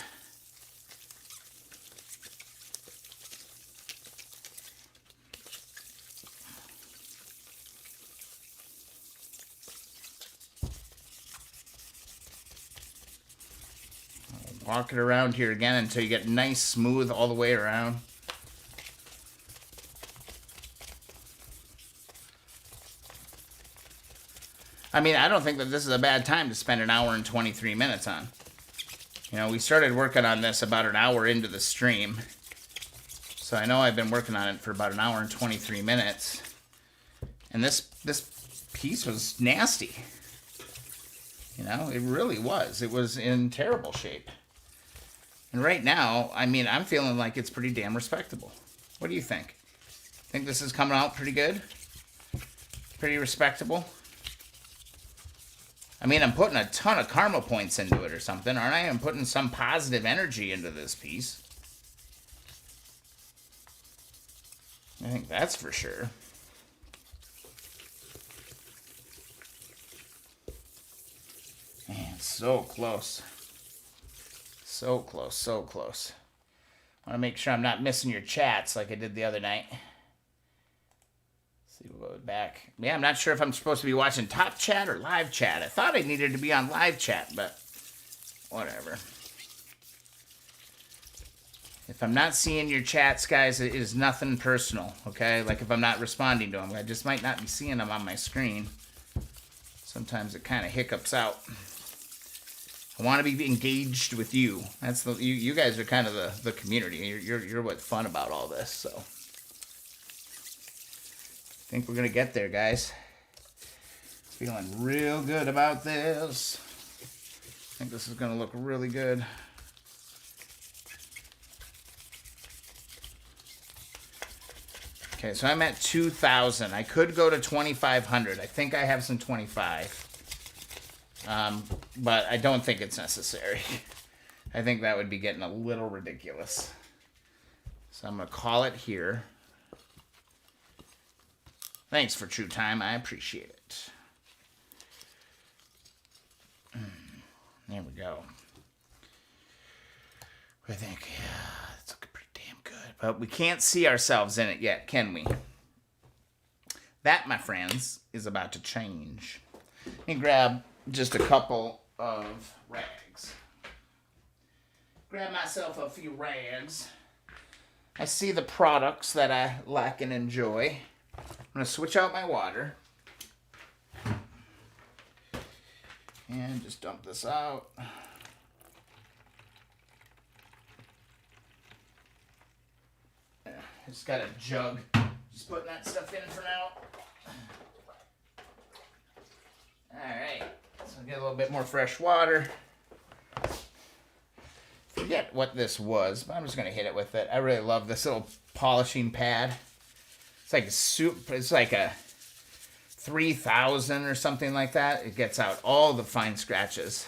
Walk it around here again until you get nice, smooth all the way around. I mean, I don't think that this is a bad time to spend an hour and 23 minutes on. You know, we started working on this about an hour into the stream. So I know I've been working on it for about an hour and 23 minutes. And this piece was nasty. You know, it really was. It was in terrible shape. And right now, I mean, I'm feeling like it's pretty damn respectable. What do you think? Think this is coming out pretty good? Pretty respectable? I mean, I'm putting a ton of karma points into it or something, aren't I? I'm putting some positive energy into this piece. I think that's for sure. Man, so close. So close, so close. I want to make sure I'm not missing your chats like I did the other night. Let's see, we'll go back. Yeah, I'm not sure if I'm supposed to be watching top chat or live chat. I thought I needed to be on live chat, but whatever. If I'm not seeing your chats, guys, it is nothing personal, okay? Like if I'm not responding to them, I just might not be seeing them on my screen. Sometimes it kind of hiccups out. I want to be engaged with you. That's you guys are kind of the community. You're what's fun about all this. So I think we're gonna get there, guys. Feeling real good about this. I think this is gonna look really good. Okay, so I'm at 2,000. I could go to 2,500. I think I have some 25. But I don't think it's necessary. I think that would be getting a little ridiculous. So I'm going to call it here. Thanks for True Time. I appreciate it. There we go. I think, yeah, it's looking pretty damn good. But we can't see ourselves in it yet, can we? That, my friends, is about to change. Let me grab just a couple of rags. Grab myself a few rags. I see the products that I like and enjoy. I'm going to switch out my water. And just dump this out. Just got a jug. Just putting that stuff in for now. Alright. So get a little bit more fresh water. Forget what this was, but I'm just going to hit it with it. I really love this little polishing pad. It's like a soup. It's like a 3,000 or something like that. It gets out all the fine scratches.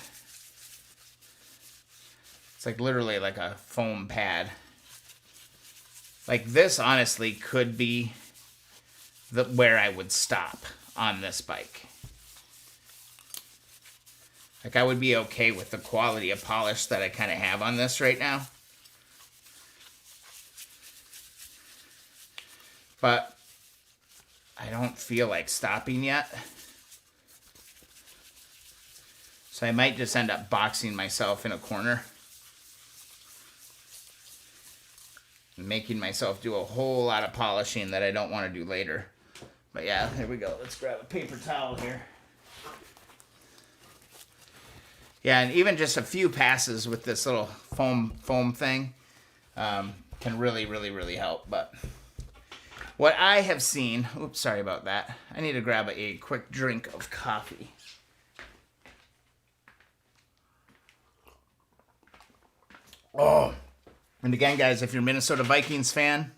It's like literally like a foam pad. Like this, honestly, could be where I would stop on this bike. Like, I would be okay with the quality of polish that I kind of have on this right now. But I don't feel like stopping yet. So I might just end up boxing myself in a corner. And making myself do a whole lot of polishing that I don't want to do later. But yeah, here we go. Let's grab a paper towel here. Yeah, and even just a few passes with this little foam thing can really help. But what I have seen, oops, sorry about that. I need to grab a quick drink of coffee. Oh, and again, guys, if you're a Minnesota Vikings fan,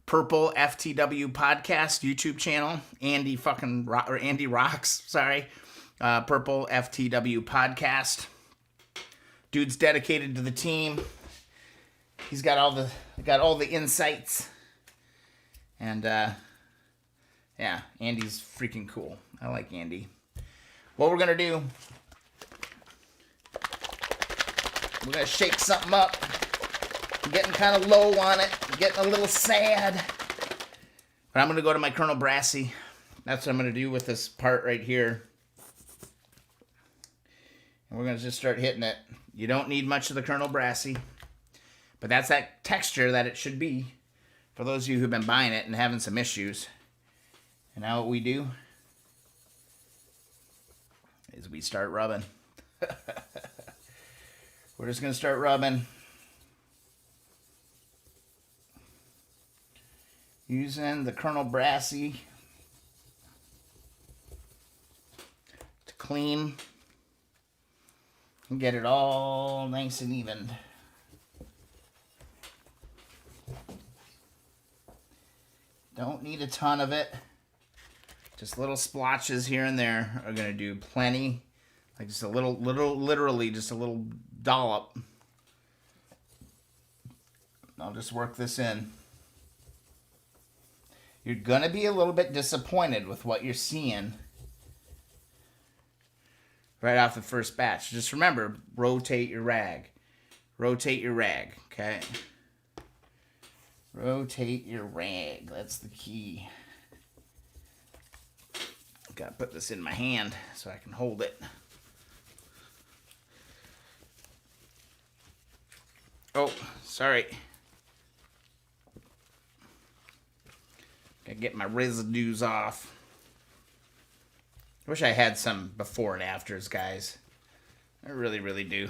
Purple FTW Podcast YouTube channel, Andy Rocks, sorry. Purple FTW Podcast. Dude's dedicated to the team. He's got all the insights. And yeah, Andy's freaking cool. I like Andy. What we're gonna do, we're gonna shake something up. I'm getting kind of low on it. I'm getting a little sad. But I'm gonna go to my Colonel Brassy. That's what I'm gonna do with this part right here. And we're going to just start hitting it. You don't need much of the Colonel Brassy. But that's that texture that it should be. For those of you who've been buying it and having some issues. And now what we do is we start rubbing. We're just going to start rubbing. Using the Colonel Brassy to clean and get it all nice and even. Don't need a ton of it. Just little splotches here and there are going to do plenty. Like just a literally just a little dollop. I'll just work this in. You're going to be a little bit disappointed with what you're seeing right off the first batch. Just remember, rotate your rag. Rotate your rag, okay? Rotate your rag. That's the key. Gotta put this in my hand so I can hold it. Oh, sorry. Gotta get my residues off. I wish I had some before and afters, guys. I really do.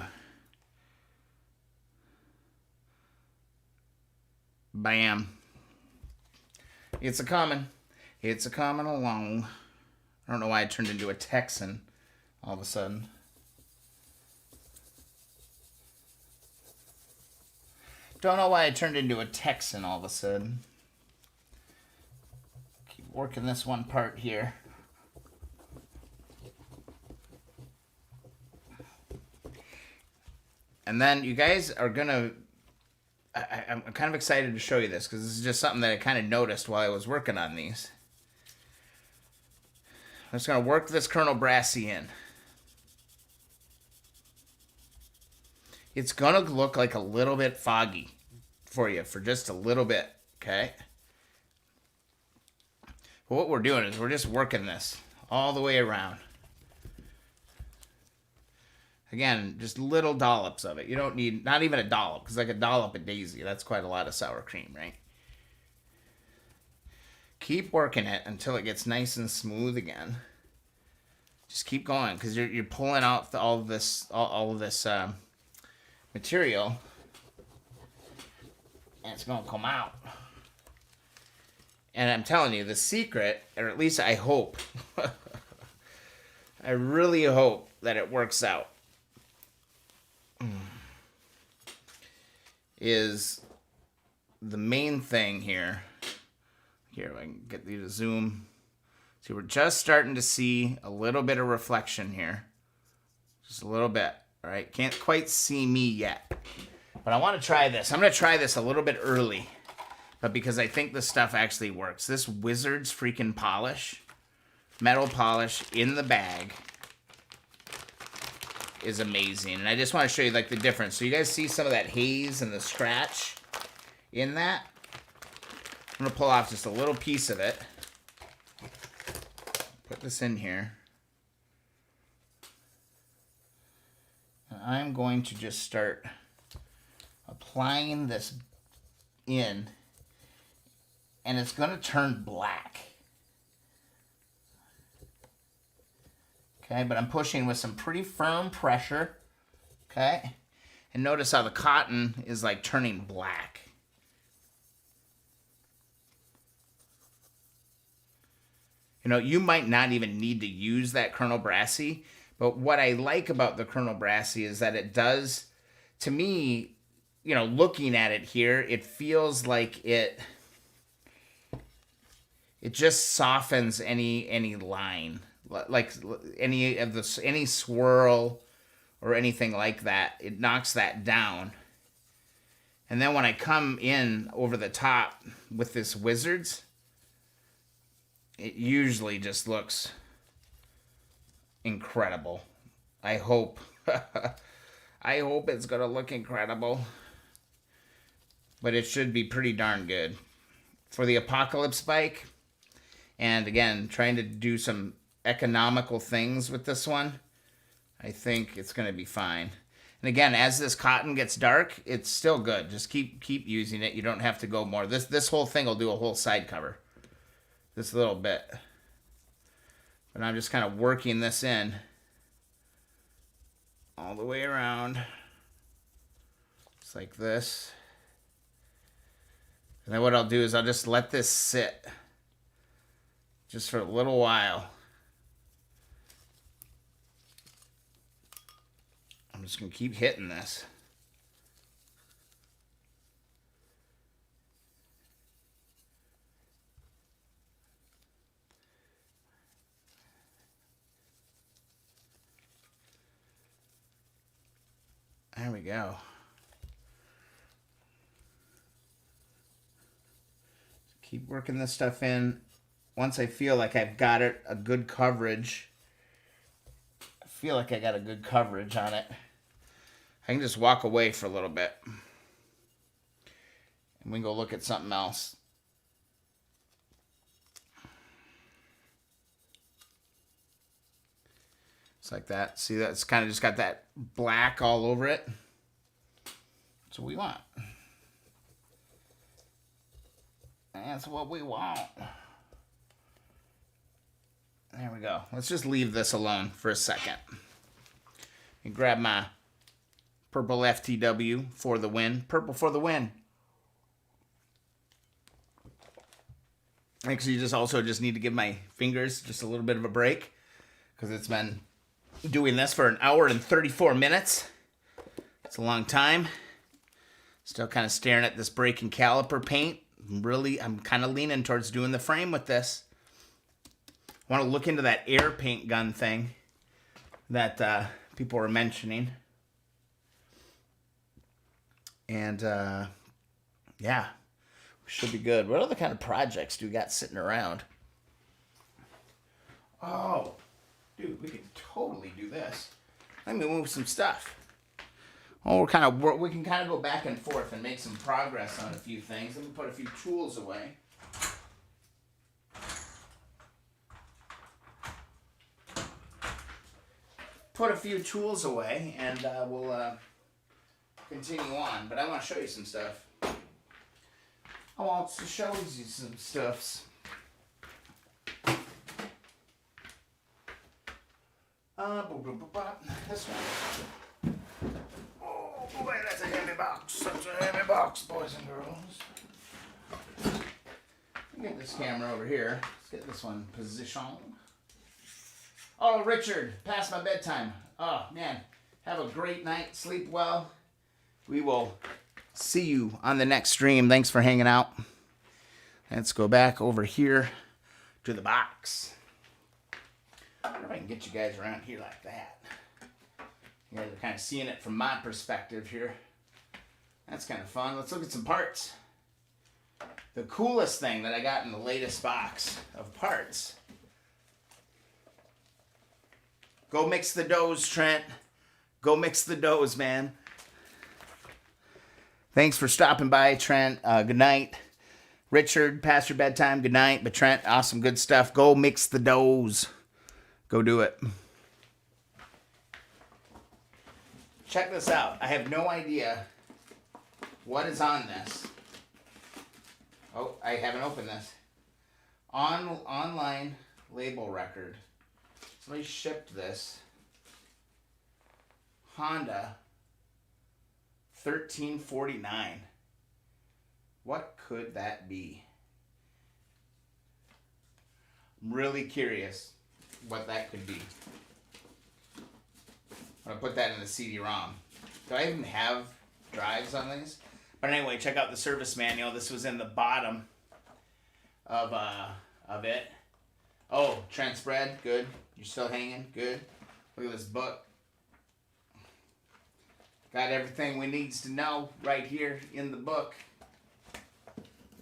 Bam. It's a coming. It's a coming along. I don't know why I turned into a Texan all of a sudden. Don't know why I turned into a Texan all of a sudden. Keep working this one part here. And then you guys are going to... I'm kind of excited to show you this because this is just something that I kind of noticed while I was working on these. I'm just going to work this Colonel Brassy in. It's going to look like a little bit foggy for you for just a little bit, okay? But what we're doing is we're just working this all the way around. Again, just little dollops of it. You don't need, not even a dollop, because like a dollop of Daisy, that's quite a lot of sour cream, right? Keep working it until it gets nice and smooth again. Just keep going, because you're pulling out all of this material, and it's going to come out. And I'm telling you, the secret, or at least I hope, I really hope that it works out, is the main thing here. Here, I can get you to zoom. See, we're just starting to see a little bit of reflection here. Just a little bit, all right? Can't quite see me yet. But I want to try this. I'm going to try this a little bit early. but because I think this stuff actually works. This Wizards freaking polish, metal polish in the bag, is amazing. And I just want to show you like the difference. So you guys see some of that haze and the scratch in that? I'm going to pull off just a little piece of it. Put this in here. And I'm going to just start applying this in, and it's going to turn black. Okay, but I'm pushing with some pretty firm pressure. Okay, and notice how the cotton is like turning black. You know, you might not even need to use that Colonel Brassy, but what I like about the Colonel Brassy is that it does, to me, you know, looking at it here, it feels like it just softens any line, like any swirl or anything like that. It knocks that down. And then when I come in over the top with this Wizards, it usually just looks incredible. I hope I hope it's gonna look incredible. But it should be pretty darn good. For the Apocalypse bike, and again, trying to do some economical things with this one, I think it's gonna be fine. And again, as this cotton gets dark, it's still good. Just keep using it. You don't have to go more. This whole thing will do a whole side cover. This little bit. But I'm just kind of working this in all the way around. Just like this. And then what I'll do is I'll just let this sit just for a little while. I'm just going to keep hitting this. There we go. Keep working this stuff in. Once I feel like I've got it, a good coverage, I feel like I got a good coverage on it, I can just walk away for a little bit. And we can go look at something else. Just like that. See, that's kind of just got that black all over it. That's what we want. That's what we want. There we go. Let's just leave this alone for a second. And grab my purple FTW for the win. Purple for the win. Actually, you just need to give my fingers just a little bit of a break, because it's been doing this for an hour and 34 minutes. It's a long time. Still kind of staring at this breaking caliper paint. I'm kind of leaning towards doing the frame with this. I want to look into that air paint gun thing that people were mentioning. And yeah, should be good. What other kind of projects do we got sitting around? Oh, dude, we could totally do this. Let me move some stuff. Oh, we can kind of go back and forth and make some progress on a few things. Let me put a few tools away. And we'll continue on. But I want to show you some stuff. I want to show you some stuffs. This one. Oh boy, that's a heavy box. That's a heavy box, boys and girls. Get this camera over here. Let's get this one positioned. Oh, Richard, past my bedtime. Oh, man. Have a great night. Sleep well. We will see you on the next stream. Thanks for hanging out. Let's go back over here to the box. I wonder if I can get you guys around here like that. You guys are kind of seeing it from my perspective here. That's kind of fun. Let's look at some parts. the coolest thing that I got in the latest box of parts. Go mix the doughs, Trent. Go mix the doughs, man. Thanks for stopping by, Trent. Good night. Richard, past your bedtime, good night. But Trent, awesome, good stuff. Go mix the doughs. Go do it. Check this out. I have no idea what is on this. Oh, I haven't opened this. Online label record. Somebody shipped this. Honda 1349. What could that be? I'm really curious what that could be. I'm going to put that in the CD-ROM. Do I even have drives on these? But anyway, check out the service manual. This was in the bottom of it. Oh, Trent spread. Good. You're still hanging. Good. Look at this book. Got everything we needs to know right here in the book.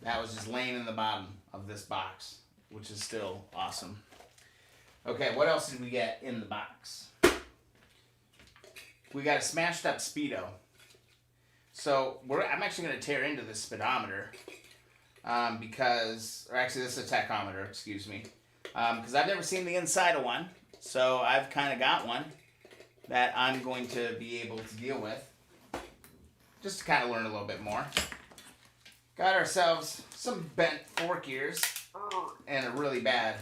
That was just laying in the bottom of this box, which is still awesome. Okay, what else did we get in the box? We got a smashed up Speedo. So I'm actually going to tear into this speedometer because, or actually this is a tachometer, excuse me, because I've never seen the inside of one. So I've kind of got one that I'm going to be able to deal with just to kind of learn a little bit more. Got ourselves some bent fork ears and a really bad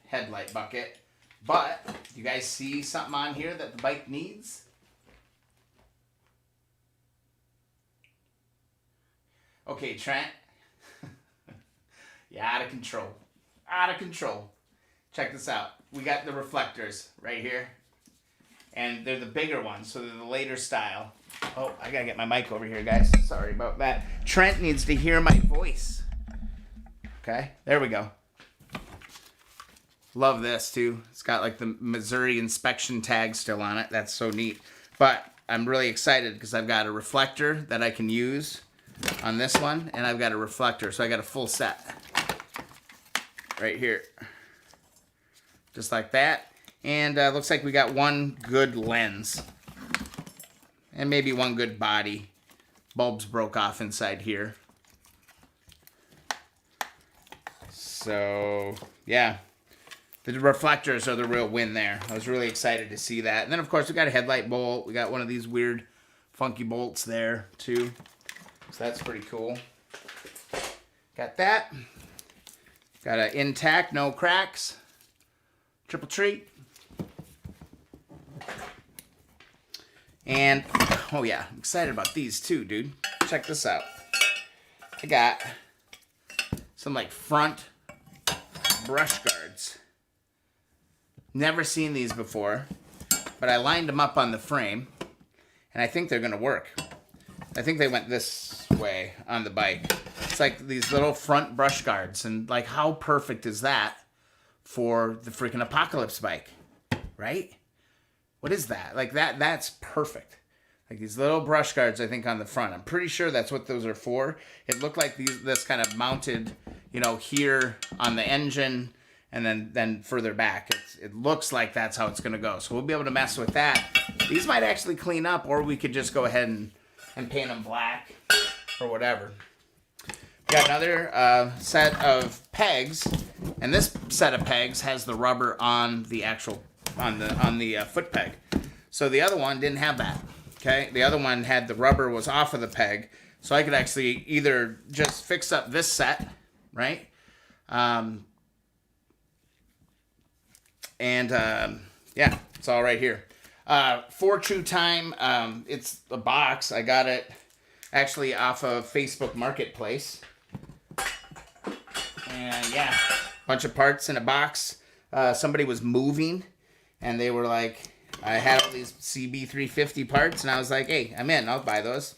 headlight bucket. But, you guys see something on here that the bike needs? Okay, Trent. You're out of control. Out of control. Check this out. We got the reflectors right here. And they're the bigger ones, so they're the later style. Oh, I gotta get my mic over here, guys. Sorry about that. Trent needs to hear my voice. Okay, there we go. Love this, too. It's got, like, the Missouri inspection tag still on it. That's so neat. But I'm really excited because I've got a reflector that I can use on this one, and I've got a reflector. So I got a full set right here. Just like that. And looks like we got one good lens. And maybe one good body. Bulbs broke off inside here. So, yeah. The reflectors are the real win there. I was really excited to see that. And then, of course, we got a headlight bolt. We got one of these weird, funky bolts there, too. So that's pretty cool. Got that. Got an intact, no cracks. Triple treat. And, oh yeah, I'm excited about these too, dude. Check this out. I got some, like, front brush guards. Never seen these before, but I lined them up on the frame, and I think they're going to work. I think they went this way on the bike. It's like these little front brush guards, and, like, how perfect is that for the freaking Apocalypse bike, right? What is that? Like, that's perfect. Like, these little brush guards, I think, on the front. I'm pretty sure that's what those are for. It looked like this kind of mounted, you know, here on the engine, and then further back. It looks like that's how it's going to go. So we'll be able to mess with that. These might actually clean up, or we could just go ahead and paint them black or whatever. Got another set of pegs, and this set of pegs has the rubber on the actual on the foot peg. So the other one didn't have that. Okay, the other one had the rubber was off of the peg, so I could actually either just fix up this set, right? Yeah, it's all right here. For True Time, it's a box. I got it actually off of Facebook Marketplace. And yeah, bunch of parts in a box. Somebody was moving, and they were like, I had all these CB350 parts, and I was like, hey, I'm in. I'll buy those.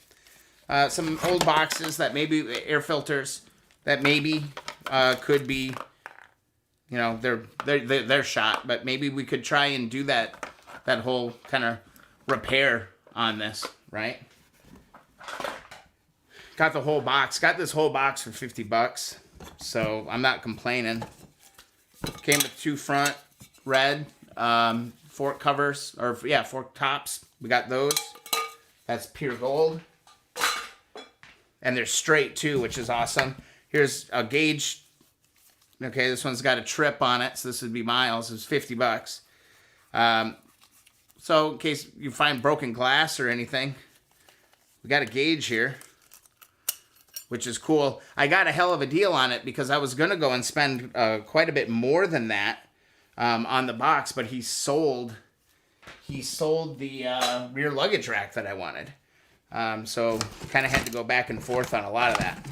Some old boxes that maybe, air filters, that maybe could be, you know, they're shot, but maybe we could try and do that whole kind of repair on this, right? Got the whole box. Got this whole box for 50 bucks. So I'm not complaining. Came with 2 front red fork covers, or yeah, fork tops. We got those. That's pure gold. And they're straight too, which is awesome. Here's a gauge. Okay, this one's got a trip on it, so this would be miles. It's 50 bucks. So in case you find broken glass or anything, we got a gauge here, which is cool. I got a hell of a deal on it because I was going to go and spend quite a bit more than that on the box, but he sold the rear luggage rack that I wanted. So kind of had to go back and forth on a lot of that.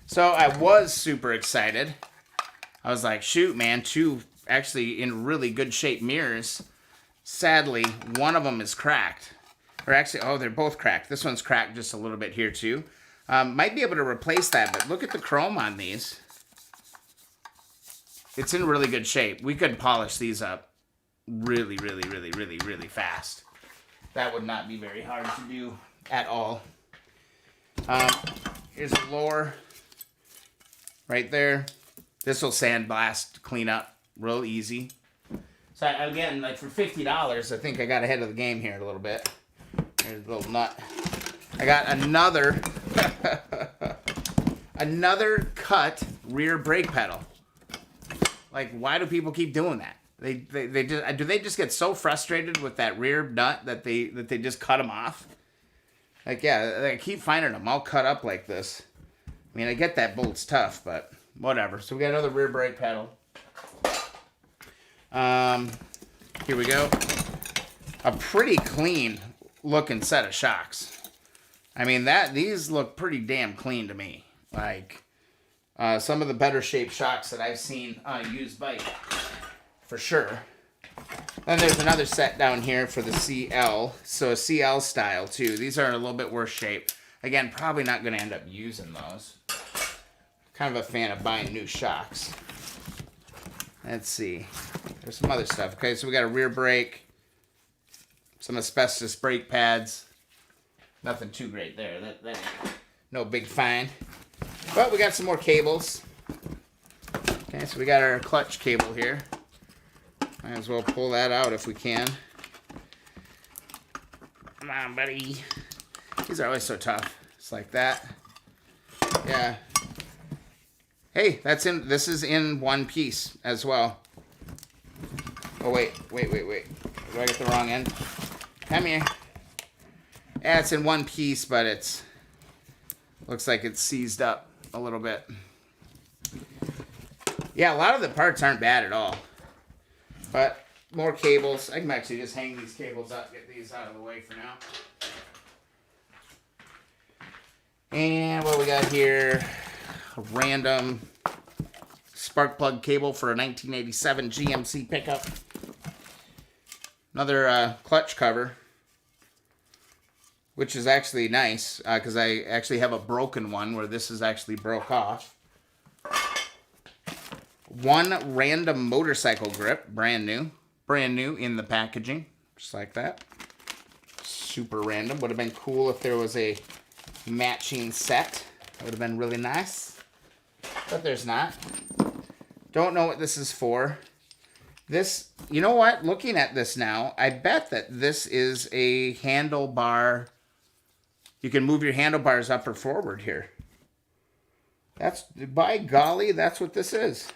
So I was super excited. I was like, shoot, man, 2 actually in really good shape mirrors. Sadly, one of them is cracked. Or actually, oh, they're both cracked. This one's cracked just a little bit here too. Might be able to replace that, but look at the chrome on these. It's in really good shape. We could polish these up really, really, really, really, really fast. That would not be very hard to do at all. Here's the lower right there. This will sandblast, clean up real easy. So again, like for $50, I think I got ahead of the game here a little bit. Here's a little nut. I got another another cut rear brake pedal. Like, why do people keep doing that? Do they just get so frustrated with that rear nut that they just cut them off? Like, yeah, I keep finding them all cut up like this. I mean, I get that bolt's tough, but whatever. So we got another rear brake pedal. Here we go. A pretty clean looking set of shocks. I mean, these look pretty damn clean to me. Like, some of the better shaped shocks that I've seen on a used bike, for sure. Then there's another set down here for the CL. So a CL style too. These are a little bit worse shape. Again, probably not going to end up using those. Kind of a fan of buying new shocks. Let's see. There's some other stuff. Okay, so we got a rear brake. Some asbestos brake pads. Nothing too great there. That no big find. But we got some more cables. Okay, so we got our clutch cable here. Might as well pull that out if we can. Come on, buddy. These are always so tough. It's like that. Yeah. Hey, this is in one piece as well. Oh, wait. Do I get the wrong end? Come here. Yeah, it's in one piece, but it's looks like it's seized up a little bit. Yeah, a lot of the parts aren't bad at all. But more cables. I can actually just hang these cables up, get these out of the way for now. And what we got here, a random spark plug cable for a 1987 GMC pickup. Another clutch cover, which is actually nice because I actually have a broken one where this is actually broke off. One random motorcycle grip, brand new in the packaging, just like that. Super random. Would have been cool if there was a matching set. That would have been really nice, but there's not. Don't know what this is for. This, you know what? Looking at this now, I bet that this is a handlebar. You can move your handlebars up or forward here. That's, by golly, that's what this is.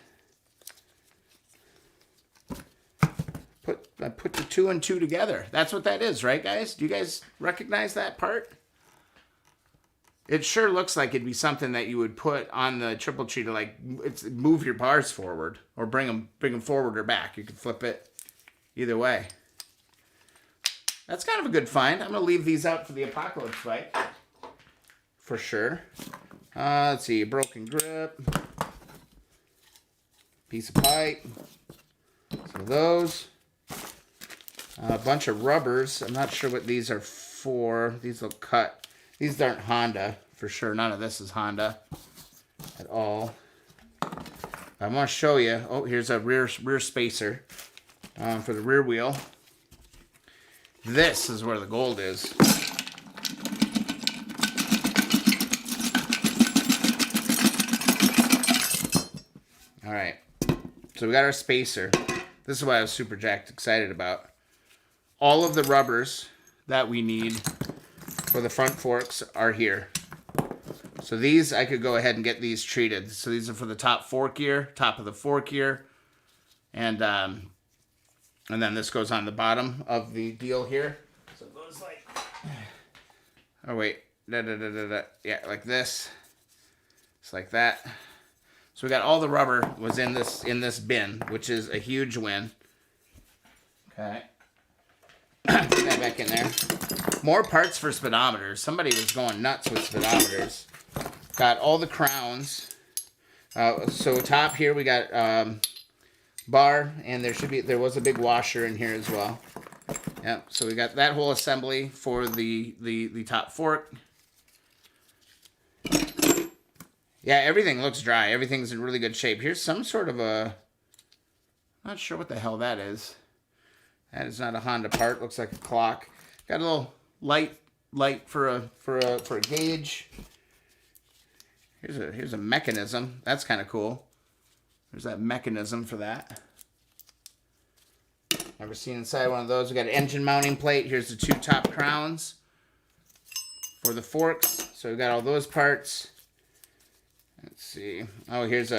I put the 2 and 2 together. That's what that is, right, guys? Do you guys recognize that part? It sure looks like it'd be something that you would put on the triple tree to like move your bars forward or bring them forward or back. You can flip it either way. That's kind of a good find. I'm gonna leave these out for the Apocalypse bike for sure. Let's see, broken grip, piece of pipe, some of those. A bunch of rubbers. I'm not sure what these are for. These look cut. These aren't Honda for sure. None of this is Honda at all. I'm going to show you. Oh, here's a rear spacer for the rear wheel. This is where the gold is. All right. So we got our spacer. This is what I was super jacked excited about. All of the rubbers that we need for the front forks are here. So these, I could go ahead and get these treated. So these are for the top fork ear, top of the fork ear. And then this goes on the bottom of the deal here. So it goes like, oh wait, yeah, like this. It's like that. So we got all the rubber was in this bin, which is a huge win. Okay. Put that back in there. More parts for speedometers. Somebody was going nuts with speedometers. Got all the crowns. So top here we got bar, and there was a big washer in here as well. Yep. So we got that whole assembly for the top fork. Yeah, everything looks dry. Everything's in really good shape. Here's some sort of a, not sure what the hell that is. That is not a Honda part. Looks like a clock. Got a little light for a gauge. Here's a mechanism. That's kind of cool. There's that mechanism for that. Never seen inside one of those. We got an engine mounting plate. Here's the 2 top crowns for the forks. So we got all those parts. Let's see. Oh, here's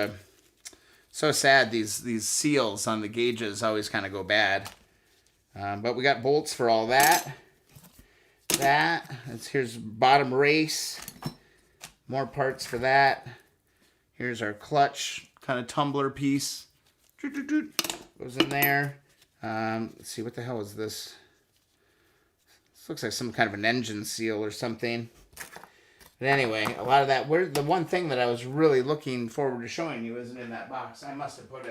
so sad. These seals on the gauges always kind of go bad. But we got bolts for all that. Here's bottom race. More parts for that. Here's our clutch kind of tumbler piece. Goes in there. Let's see, what the hell is this? This looks like some kind of an engine seal or something. But anyway, a lot of that. The one thing that I was really looking forward to showing you isn't in that box. I must have put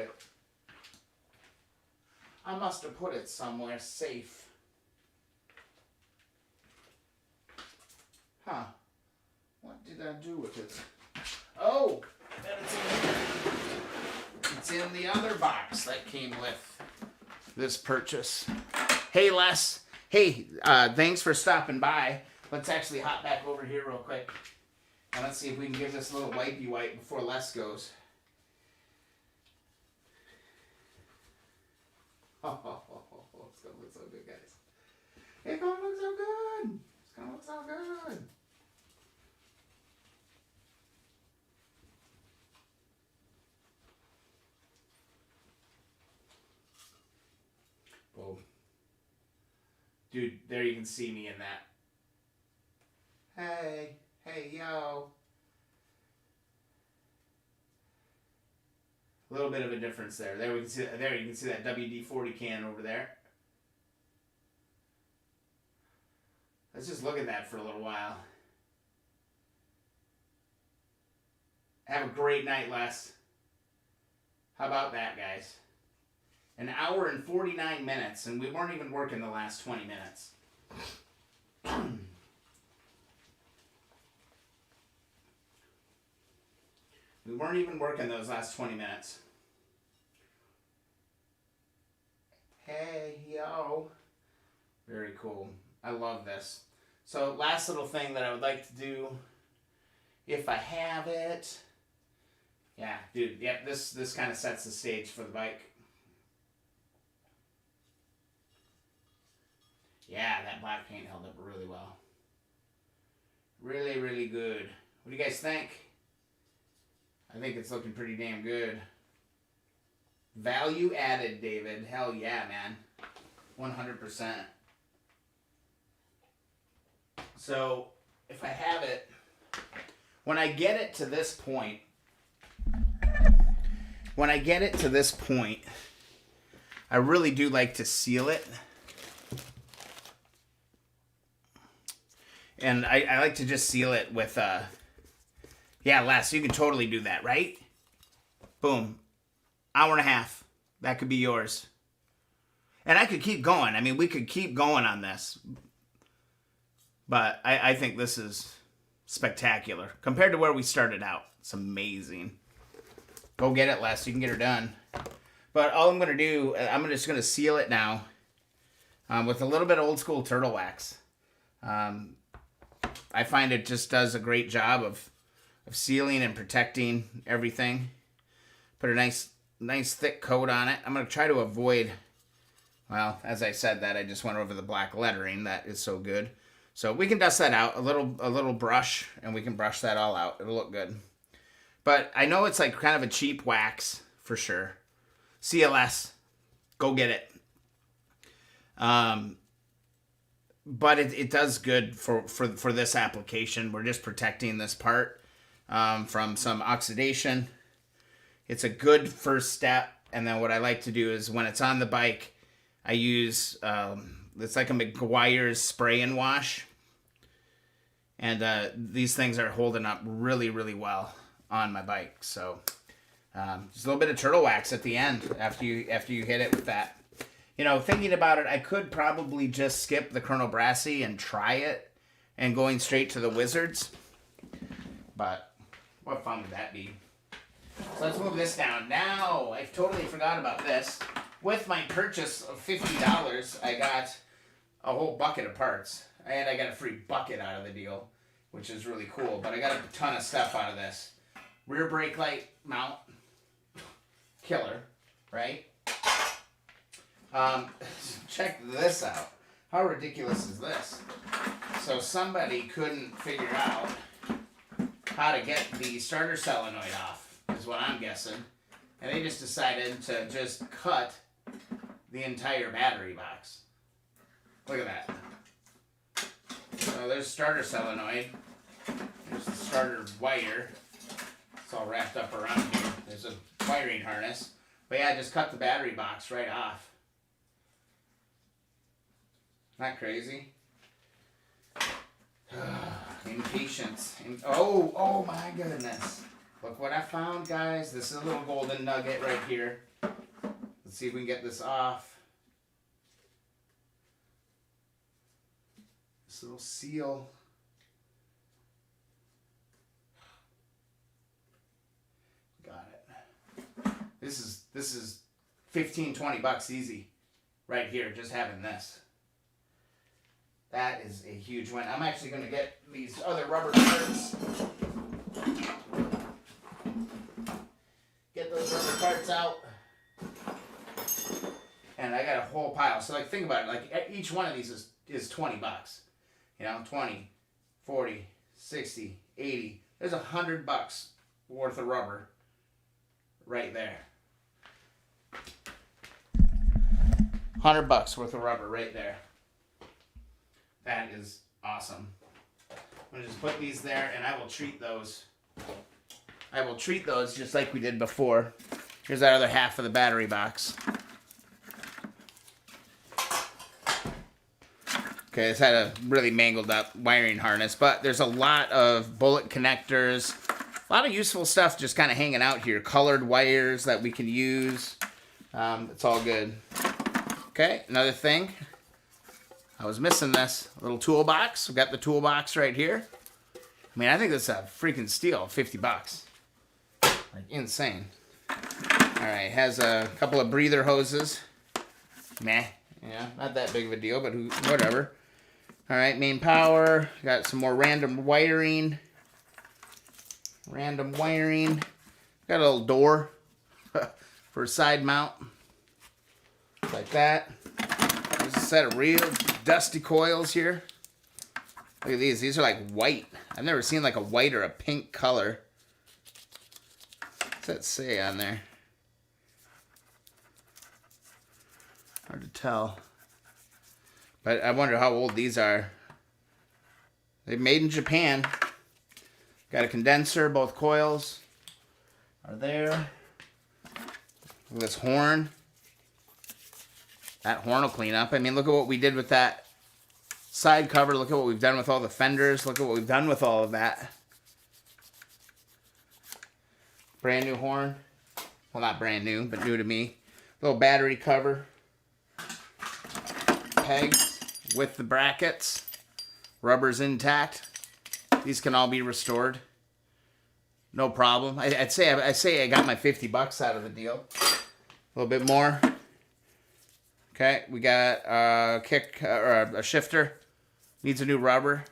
it somewhere safe. Huh. What did I do with it? Oh, it's in the other box that came with this purchase. Hey, Les. Hey, thanks for stopping by. Let's actually hop back over here real quick. And let's see if we can give this a little wipey wipe before Les goes. Oh, it's going to look so good, guys. It's going to look so good. It's going to look so good. Boom. Dude, there you can see me in that. Hey, yo. A little bit of a difference there. There we can see. There you can see that WD-40 can over there. Let's just look at that for a little while. Have a great night, Les. How about that, guys? An hour and 49 minutes, and we weren't even working the last 20 minutes. We weren't even working those last 20 minutes. Hey, yo. Very cool. I love this. So, last little thing that I would like to do, if I have it. Yeah, dude, yep, this kind of sets the stage for the bike. Yeah, that black paint held up really well. Really, really good. What do you guys think? I think it's looking pretty damn good. Value added, David. Hell yeah, man. 100%. So, if I have it, when I get it to this point, I really do like to seal it. And I like to just seal it with, yeah, Les, you can totally do that, right? Boom. Hour and a half. That could be yours. And I could keep going. I mean, we could keep going on this. But I think this is spectacular. Compared to where we started out. It's amazing. Go get it, Les. You can get her done. But all I'm going to do, I'm just going to seal it now with a little bit of old school turtle wax. I find it just does a great job of sealing and protecting everything. Put a nice nice thick coat on it. I'm going to try to avoid, well, as I said that, I just went over the black lettering. That is so good. So we can dust that out, a little brush, and we can brush that all out. It'll look good. But I know it's like kind of a cheap wax for sure. CLS, go get it. But it does good for this application. We're just protecting this part from some oxidation. It's a good first step. And then what I like to do is when it's on the bike, I use, it's like a McGuire's spray and wash. And these things are holding up really, really well on my bike. So just a little bit of turtle wax at the end after you hit it with that. You know, thinking about it, I could probably just skip the Colonel Brassy and try it and going straight to the Wizards. But what fun would that be? So let's move this down. Now, I totally forgot about this. With my purchase of $50, I got a whole bucket of parts. And I got a free bucket out of the deal, which is really cool. But I got a ton of stuff out of this. Rear brake light mount. Killer, right? Check this out. How ridiculous is this? So somebody couldn't figure out how to get the starter solenoid off, is what I'm guessing. And they just decided to just cut the entire battery box. Look at that. So there's starter solenoid. There's the starter wire. It's all wrapped up around here. There's a wiring harness. But yeah, I just cut the battery box right off. Not crazy. Impatience. Oh my goodness. Look what I found, guys. This is a little golden nugget right here. Let's see if we can get this off. This little seal. Got it. This is 15, 20 bucks easy right here, just having this. That is a huge win. I'm actually going to get these other rubber parts. Get those rubber parts out. And I got a whole pile. So like think about it. Like each one of these is 20 bucks. You know, 20, 40, 60, 80. There's $100 worth of rubber right there. $100 worth of rubber right there. That is awesome. I'm going to just put these there, and I will treat those. I will treat those just like we did before. Here's that other half of the battery box. Okay, it's had a really mangled up wiring harness, but there's a lot of bullet connectors. A lot of useful stuff just kind of hanging out here. Colored wires that we can use. It's all good. Okay, another thing. I was missing this little toolbox. We've got the toolbox right here. I mean, I think this is a freaking steal. $50. Like, insane. Alright, has a couple of breather hoses. Meh. Yeah, not that big of a deal, but whatever. Alright, main power. Got some more random wiring. Got a little door for a side mount. Like that. There's a set of real dusty coils here. Look at these. These are like white. I've never seen like a white or a pink color. What's that say on there? Hard to tell. But I wonder how old these are. They're made in Japan. Got a condenser. Both coils are there. Look at this horn. That horn will clean up. I mean, look at what we did with that side cover. Look at what we've done with all the fenders. Look at what we've done with all of that. Brand new horn. Well, not brand new, but new to me. Little battery cover. Pegs with the brackets. Rubber's intact. These can all be restored. No problem. I say I got my $50 out of the deal. A little bit more. Okay, we got a kick or a shifter. Needs a new rubber.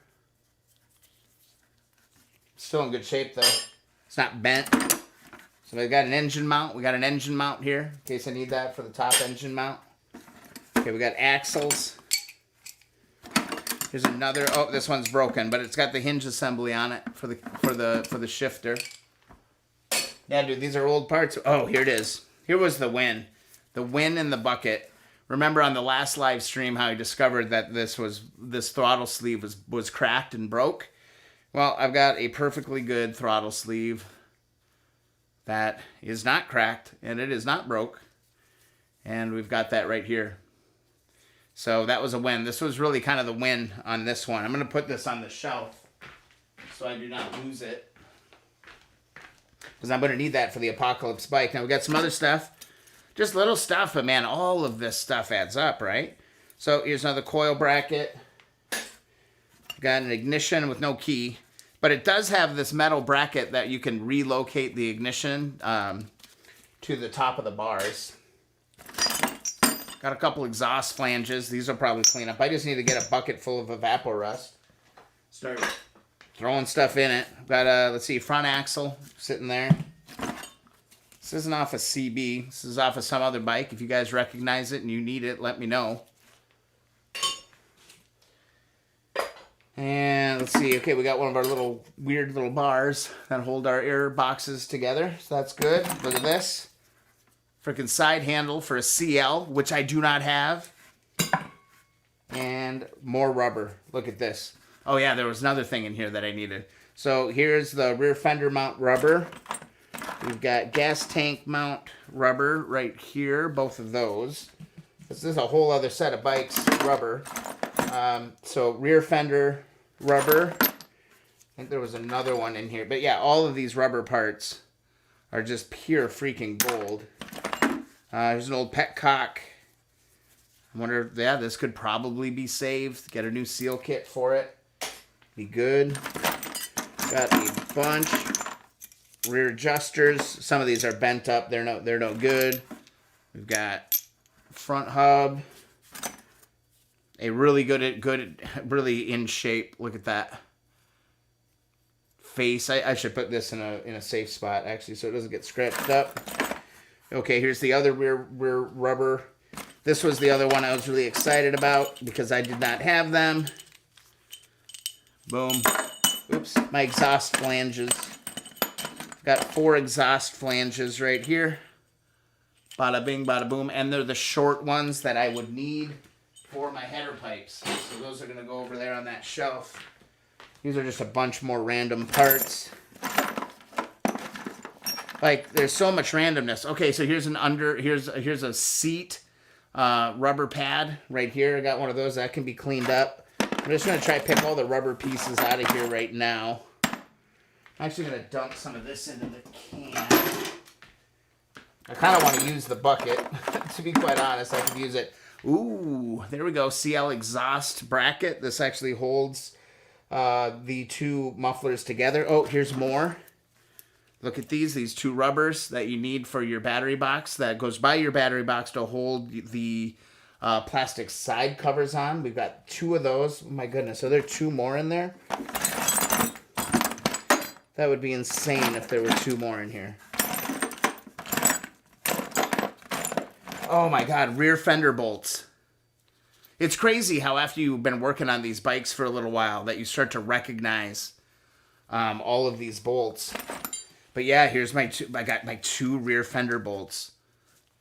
Still in good shape though. It's not bent. So we got an engine mount. We got an engine mount here in case I need that for the top engine mount. Okay, we got axles. Here's another. Oh, this one's broken, but it's got the hinge assembly on it for the shifter. Yeah, dude, these are old parts. Oh, here it is. Here was the win. The win in the bucket. Remember on the last live stream how I discovered that this throttle sleeve was cracked and broke? Well, I've got a perfectly good throttle sleeve that is not cracked and it is not broke. And we've got that right here. So that was a win. This was really kind of the win on this one. I'm going to put this on the shelf so I do not lose it, because I'm going to need that for the Apocalypse bike. Now we got some other stuff. Just little stuff, but man, all of this stuff adds up, right? So here's another coil bracket. Got an ignition with no key. But it does have this metal bracket that you can relocate the ignition to the top of the bars. Got a couple exhaust flanges. These will probably clean up. I just need to get a bucket full of Evaporust. Start throwing stuff in it. Got a, let's see, front axle sitting there. This isn't off a CB. This is off of some other bike. If you guys recognize it and you need it, let me know. And let's see. Okay, we got one of our little weird little bars that hold our air boxes together. So that's good. Look at this. Freaking side handle for a CL, which I do not have. And more rubber. Look at this. Oh yeah, there was another thing in here that I needed. So here's the rear fender mount rubber. We've got gas tank mount rubber right here. Both of those. This is a whole other set of bikes rubber. So rear fender rubber. I think there was another one in here. But yeah, all of these rubber parts are just pure freaking gold. Here's an old petcock. I wonder, yeah, this could probably be saved. Get a new seal kit for it. Be good. Got a bunch. Rear adjusters. Some of these are bent up. They're no good. We've got front hub. A really good, really in shape. Look at that face. I should put this in a safe spot actually, so it doesn't get scratched up. Okay, here's the other rear rubber. This was the other one I was really excited about because I did not have them. Boom. Oops, my exhaust flanges. Got 4 exhaust flanges right here. Bada bing, bada boom. And they're the short ones that I would need for my header pipes. So those are going to go over there on that shelf. These are just a bunch more random parts. Like, there's so much randomness. Okay, so here's here's a seat rubber pad right here. I got one of those that can be cleaned up. I'm just going to try to pick all the rubber pieces out of here right now. I'm actually going to dump some of this into the can. I kind of want to use the bucket. To be quite honest, I could use it. Ooh, there we go. CL exhaust bracket. This actually holds the 2 mufflers together. Oh, here's more. Look at these 2 rubbers that you need for your battery box. That goes by your battery box to hold the plastic side covers on. We've got 2 of those. Oh my goodness, so there are 2 more in there? That would be insane if there were 2 more in here. Oh my God, rear fender bolts. It's crazy how after you've been working on these bikes for a little while that you start to recognize all of these bolts. But yeah, here's I got my 2 rear fender bolts.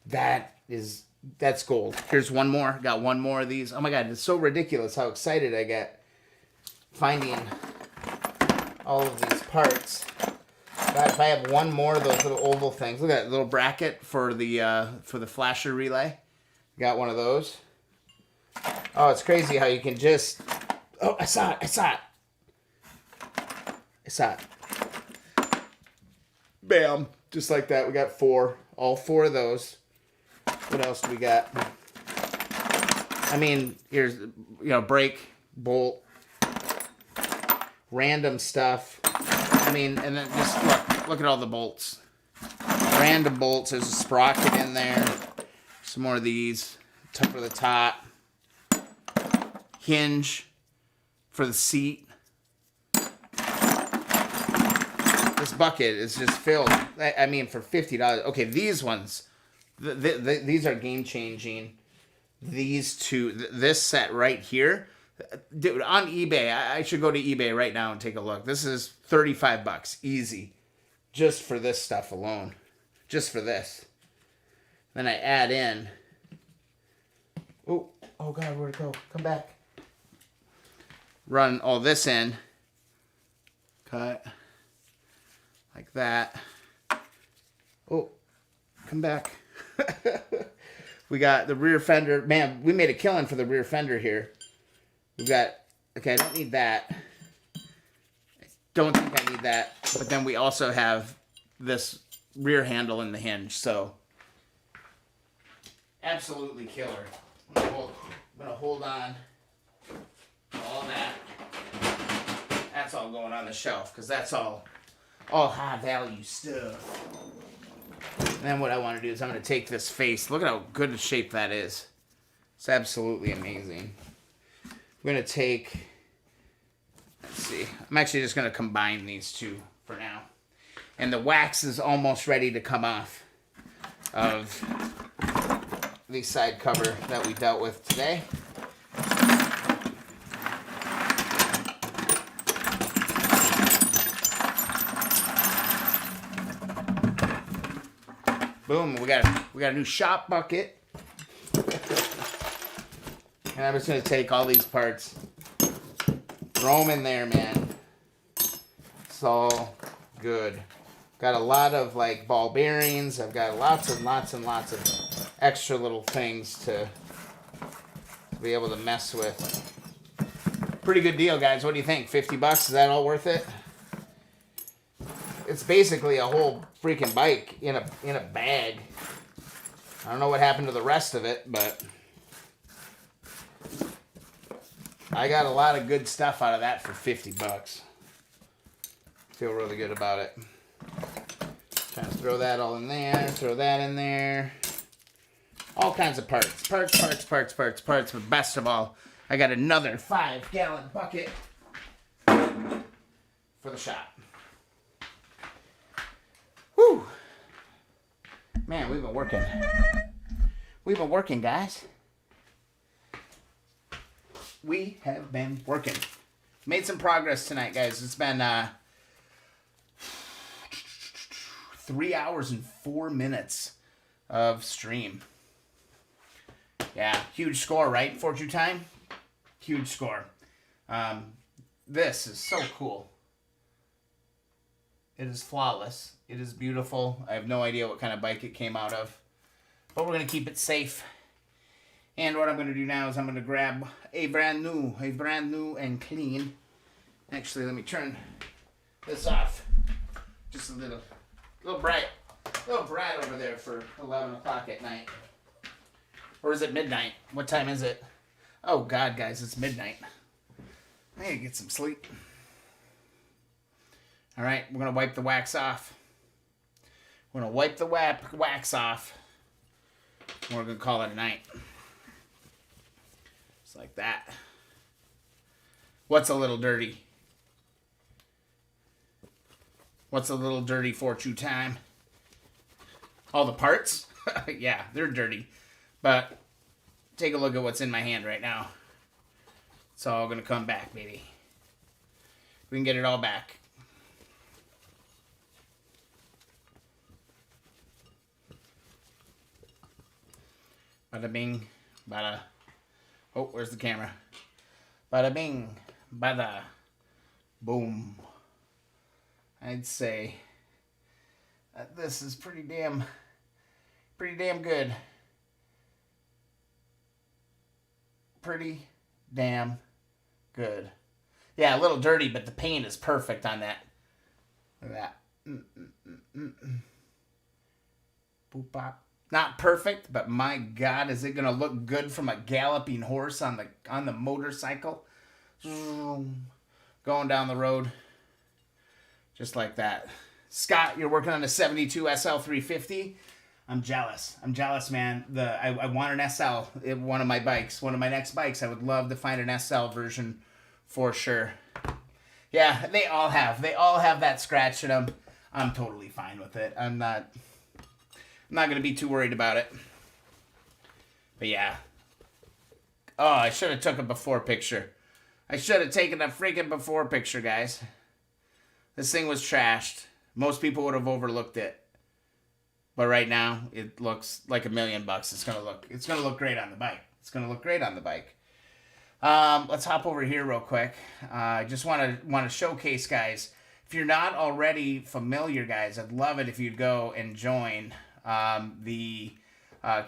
That's gold. Here's one more. Got 1 more of these. Oh my God, it's so ridiculous how excited I get finding all of these parts. God, if I have 1 more of those little oval things. Look at that little bracket for the flasher relay. Got one of those. Oh, it's crazy how you can just... Oh, I saw it. Bam. Just like that. We got 4. All 4 of those. What else do we got? I mean, here's, brake, bolt, random stuff. I mean, and then just look at all the bolts. Random bolts. There's a sprocket in there. Some more of these. For the top. Hinge for the seat. This bucket is just filled. I mean, for $50. Okay, these ones, these are game changing. These two, this set right here, dude, on eBay, I should go to eBay right now and take a look. This is $35 easy, just for this stuff alone, just for this. Then I add in. Oh God, where'd it go? Come back. Run all this in. Cut. Like that. Oh, come back. We got the rear fender. Man, we made a killing for the rear fender here. We've got, okay, I don't need that. I don't think I need that. But then we also have this rear handle in the hinge. So, absolutely killer. I'm gonna hold on to all that. That's all going on the shelf because that's all high value stuff. And then what I want to do is I'm going to take this face. Look at how good a shape that is. It's absolutely amazing. I'm going to take, let's see, I'm actually just going to combine these two for now. And the wax is almost ready to come off of the side cover that we dealt with today. Boom, we got a new shop bucket. And I'm just gonna take all these parts, throw them in there, man. It's all good. Got a lot of like ball bearings. I've got lots and lots and lots of extra little things to be able to mess with. Pretty good deal, guys. What do you think? $50? Is that all worth it? It's basically a whole freaking bike in a bag. I don't know what happened to the rest of it, but I got a lot of good stuff out of that for $50. Feel really good about it. Trying to throw that all in there, throw that in there. All kinds of parts. Parts. But best of all, I got another 5-gallon bucket for the shop. Whew. Man, we've been working. We've been working, guys. We have been working. Made some progress tonight, guys. It's been 3 hours and 4 minutes of stream. Yeah, huge score, right? Fortune time? Huge score. This is so cool. It is flawless. It is beautiful. I have no idea what kind of bike it came out of. But we're going to keep it safe. And what I'm going to do now is I'm going to grab a brand new and clean. Actually, let me turn this off. Just a little bright over there for 11 o'clock at night. Or is it midnight? What time is it? Oh, God, guys, it's midnight. I need to get some sleep. All right, we're going to wipe the wax off. We're going to wipe the wax off. And we're going to call it a night. Just like that. What's a little dirty? What's a little dirty fortune time? All the parts? Yeah, they're dirty. But take a look at what's in my hand right now. It's all going to come back, baby. We can get it all back. Bada bing, bada. Oh, where's the camera? Bada bing, bada, boom. I'd say that this is pretty damn good. Pretty damn good. Yeah, a little dirty, but the paint is perfect on that. Look at that. Boop bop. Not perfect, but my God, is it gonna look good from a galloping horse on the motorcycle? Going down the road. Just like that. Scott, you're working on a 72 SL 350. I'm jealous. I'm jealous, man. I want an SL in one of my bikes. One of my next bikes. I would love to find an SL version for sure. Yeah, they all have that scratch in them. I'm totally fine with it. I'm not going to be too worried about it. But yeah. Oh, I should have took a before picture. I should have taken a freaking before picture, guys. This thing was trashed. Most people would have overlooked it. But right now, it looks like $1,000,000. It's gonna look great on the bike. It's gonna look great on the bike. Let's hop over here real quick. I just want to showcase, guys. If you're not already familiar, guys, I'd love it if you'd go and join the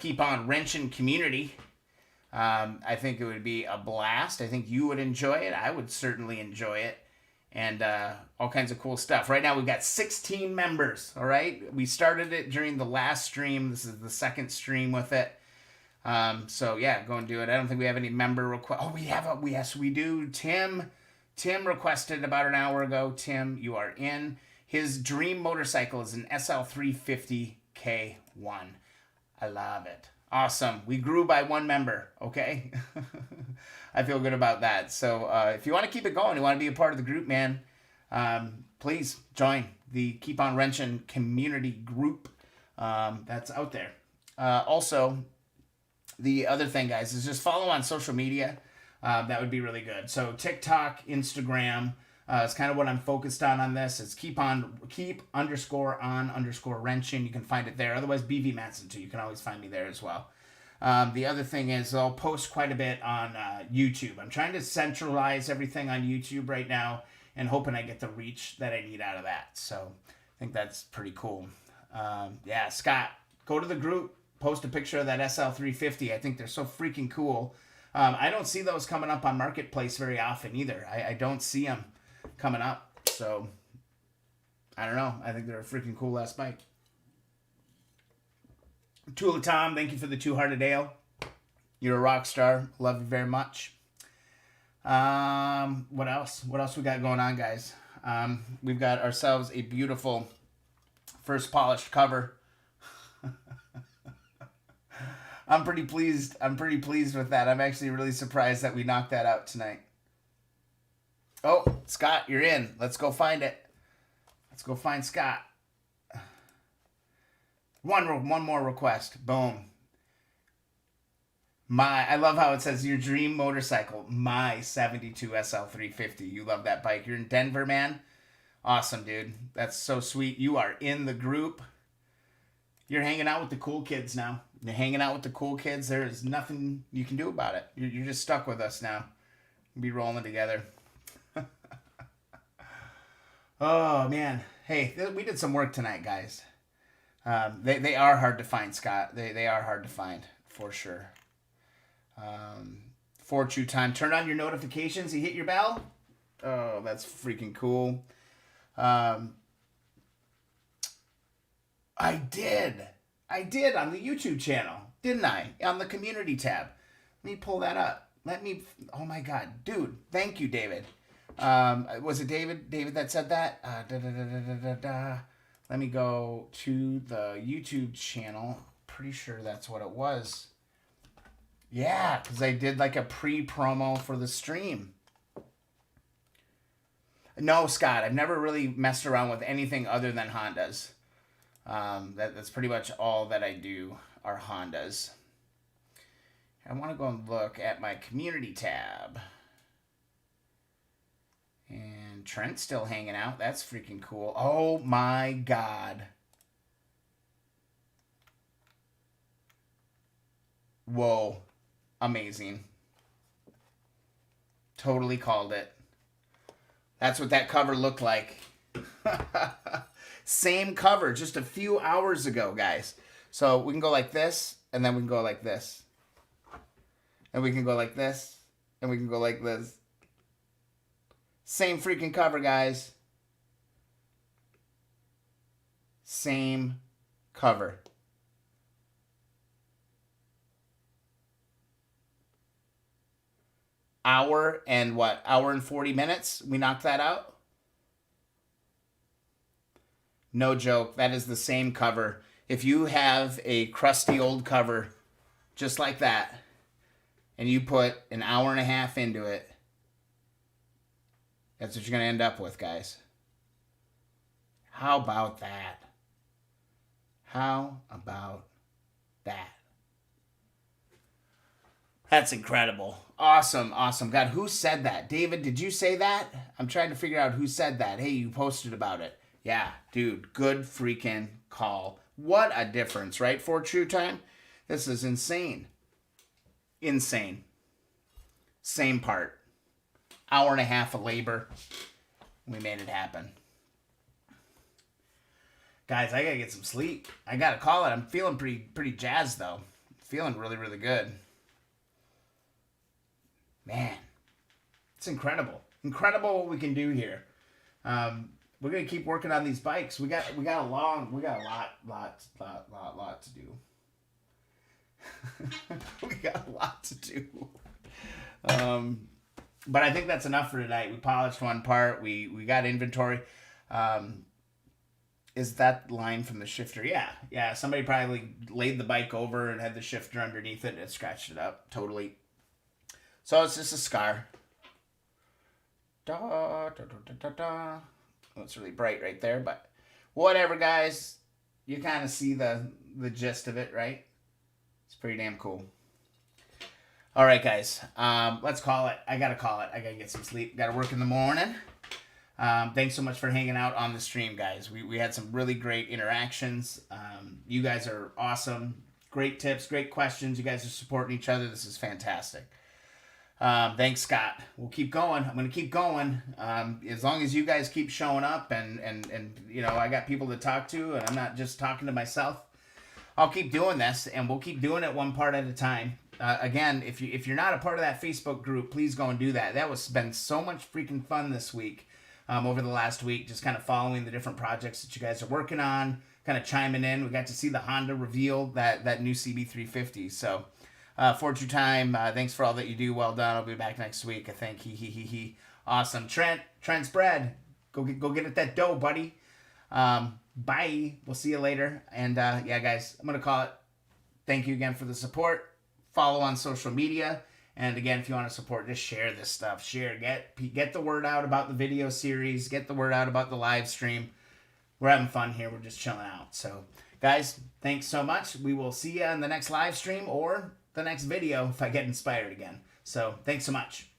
Keep On Wrenching community. I think it would be a blast. I think you would enjoy it. I would certainly enjoy it. And all kinds of cool stuff. Right now we've got 16 members, all right? We started it during the last stream. This is the second stream with it. So yeah, go and do it. I don't think we have any member request. Oh, yes, we do. Tim requested about an hour ago. Tim, you are in. His dream motorcycle is an SL350 K1. I love it. Awesome. We grew by one member, okay? I feel good about that. So if you want to keep it going, you want to be a part of the group, man, please join the Keep On Wrenching community group that's out there. Also, the other thing, guys, is just follow on social media. That would be really good. So TikTok, Instagram is kind of what I'm focused on this. It's keep _on_ wrenching. You can find it there. Otherwise, BV Matson too. You can always find me there as well. The other thing is I'll post quite a bit on YouTube. I'm trying to centralize everything on YouTube right now and hoping I get the reach that I need out of that. So I think that's pretty cool. Yeah, Scott, go to the group, post a picture of that SL350. I think they're so freaking cool. I don't see those coming up on Marketplace very often either. I don't see them coming up. So I don't know. I think they're a freaking cool ass bike. Tula Tom, thank you for the 2-hearted ale. You're a rock star. Love you very much. What else? What else we got going on, guys? We've got ourselves a beautiful first polished cover. I'm pretty pleased. I'm pretty pleased with that. I'm actually really surprised that we knocked that out tonight. Oh, Scott, you're in. Let's go find it. Let's go find Scott. One more request. Boom. I love how it says your dream motorcycle, my 72 SL350. You love that bike. You're in Denver, man. Awesome, dude. That's so sweet. You are in the group. You're hanging out with the cool kids now. You're hanging out with the cool kids. There is nothing you can do about it. You're just stuck with us now. We'll be rolling together. Oh, man. Hey, we did some work tonight, guys. They are hard to find, Scott. They are hard to find, for sure. For True Time. Turn on your notifications. You hit your bell. Oh, that's freaking cool. I did on the YouTube channel, didn't I? On the community tab. Let me pull that up. Oh my God, dude. Thank you, David. Was it David that said that? Let me go to the YouTube channel. Pretty sure that's what it was. Yeah, because I did like a pre-promo for the stream. No, Scott, I've never really messed around with anything other than Hondas. That's pretty much all that I do are Hondas. I want to go and look at my community tab. And Trent's still hanging out. That's freaking cool. Oh my God. Whoa. Amazing. Totally called it. That's what that cover looked like. Same cover just a few hours ago, guys. So we can go like this, and then we can go like this. And we can go like this, and we can go like this. Same freaking cover, guys. Same cover. Hour and 40 minutes? We knocked that out? No joke. That is the same cover. If you have a crusty old cover just like that, and you put an hour and a half into it, that's what you're going to end up with, guys. How about that? How about that? That's incredible. Awesome, awesome. God, who said that? David, did you say that? I'm trying to figure out who said that. Hey, you posted about it. Yeah, dude, good freaking call. What a difference, right? For true time? This is insane. Insane. Same part. Hour and a half of labor. We made it happen. Guys, I gotta get some sleep. I gotta call it. I'm feeling pretty jazzed though. Feeling really, really good. Man, it's incredible. Incredible what we can do here. We're gonna keep working on these bikes. We got a lot to do. We got a lot to do. But I think that's enough for tonight. We polished one part. We got inventory. Is that line from the shifter? Yeah. Somebody probably laid the bike over and had the shifter underneath it and it scratched it up. Totally. So it's just a scar. Da, da, da, da, da. Oh, it's really bright right there, but whatever, guys. You kind of see the gist of it, right? It's pretty damn cool. All right, guys. Let's call it. I gotta call it. I gotta get some sleep. Gotta work in the morning. Thanks so much for hanging out on the stream, guys. We had some really great interactions. You guys are awesome. Great tips, great questions. You guys are supporting each other. This is fantastic. Thanks, Scott. We'll keep going. I'm going to keep going. As long as you guys keep showing up and I got people to talk to and I'm not just talking to myself. I'll keep doing this and we'll keep doing it one part at a time. Again, if you're not a part of that Facebook group, please go and do that. That was been so much freaking fun this week. Over the last week, just kind of following the different projects that you guys are working on, kind of chiming in. We got to see the Honda reveal that new CB350. So, for true time, thanks for all that you do. Well done. I'll be back next week, I think. He. Awesome. Trent's bread. Go get at that dough, buddy. Bye. We'll see you later. And yeah, guys, I'm gonna call it. Thank you again for the support. Follow on social media. And again, if you want to support, just share this stuff. Share. Get the word out about the video series. Get the word out about the live stream. We're having fun here. We're just chilling out. So, guys, thanks so much. We will see you in the next live stream or the next video if I get inspired again. So, thanks so much.